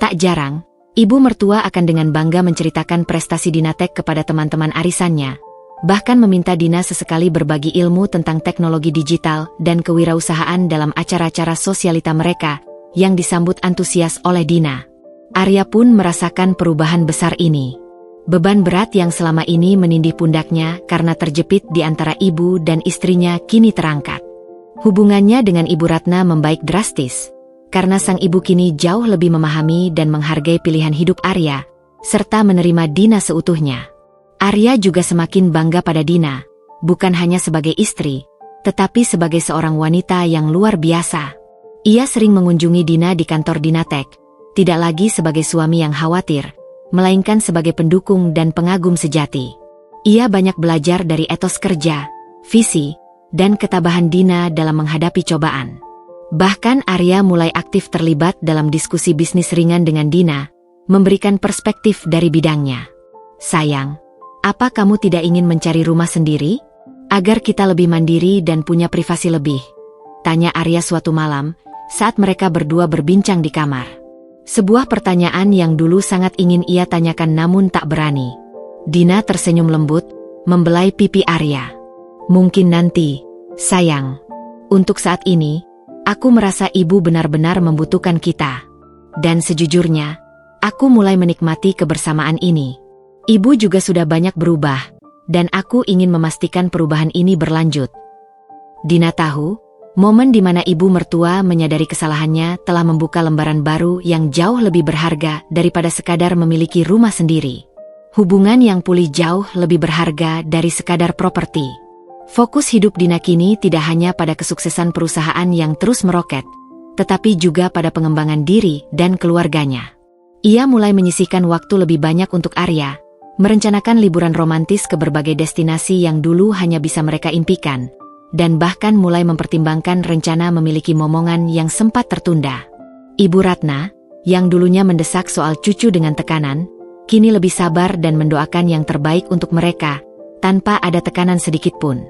[SPEAKER 1] Tak jarang, ibu mertua akan dengan bangga menceritakan prestasi Dina Tech kepada teman-teman arisannya, bahkan meminta Dina sesekali berbagi ilmu tentang teknologi digital dan kewirausahaan dalam acara-acara sosialita mereka, yang disambut antusias oleh Dina. Arya pun merasakan perubahan besar ini. Beban berat yang selama ini menindih pundaknya karena terjepit di antara ibu dan istrinya kini terangkat. Hubungannya dengan Ibu Ratna membaik drastis, karena sang ibu kini jauh lebih memahami dan menghargai pilihan hidup Arya, serta menerima Dina seutuhnya. Arya juga semakin bangga pada Dina, bukan hanya sebagai istri, tetapi sebagai seorang wanita yang luar biasa. Ia sering mengunjungi Dina di kantor Dina Tech, tidak lagi sebagai suami yang khawatir, melainkan sebagai pendukung dan pengagum sejati. Ia banyak belajar dari etos kerja, visi, dan ketabahan Dina dalam menghadapi cobaan. Bahkan Arya mulai aktif terlibat dalam diskusi bisnis ringan dengan Dina, memberikan perspektif dari bidangnya. "Sayang, apa kamu tidak ingin mencari rumah sendiri? Agar kita lebih mandiri dan punya privasi lebih?" tanya Arya suatu malam, saat mereka berdua berbincang di kamar. Sebuah pertanyaan yang dulu sangat ingin ia tanyakan namun tak berani. Dina tersenyum lembut, membelai pipi Arya. "Mungkin nanti, sayang. Untuk saat ini, aku merasa ibu benar-benar membutuhkan kita. Dan sejujurnya, aku mulai menikmati kebersamaan ini. Ibu juga sudah banyak berubah, dan aku ingin memastikan perubahan ini berlanjut." Dina tahu, momen di mana ibu mertua menyadari kesalahannya telah membuka lembaran baru yang jauh lebih berharga daripada sekadar memiliki rumah sendiri. Hubungan yang pulih jauh lebih berharga dari sekadar properti. Fokus hidup Dina kini tidak hanya pada kesuksesan perusahaan yang terus meroket, tetapi juga pada pengembangan diri dan keluarganya. Ia mulai menyisihkan waktu lebih banyak untuk Arya, merencanakan liburan romantis ke berbagai destinasi yang dulu hanya bisa mereka impikan, dan bahkan mulai mempertimbangkan rencana memiliki momongan yang sempat tertunda. Ibu Ratna, yang dulunya mendesak soal cucu dengan tekanan, kini lebih sabar dan mendoakan yang terbaik untuk mereka, tanpa ada tekanan sedikit pun.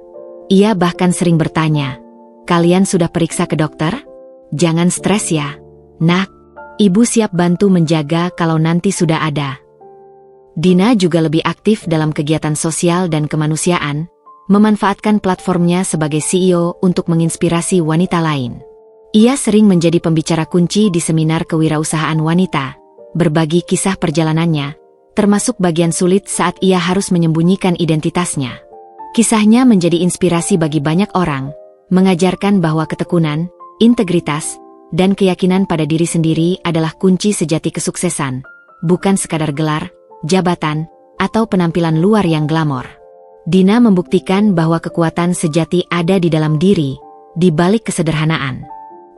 [SPEAKER 1] Ia bahkan sering bertanya, "Kalian sudah periksa ke dokter? Jangan stres ya, Nak. Ibu siap bantu menjaga kalau nanti sudah ada." Dina juga lebih aktif dalam kegiatan sosial dan kemanusiaan, memanfaatkan platformnya sebagai CEO untuk menginspirasi wanita lain. Ia sering menjadi pembicara kunci di seminar kewirausahaan wanita, berbagi kisah perjalanannya, termasuk bagian sulit saat ia harus menyembunyikan identitasnya. Kisahnya menjadi inspirasi bagi banyak orang, mengajarkan bahwa ketekunan, integritas, dan keyakinan pada diri sendiri adalah kunci sejati kesuksesan, bukan sekadar gelar, jabatan, atau penampilan luar yang glamor. Dina membuktikan bahwa kekuatan sejati ada di dalam diri, di balik kesederhanaan.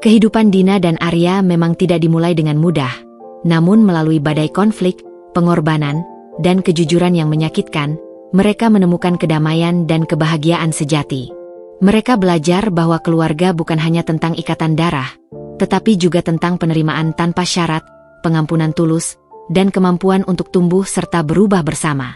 [SPEAKER 1] Kehidupan Dina dan Arya memang tidak dimulai dengan mudah, namun melalui badai konflik, pengorbanan, dan kejujuran yang menyakitkan, mereka menemukan kedamaian dan kebahagiaan sejati. Mereka belajar bahwa keluarga bukan hanya tentang ikatan darah, tetapi juga tentang penerimaan tanpa syarat, pengampunan tulus, dan kemampuan untuk tumbuh serta berubah bersama.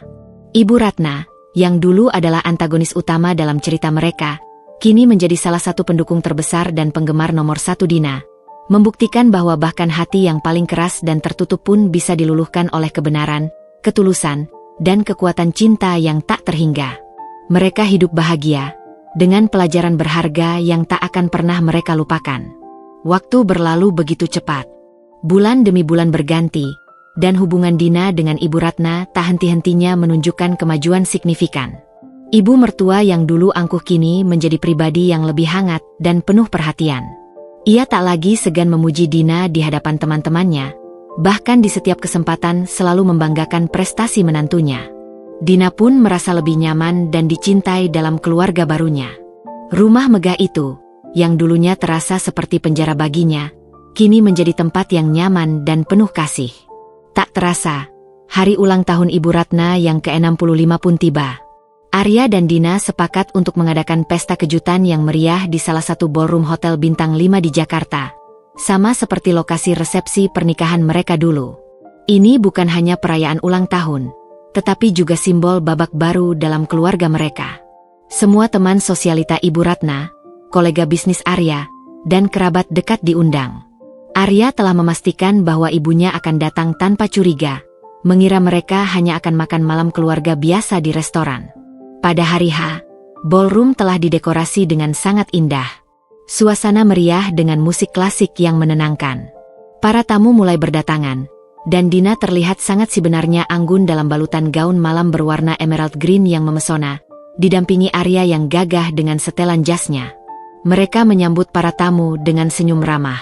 [SPEAKER 1] Ibu Ratna, yang dulu adalah antagonis utama dalam cerita mereka, kini menjadi salah satu pendukung terbesar dan penggemar nomor satu Dina, membuktikan bahwa bahkan hati yang paling keras dan tertutup pun bisa diluluhkan oleh kebenaran, ketulusan, dan kekuatan cinta yang tak terhingga. Mereka hidup bahagia, dengan pelajaran berharga yang tak akan pernah mereka lupakan. Waktu berlalu begitu cepat. Bulan demi bulan berganti, dan hubungan Dina dengan Ibu Ratna tak henti-hentinya menunjukkan kemajuan signifikan. Ibu mertua yang dulu angkuh kini menjadi pribadi yang lebih hangat dan penuh perhatian. Ia tak lagi segan memuji Dina di hadapan teman-temannya, bahkan di setiap kesempatan selalu membanggakan prestasi menantunya. Dina pun merasa lebih nyaman dan dicintai dalam keluarga barunya. Rumah megah itu, yang dulunya terasa seperti penjara baginya, kini menjadi tempat yang nyaman dan penuh kasih. Tak terasa, hari ulang tahun Ibu Ratna yang ke-65 pun tiba. Arya dan Dina sepakat untuk mengadakan pesta kejutan yang meriah di salah satu ballroom hotel bintang 5 di Jakarta. Sama seperti lokasi resepsi pernikahan mereka dulu. Ini bukan hanya perayaan ulang tahun, tetapi juga simbol babak baru dalam keluarga mereka. Semua teman sosialita Ibu Ratna, kolega bisnis Arya, dan kerabat dekat diundang. Arya telah memastikan bahwa ibunya akan datang tanpa curiga, mengira mereka hanya akan makan malam keluarga biasa di restoran. Pada hari H, ballroom telah didekorasi dengan sangat indah. Suasana meriah dengan musik klasik yang menenangkan. Para tamu mulai berdatangan, dan Dina terlihat sangat sebenarnya anggun dalam balutan gaun malam berwarna emerald green yang memesona, didampingi Arya yang gagah dengan setelan jasnya. Mereka menyambut para tamu dengan senyum ramah.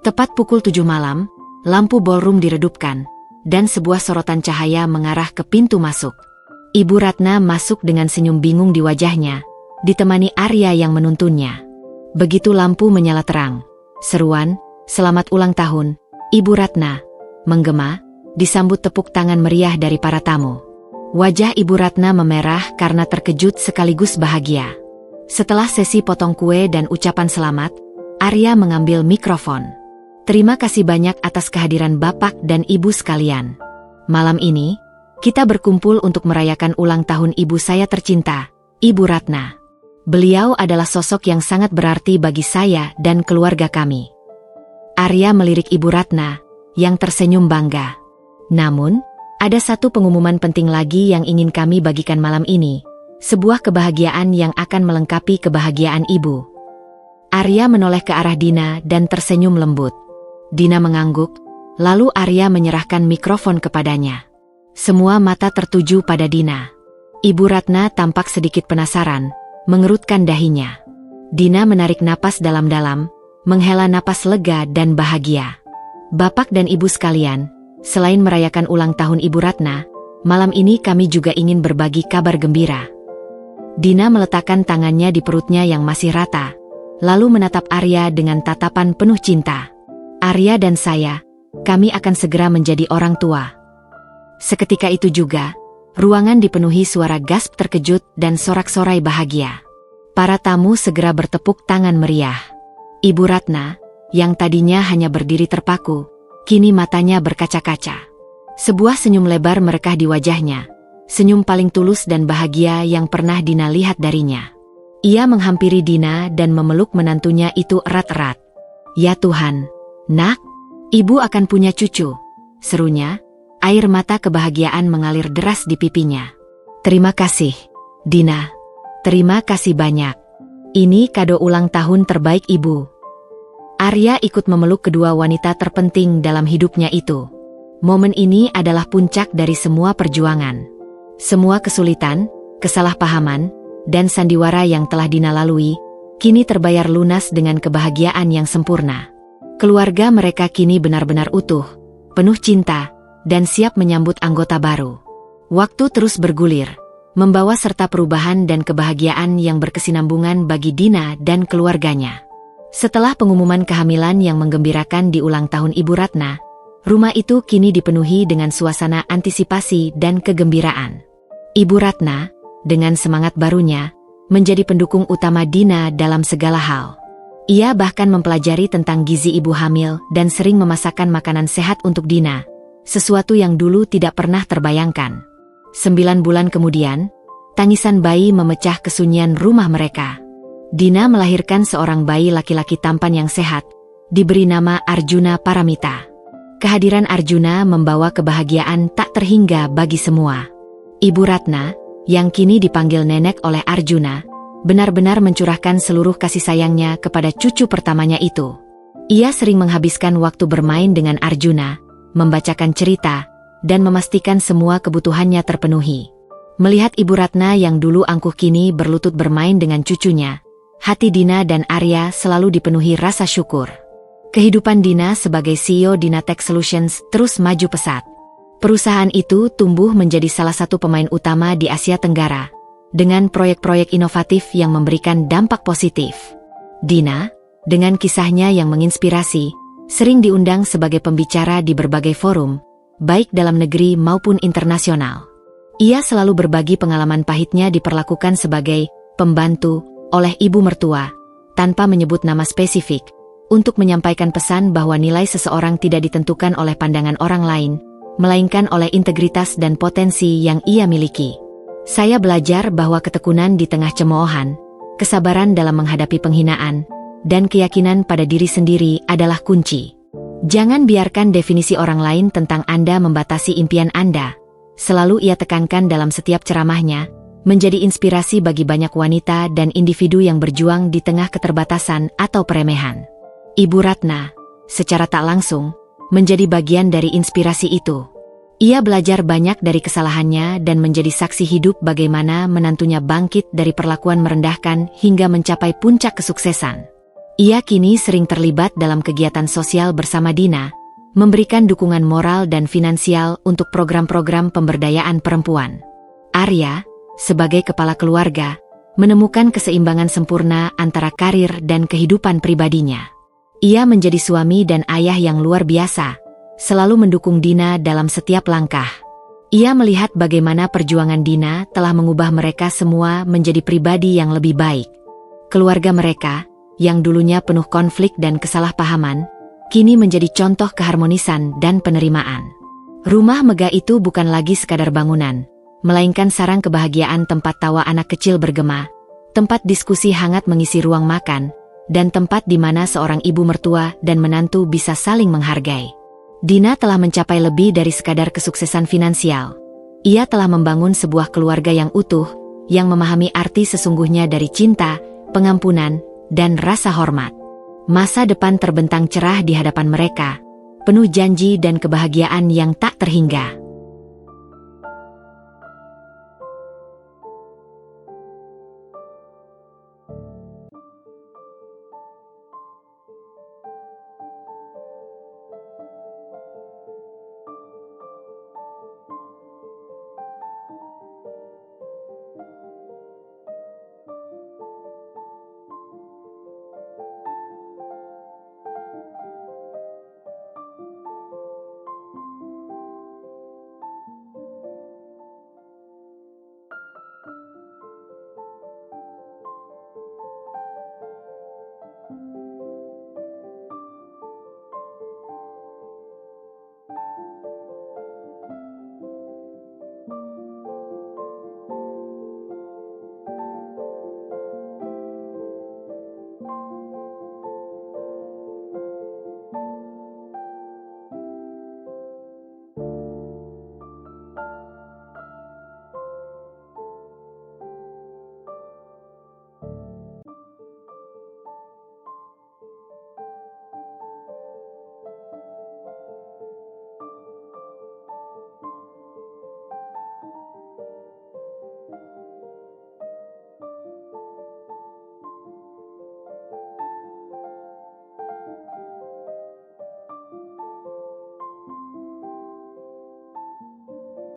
[SPEAKER 1] Tepat pukul 7 malam, lampu ballroom diredupkan, dan sebuah sorotan cahaya mengarah ke pintu masuk. Ibu Ratna masuk dengan senyum bingung di wajahnya, ditemani Arya yang menuntunnya. Begitu lampu menyala terang, seruan, "Selamat ulang tahun, Ibu Ratna," menggema, disambut tepuk tangan meriah dari para tamu. Wajah Ibu Ratna memerah karena terkejut sekaligus bahagia. Setelah sesi potong kue dan ucapan selamat, Arya mengambil mikrofon. "Terima kasih banyak atas kehadiran Bapak dan Ibu sekalian. Malam ini, kita berkumpul untuk merayakan ulang tahun ibu saya tercinta, Ibu Ratna. Beliau adalah sosok yang sangat berarti bagi saya dan keluarga kami." Arya melirik Ibu Ratna, yang tersenyum bangga. "Namun, ada satu pengumuman penting lagi yang ingin kami bagikan malam ini, sebuah kebahagiaan yang akan melengkapi kebahagiaan ibu." Arya menoleh ke arah Dina dan tersenyum lembut. Dina mengangguk, lalu Arya menyerahkan mikrofon kepadanya. Semua mata tertuju pada Dina. Ibu Ratna tampak sedikit penasaran, mengerutkan dahinya. Dina menarik napas dalam-dalam, menghela napas lega dan bahagia. "Bapak dan Ibu sekalian, selain merayakan ulang tahun Ibu Ratna, malam ini kami juga ingin berbagi kabar gembira." Dina meletakkan tangannya di perutnya yang masih rata, lalu menatap Arya dengan tatapan penuh cinta. "Arya dan saya, kami akan segera menjadi orang tua." Seketika itu juga, ruangan dipenuhi suara gasp terkejut dan sorak-sorai bahagia. Para tamu segera bertepuk tangan meriah. Ibu Ratna, yang tadinya hanya berdiri terpaku, kini matanya berkaca-kaca. Sebuah senyum lebar merekah di wajahnya, senyum paling tulus dan bahagia yang pernah Dina lihat darinya. Ia menghampiri Dina dan memeluk menantunya itu erat-erat. "Ya Tuhan, Nak, Ibu akan punya cucu," serunya. Air mata kebahagiaan mengalir deras di pipinya. "Terima kasih, Dina. Terima kasih banyak. Ini kado ulang tahun terbaik Ibu." Arya ikut memeluk kedua wanita terpenting dalam hidupnya itu. Momen ini adalah puncak dari semua perjuangan. Semua kesulitan, kesalahpahaman, dan sandiwara yang telah Dina lalui, kini terbayar lunas dengan kebahagiaan yang sempurna. Keluarga mereka kini benar-benar utuh, penuh cinta, dan siap menyambut anggota baru. Waktu terus bergulir, membawa serta perubahan dan kebahagiaan yang berkesinambungan bagi Dina dan keluarganya. Setelah pengumuman kehamilan yang menggembirakan di ulang tahun Ibu Ratna, rumah itu kini dipenuhi dengan suasana antisipasi dan kegembiraan. Ibu Ratna, dengan semangat barunya, menjadi pendukung utama Dina dalam segala hal. Ia bahkan mempelajari tentang gizi ibu hamil dan sering memasakkan makanan sehat untuk Dina, sesuatu yang dulu tidak pernah terbayangkan. 9 bulan kemudian, tangisan bayi memecah kesunyian rumah mereka. Dina melahirkan seorang bayi laki-laki tampan yang sehat, diberi nama Arjuna Paramita. Kehadiran Arjuna membawa kebahagiaan tak terhingga bagi semua. Ibu Ratna, yang kini dipanggil nenek oleh Arjuna, benar-benar mencurahkan seluruh kasih sayangnya kepada cucu pertamanya itu. Ia sering menghabiskan waktu bermain dengan Arjuna, membacakan cerita, dan memastikan semua kebutuhannya terpenuhi. Melihat Ibu Ratna yang dulu angkuh kini berlutut bermain dengan cucunya, hati Dina dan Arya selalu dipenuhi rasa syukur. Kehidupan Dina sebagai CEO Dinatech Solutions terus maju pesat. Perusahaan itu tumbuh menjadi salah satu pemain utama di Asia Tenggara, dengan proyek-proyek inovatif yang memberikan dampak positif. Dina, dengan kisahnya yang menginspirasi, sering diundang sebagai pembicara di berbagai forum, baik dalam negeri maupun internasional. Ia selalu berbagi pengalaman pahitnya diperlakukan sebagai pembantu oleh ibu mertua, tanpa menyebut nama spesifik, untuk menyampaikan pesan bahwa nilai seseorang tidak ditentukan oleh pandangan orang lain, melainkan oleh integritas dan potensi yang ia miliki. Saya belajar bahwa ketekunan di tengah cemoohan, kesabaran dalam menghadapi penghinaan, dan keyakinan pada diri sendiri adalah kunci. Jangan biarkan definisi orang lain tentang Anda membatasi impian Anda. Selalu ia tekankan dalam setiap ceramahnya, menjadi inspirasi bagi banyak wanita dan individu yang berjuang di tengah keterbatasan atau peremehan. Ibu Ratna, secara tak langsung, menjadi bagian dari inspirasi itu. Ia belajar banyak dari kesalahannya dan menjadi saksi hidup bagaimana menantunya bangkit dari perlakuan merendahkan hingga mencapai puncak kesuksesan. Ia kini sering terlibat dalam kegiatan sosial bersama Dina, memberikan dukungan moral dan finansial untuk program-program pemberdayaan perempuan. Arya, sebagai kepala keluarga, menemukan keseimbangan sempurna antara karir dan kehidupan pribadinya. Ia menjadi suami dan ayah yang luar biasa, selalu mendukung Dina dalam setiap langkah. Ia melihat bagaimana perjuangan Dina telah mengubah mereka semua menjadi pribadi yang lebih baik. Keluarga mereka, yang dulunya penuh konflik dan kesalahpahaman, kini menjadi contoh keharmonisan dan penerimaan. Rumah megah itu bukan lagi sekadar bangunan, melainkan sarang kebahagiaan tempat tawa anak kecil bergema, tempat diskusi hangat mengisi ruang makan, dan tempat di mana seorang ibu mertua dan menantu bisa saling menghargai. Dina telah mencapai lebih dari sekadar kesuksesan finansial. Ia telah membangun sebuah keluarga yang utuh, yang memahami arti sesungguhnya dari cinta, pengampunan, dan rasa hormat. Masa depan terbentang cerah di hadapan mereka, penuh janji dan kebahagiaan yang tak terhingga.